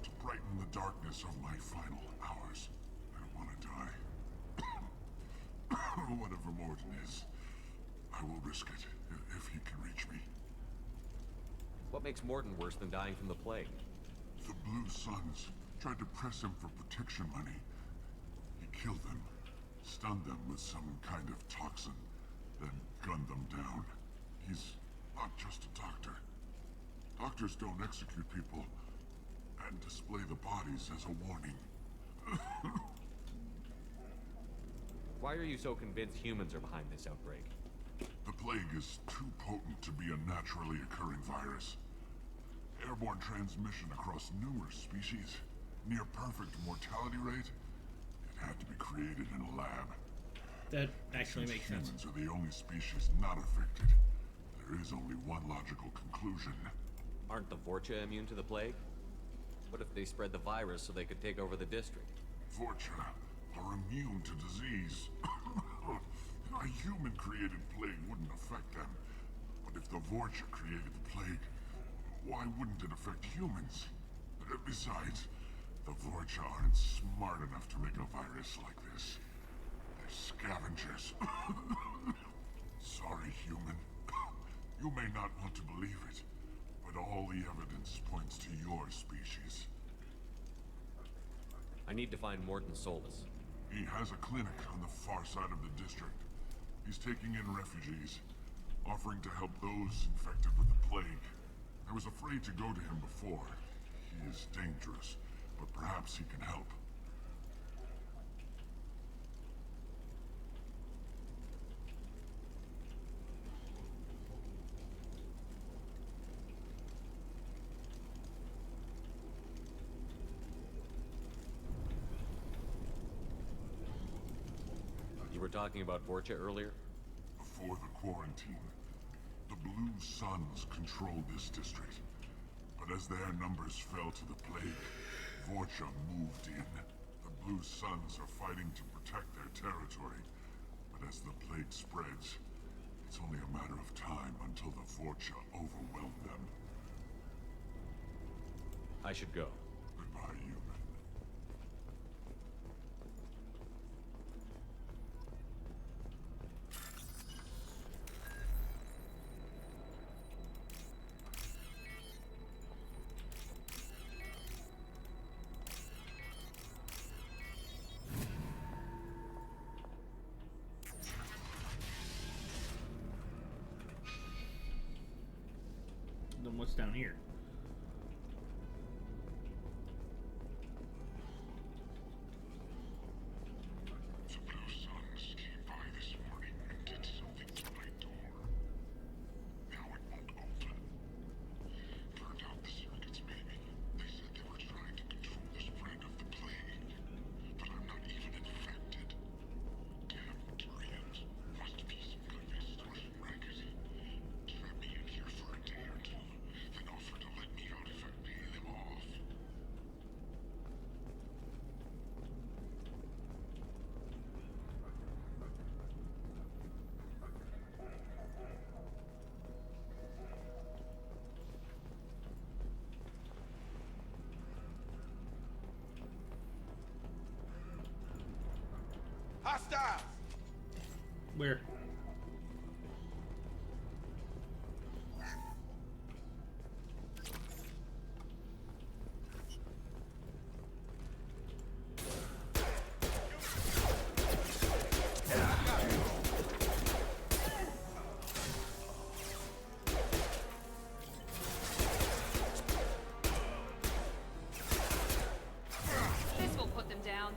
to brighten the darkness of my final hours. I don't want to die. Whatever Morton is, I will risk it if he can reach me. What makes Morton worse than dying from the plague? The Blue Suns tried to press him for protection money. He killed them, stunned them with some kind of toxin, then gunned them down. He's not just a doctor. Doctors don't execute people and display the bodies as a warning. Why are you so convinced humans are behind this outbreak? The plague is too potent to be a naturally occurring virus. Airborne transmission across numerous species, near perfect mortality rate. It had to be created in a lab. That actually makes sense. Humans are the only species not affected. There is only one logical conclusion. Aren't the Vorcha immune to the plague? What if they spread the virus so they could take over the district? Vorcha are immune to disease. A human-created plague wouldn't affect them. But if the Vorcha created the plague, why wouldn't it affect humans? Besides, the Vorcha aren't smart enough to make a virus like this. They're scavengers. Sorry, human. You may not want to believe it, but all the evidence points to your species. I need to find Morton Solus. He has a clinic on the far side of the district. He's taking in refugees, offering to help those infected with the plague. I was afraid to go to him before. He is dangerous, but perhaps he can help. You were talking about Vorcha earlier? Before the quarantine, the Blue Suns controlled this district. But as their numbers fell to the plague, Vorcha moved in. The Blue Suns are fighting to protect their territory. But as the plague spreads, it's only a matter of time until the Vorcha overwhelm them. I should go. Goodbye, human. Then what's down here? The Blue Suns came by this morning and did something to my door. Now it won't open. Burned out the circuits, maybe. They said they were trying to control the spread of the plague. But I'm not even infected. Damn Turians. Must be some kind of extortion racket. Trap me in here for a day or two, then offer to let me out if I pay them off. Hostiles! Where? This will put them down.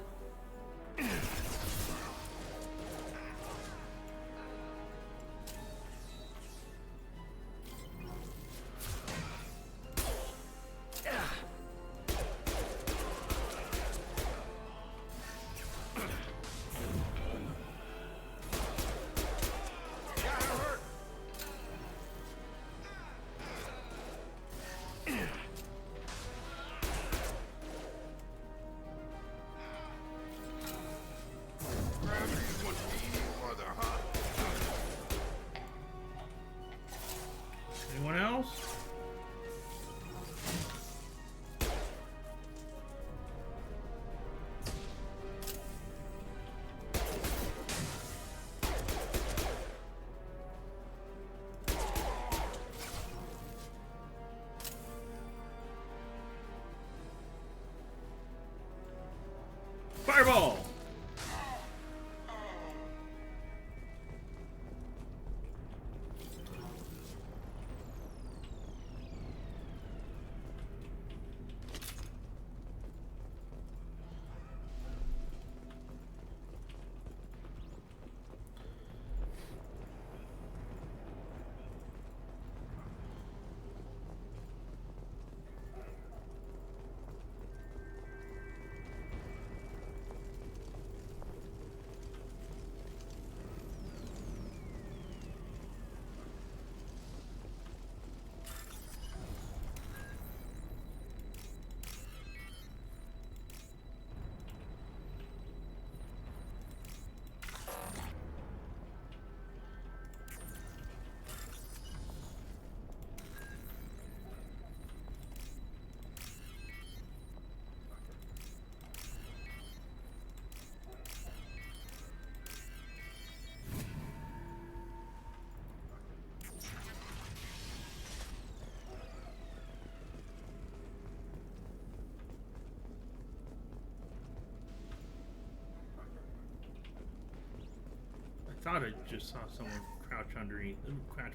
thought I just saw someone crouch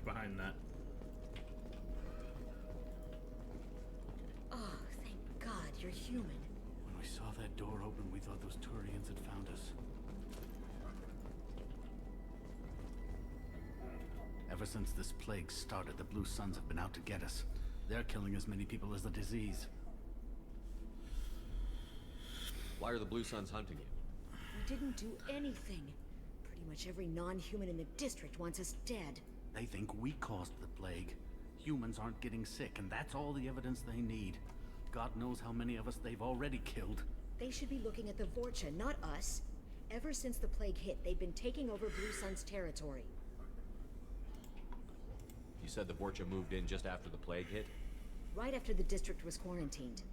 behind that. Oh, thank God you're human. When we saw that door open, we thought those Turians had found us. Ever since this plague started, the Blue Suns have been out to get us. They're killing as many people as the disease. Why are the Blue Suns hunting you? We didn't do anything. Pretty much every non-human in the district wants us dead. They think we caused the plague. Humans aren't getting sick, and that's all the evidence they need. God knows how many of us they've already killed. They should be looking at the Vorcha, not us. Ever since the plague hit, they've been taking over Blue Sun's territory. You said the Vorcha moved in just after the plague hit? Right after the district was quarantined.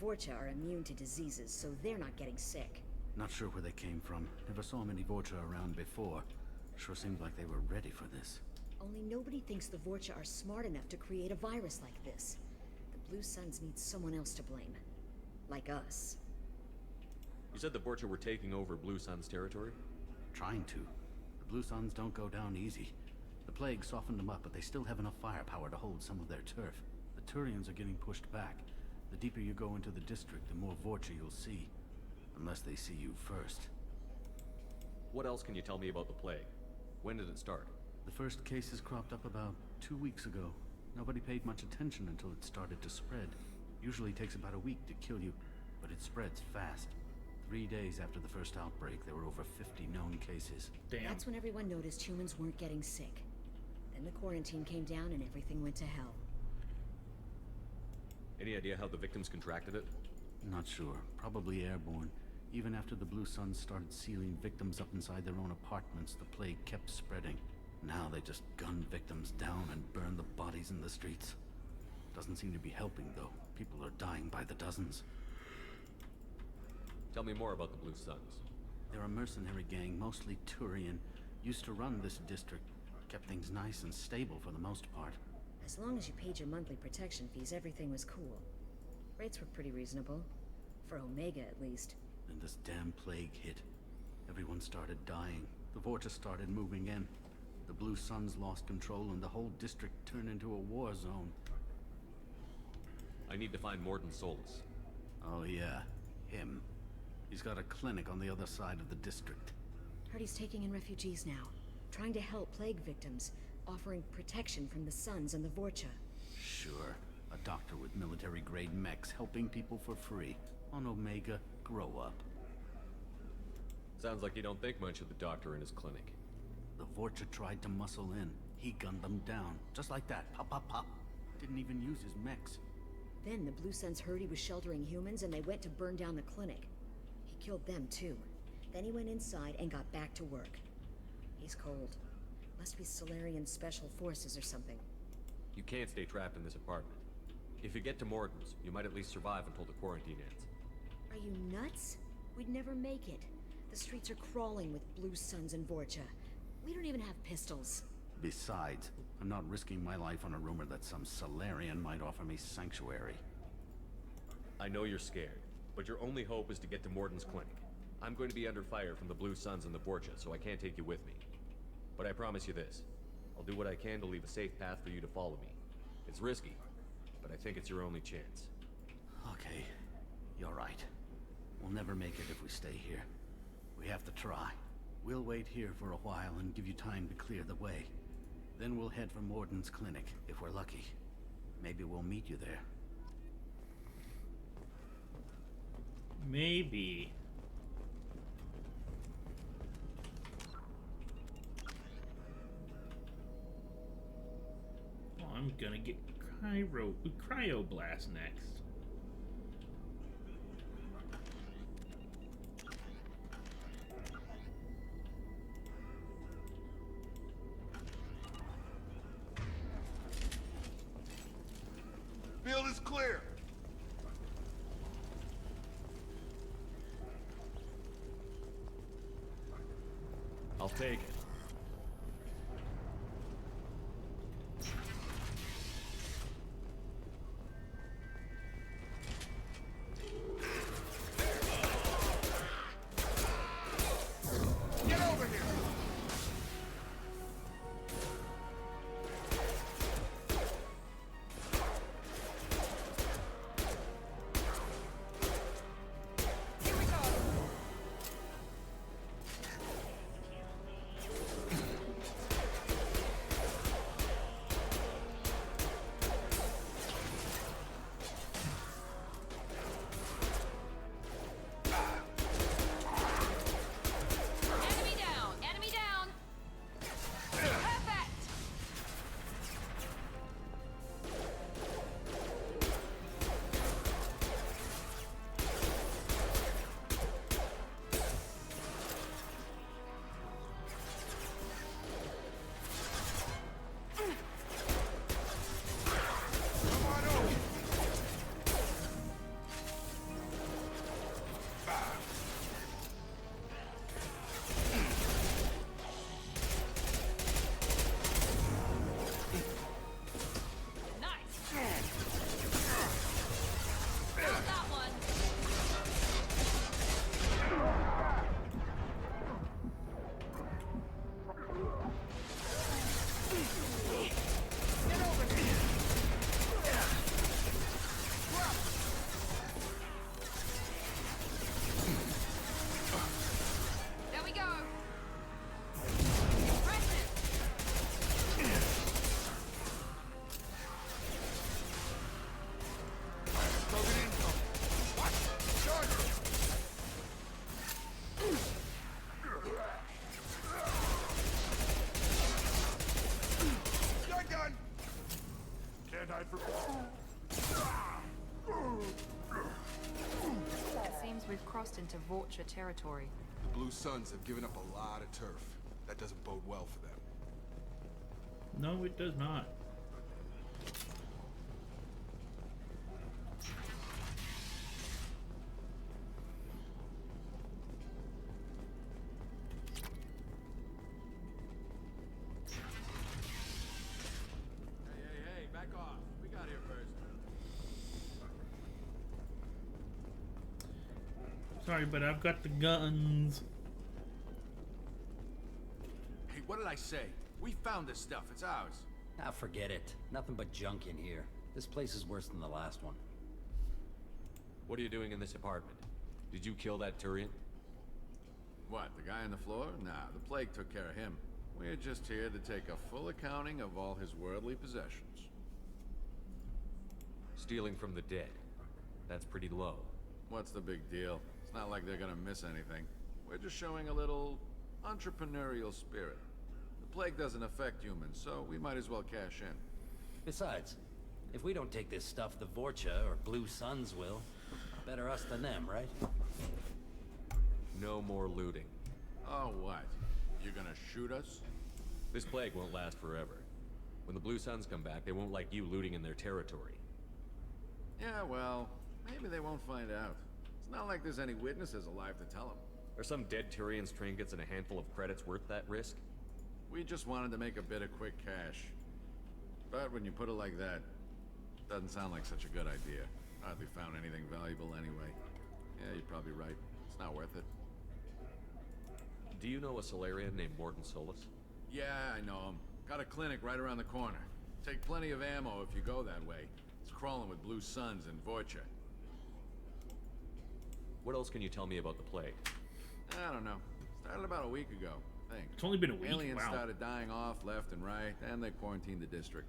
Vorcha are immune to diseases, so they're not getting sick. Not sure where they came from. Never saw many Vorcha around before. Sure seemed like they were ready for this. Only nobody thinks the Vorcha are smart enough to create a virus like this. The Blue Suns need someone else to blame. Like us. You said the Vorcha were taking over Blue Sun's territory? Trying to. The Blue Suns don't go down easy. The plague softened them up, but they still have enough firepower to hold some of their turf. The Turians are getting pushed back. The deeper you go into the district, the more Vorcha you'll see. Unless they see you first. What else can you tell me about the plague? When did it start? The first cases cropped up about 2 weeks ago. Nobody paid much attention until it started to spread. Usually takes about a week to kill you, but it spreads fast. 3 days after the first outbreak, there were over 50 known cases. Damn. That's when everyone noticed humans weren't getting sick. Then the quarantine came down and everything went to hell. Any idea how the victims contracted it? Not sure. Probably airborne. Even after the Blue Suns started sealing victims up inside their own apartments, the plague kept spreading. Now they just gun victims down and burn the bodies in the streets. Doesn't seem to be helping, though. People are dying by the dozens. Tell me more about the Blue Suns. They're a mercenary gang, mostly Turian. Used to run this district. Kept things nice and stable for the most part. As long as you paid your monthly protection fees, everything was cool. Rates were pretty reasonable. For Omega, at least. Then this damn plague hit. Everyone started dying. The Vorcha started moving in. The Blue Suns lost control and the whole district turned into a war zone. I need to find Mordin Solus. Oh yeah, him. He's got a clinic on the other side of the district. Heard he's taking in refugees now. Trying to help plague victims. Offering protection from the Suns and the Vorcha. Sure. A doctor with military-grade mechs helping people for free. On Omega, grow up. Sounds like you don't think much of the doctor in his clinic. The Vorcha tried to muscle in. He gunned them down. Just like that. Pop, pop, pop. Didn't even use his mechs. Then the Blue Suns heard he was sheltering humans and they went to burn down the clinic. He killed them too. Then he went inside and got back to work. He's cold. Must be Solarian Special Forces or something. You can't stay trapped in this apartment. If you get to Mordin's, you might at least survive until the quarantine ends. Are you nuts? We'd never make it. The streets are crawling with Blue Suns and Vorcha. We don't even have pistols. Besides, I'm not risking my life on a rumor that some Solarian might offer me sanctuary. I know you're scared, but your only hope is to get to Mordin's clinic. I'm going to be under fire from the Blue Suns and the Vorcha, so I can't take you with me. But I promise you this. I'll do what I can to leave a safe path for you to follow me. It's risky, but I think it's your only chance. Okay, you're right. We'll never make it if we stay here. We have to try. We'll wait here for a while and give you time to clear the way. Then we'll head for Mordin's clinic, if we're lucky. Maybe we'll meet you there. Maybe. Oh, I'm gonna get Cryoblast next. Field is clear. I'll take it. Get over here! crossed into Vorcha territory. The Blue Suns have given up a lot of turf. That doesn't bode well for them. No, it does not. Hey, back off. We got here first. Sorry, but I've got the guns. Hey, what did I say? We found this stuff. It's ours. Ah, forget it. Nothing but junk in here. This place is worse than the last one. What are you doing in this apartment? Did you kill that Turian? What, the guy on the floor? Nah, the plague took care of him. We're just here to take a full accounting of all his worldly possessions. Stealing from the dead. That's pretty low. What's the big deal? It's not like they're gonna miss anything. We're just showing a little entrepreneurial spirit. The plague doesn't affect humans, so we might as well cash in. Besides, if we don't take this stuff, the Vorcha or Blue Suns will. Better us than them, right? No more looting. Oh, what? You're gonna shoot us? This plague won't last forever. When the Blue Suns come back, they won't like you looting in their territory. Yeah, well, maybe they won't find out. It's not like there's any witnesses alive to tell them. Are some dead Tyrians' trinkets and a handful of credits worth that risk? We just wanted to make a bit of quick cash. But when you put it like that, doesn't sound like such a good idea. Hardly found anything valuable anyway. Yeah, you're probably right. It's not worth it. Do you know a Solarian named Morton Solus? Yeah, I know him. Got a clinic right around the corner. Take plenty of ammo if you go that way. It's crawling with Blue Suns and Vorcha. What else can you tell me about the plague? I don't know. Started about a week ago, I think. It's only been a week, Aliens wow. started dying off left and right, and they quarantined the district.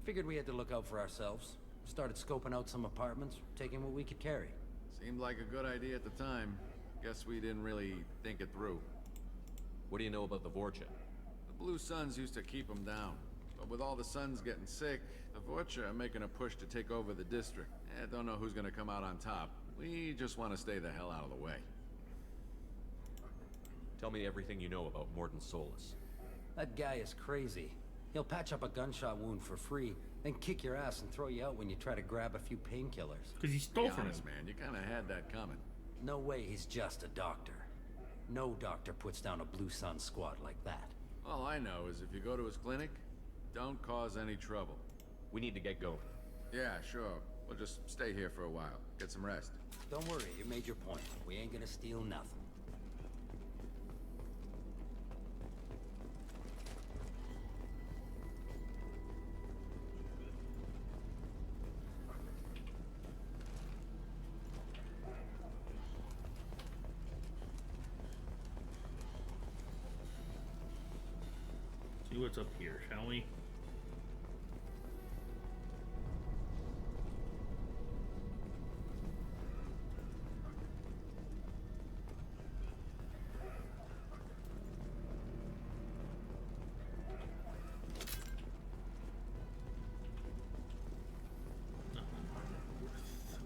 Figured we had to look out for ourselves. Started scoping out some apartments, taking what we could carry. Seemed like a good idea at the time. Guess we didn't really think it through. What do you know about the Vorcha? The Blue Suns used to keep them down. But with all the Suns getting sick, the Vorcha are making a push to take over the district. Don't know who's gonna come out on top. We just want to stay the hell out of the way. Tell me everything you know about Morton Solus. That guy is crazy. He'll patch up a gunshot wound for free, then kick your ass and throw you out when you try to grab a few painkillers. Because he stole Be from honest, him. man, you kind of had that coming. No way he's just a doctor. No doctor puts down a Blue Sun squad like that. All I know is if you go to his clinic, don't cause any trouble. We need to get going. Yeah, sure. We'll just stay here for a while. Get some rest. Don't worry, you made your point. We ain't gonna steal nothing. See what's up here, shall we?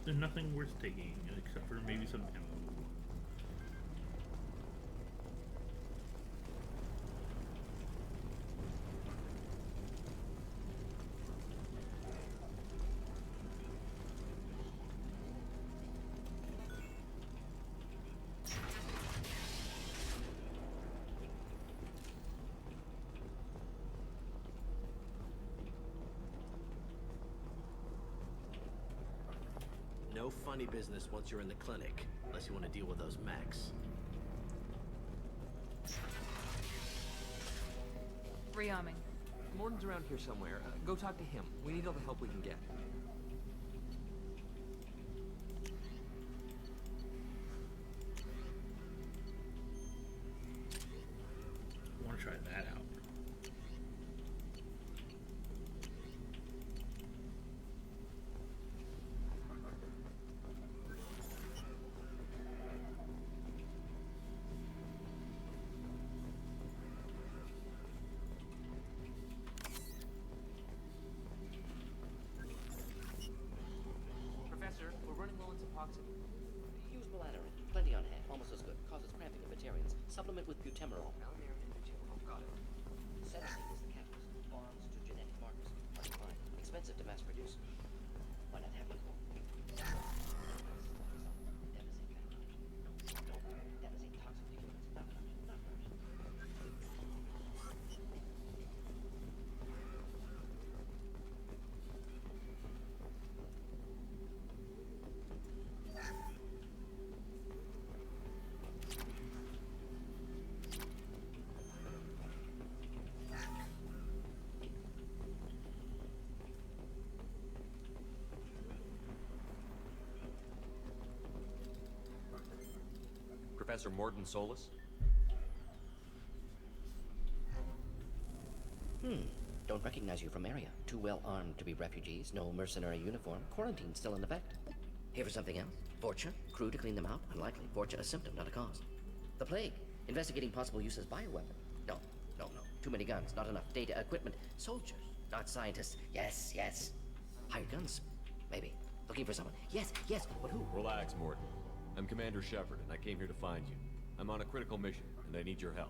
There's nothing worth taking except for maybe some ammo. No funny business once you're in the clinic, unless you want to deal with those mechs. Rearming. Morton's around here somewhere. Go talk to him. We need all the help we can get. I want to try that out. Professor, we're running low on Suboxone. Use Belladrin. Plenty on hand. Supplement with butemerol. Got it. Senescence is the catalyst. Bonds to genetic markers. Fine. Expensive to mass produce. Why not have equal? That is a toxin to humans. Not ours. Professor Morton Solus? Don't recognize you from area. Too well armed to be refugees. No mercenary uniform. Quarantine still in effect. Here for something else? Fortune? Crew to clean them out? Unlikely. Fortune a symptom, not a cause. The plague. Investigating possible use as bioweapon. No. Too many guns. Not enough data, equipment. Soldiers, not scientists. Yes. Hired guns. Maybe. Looking for someone. Yes. But who? Relax, Morton. I'm Commander Shepard, and I came here to find you. I'm on a critical mission, and I need your help.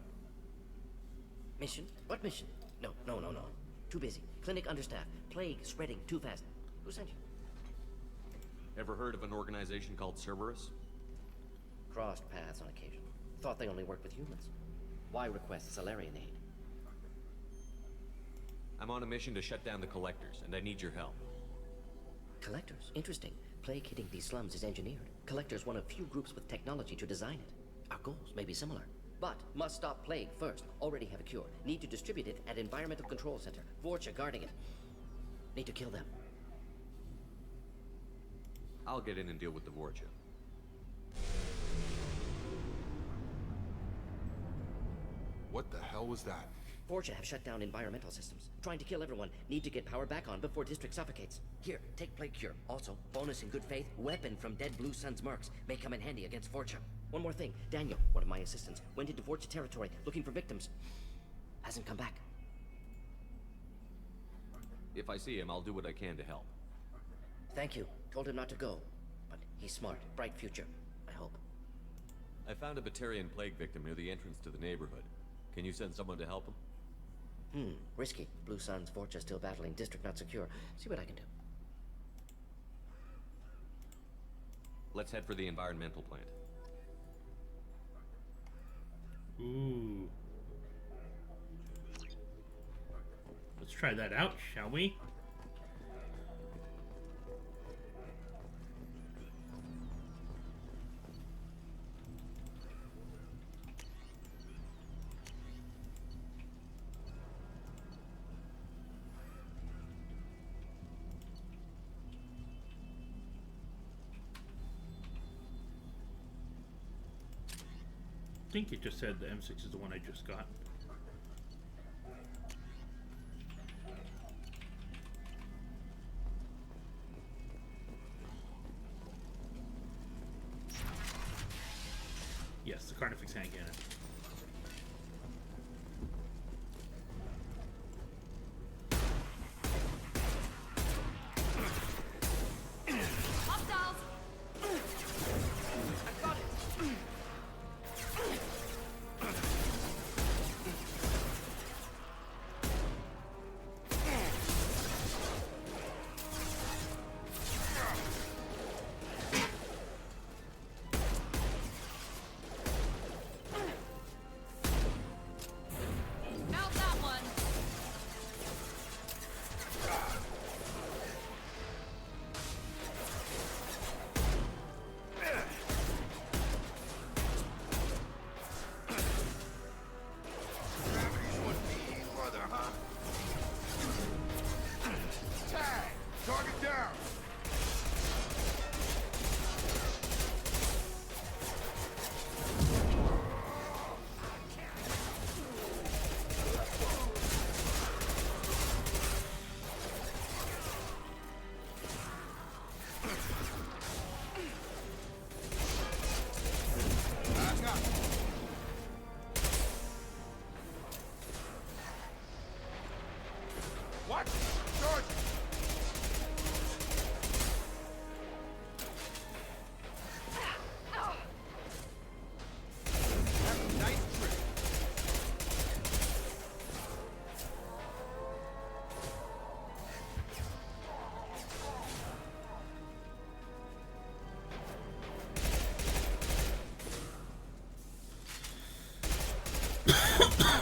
Mission? What mission? No. Too busy. Clinic understaffed. Plague spreading too fast. Who sent you? Ever heard of an organization called Cerberus? Crossed paths on occasion. Thought they only worked with humans. Why request Salarian aid? I'm on a mission to shut down the Collectors, and I need your help. Collectors? Interesting. Plague hitting these slums is engineered. Collectors one of few groups with technology to design it. Our goals may be similar. But must stop plague first. Already have a cure. Need to distribute it at Environmental Control Center. Vorcha guarding it. Need to kill them. I'll get in and deal with the Vorcha. What the hell was that? Vorcha have shut down environmental systems. Trying to kill everyone. Need to get power back on before district suffocates. Here, take plague cure. Also, bonus in good faith, weapon from dead Blue Sun's mercs. May come in handy against Vorcha. One more thing. Daniel, one of my assistants, went into Vorcha territory looking for victims. Hasn't come back. If I see him, I'll do what I can to help. Thank you. Told him not to go. But he's smart. Bright future. I hope. I found a Batarian plague victim near the entrance to the neighborhood. Can you send someone to help him? Risky. Blue Sun's Vorcha still battling. District not secure. See what I can do. Let's head for the environmental plant. Ooh. Let's try that out, shall we? I think it just said the M6 is the one I just got. Yes, the Carnifex hand cannon. Hostiles! I've got it!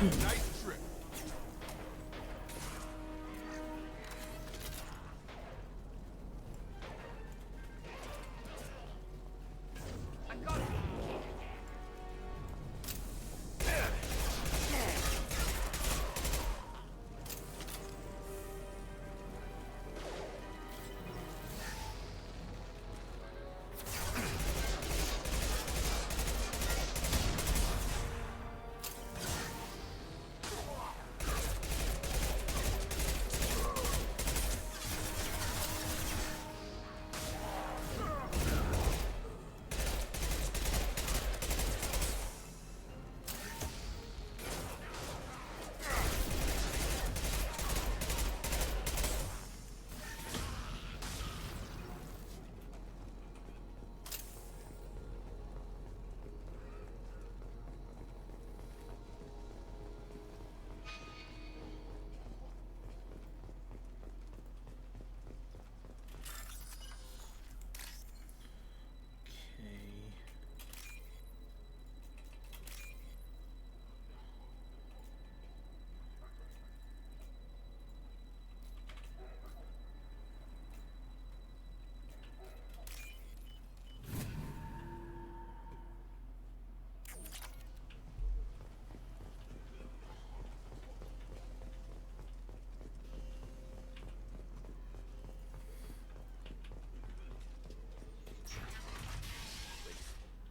Nice trip. I got it.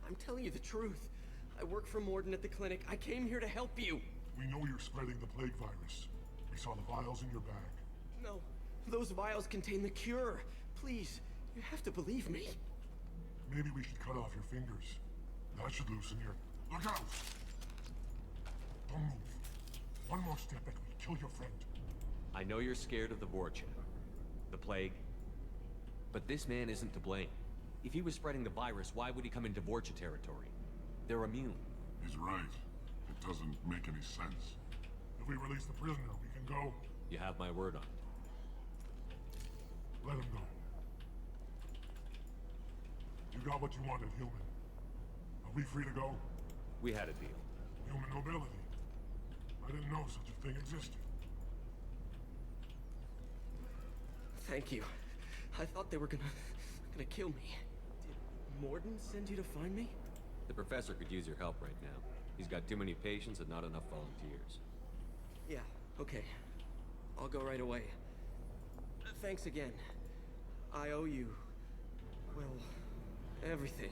I'm telling you the truth. I work for Morden at the clinic. I came here to help you. We know you're spreading the plague virus. We saw the vials in your bag. No, those vials contain the cure. Please, you have to believe me. Maybe we should cut off your fingers. That should loosen your... Look out! Don't move. One more step and we kill your friend. I know you're scared of the Vorcha, the plague, but this man isn't to blame. If he was spreading the virus, why would he come into Vorcha territory? They're immune. He's right. It doesn't make any sense. If we release the prisoner, we can go. You have my word on it. Let him go. You got what you wanted, human. Are we free to go? We had a deal. Human nobility. I didn't know such a thing existed. Thank you. I thought they were gonna kill me. Did Morden send you to find me? The professor could use your help right now. He's got too many patients and not enough volunteers. Yeah, okay. I'll go right away. Thanks again. I owe you, well, everything.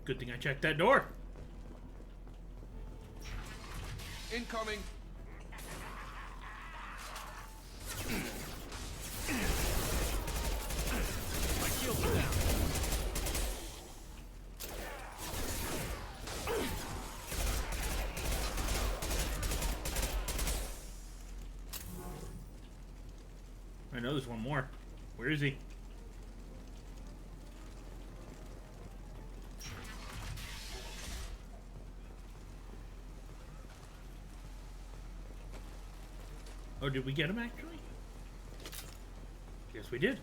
Good thing I checked that door. Incoming. My shields are down. I know there's one more. Where is he? Oh, did we get him actually? Yes, we did.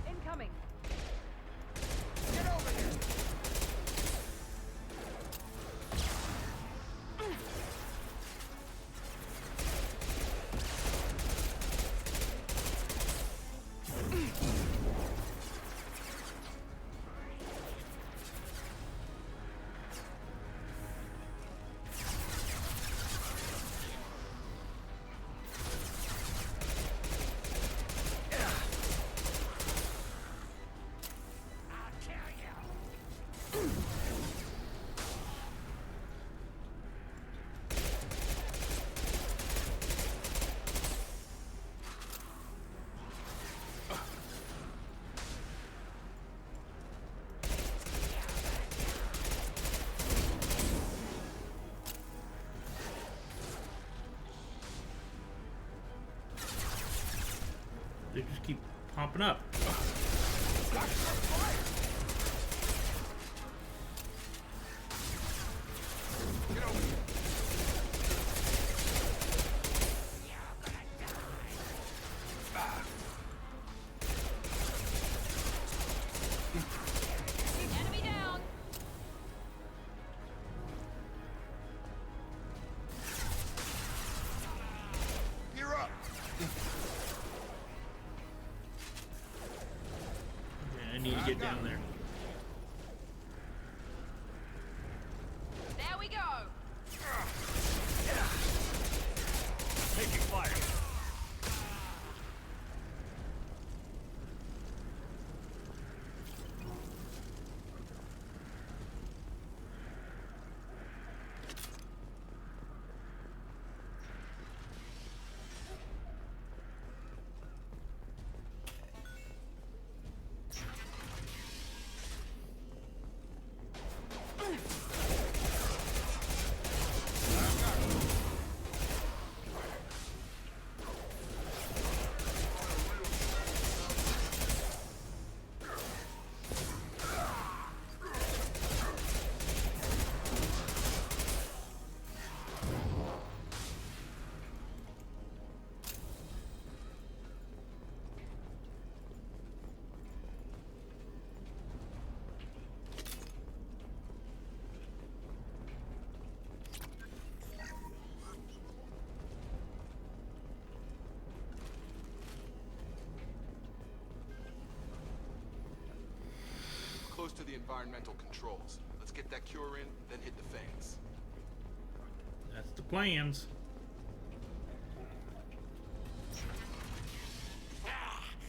Incoming. Get over here. Hopping up. Enemy down. You're up. Okay, I need to get down there. There we go. Taking fire. Close to the environmental controls. Let's get that cure in, then hit the fans. That's the plans.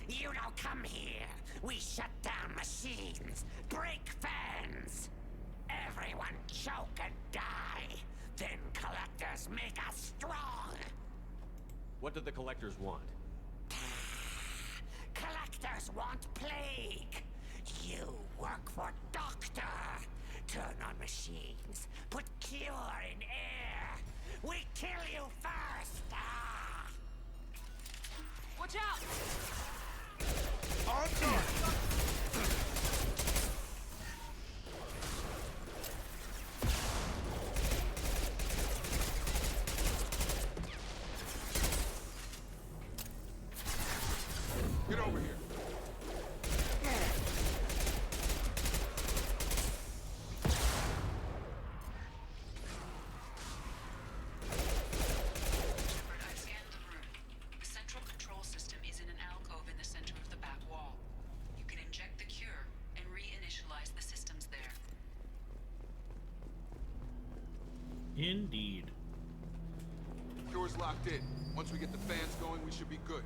You don't come here. We shut down machines, break fans. Everyone choke and die. Then collectors make us strong. What do the collectors want? Collectors want plague. You work for Doctor. Turn on machines. Put cure in air. We kill you first. Ah. Watch out. On guard. Get over here. The central control system is in an alcove in the center of the back wall. You can inject the cure and reinitialize the systems there. Indeed. Cure's locked in. Once we get the fans going, we should be good.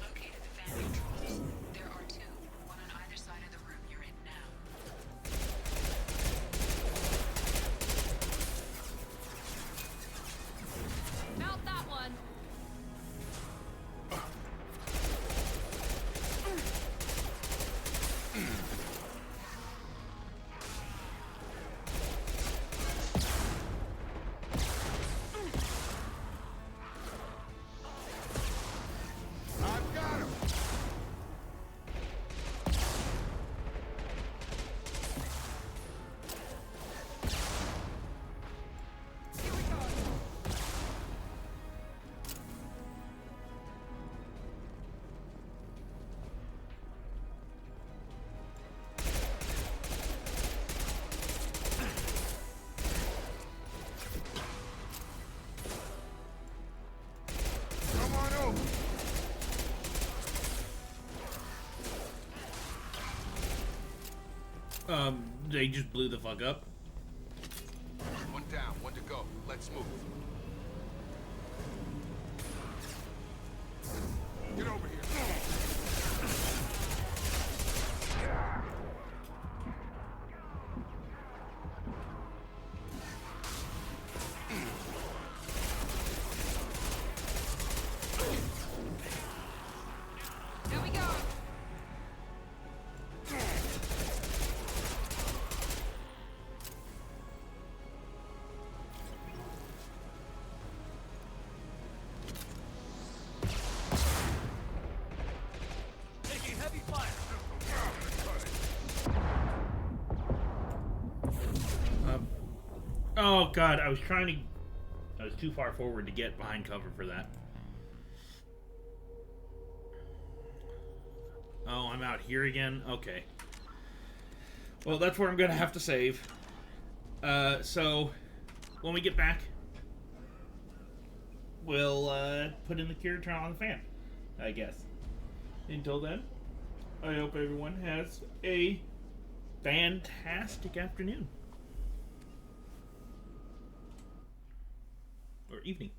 Located the fan controls. There are two, one on either side of the room you're in now. Mount that one. I've got him. Come on over. They just blew the fuck up. One down, one to go. Let's move. Get over here. Here we go. Oh god, I was too far forward to get behind cover for that. Oh, I'm out here again? Okay. Well, that's where I'm gonna have to save. So, when we get back, we'll, put in the cure, turn on the fan, I guess. Until then, I hope everyone has a fantastic afternoon. Or evening.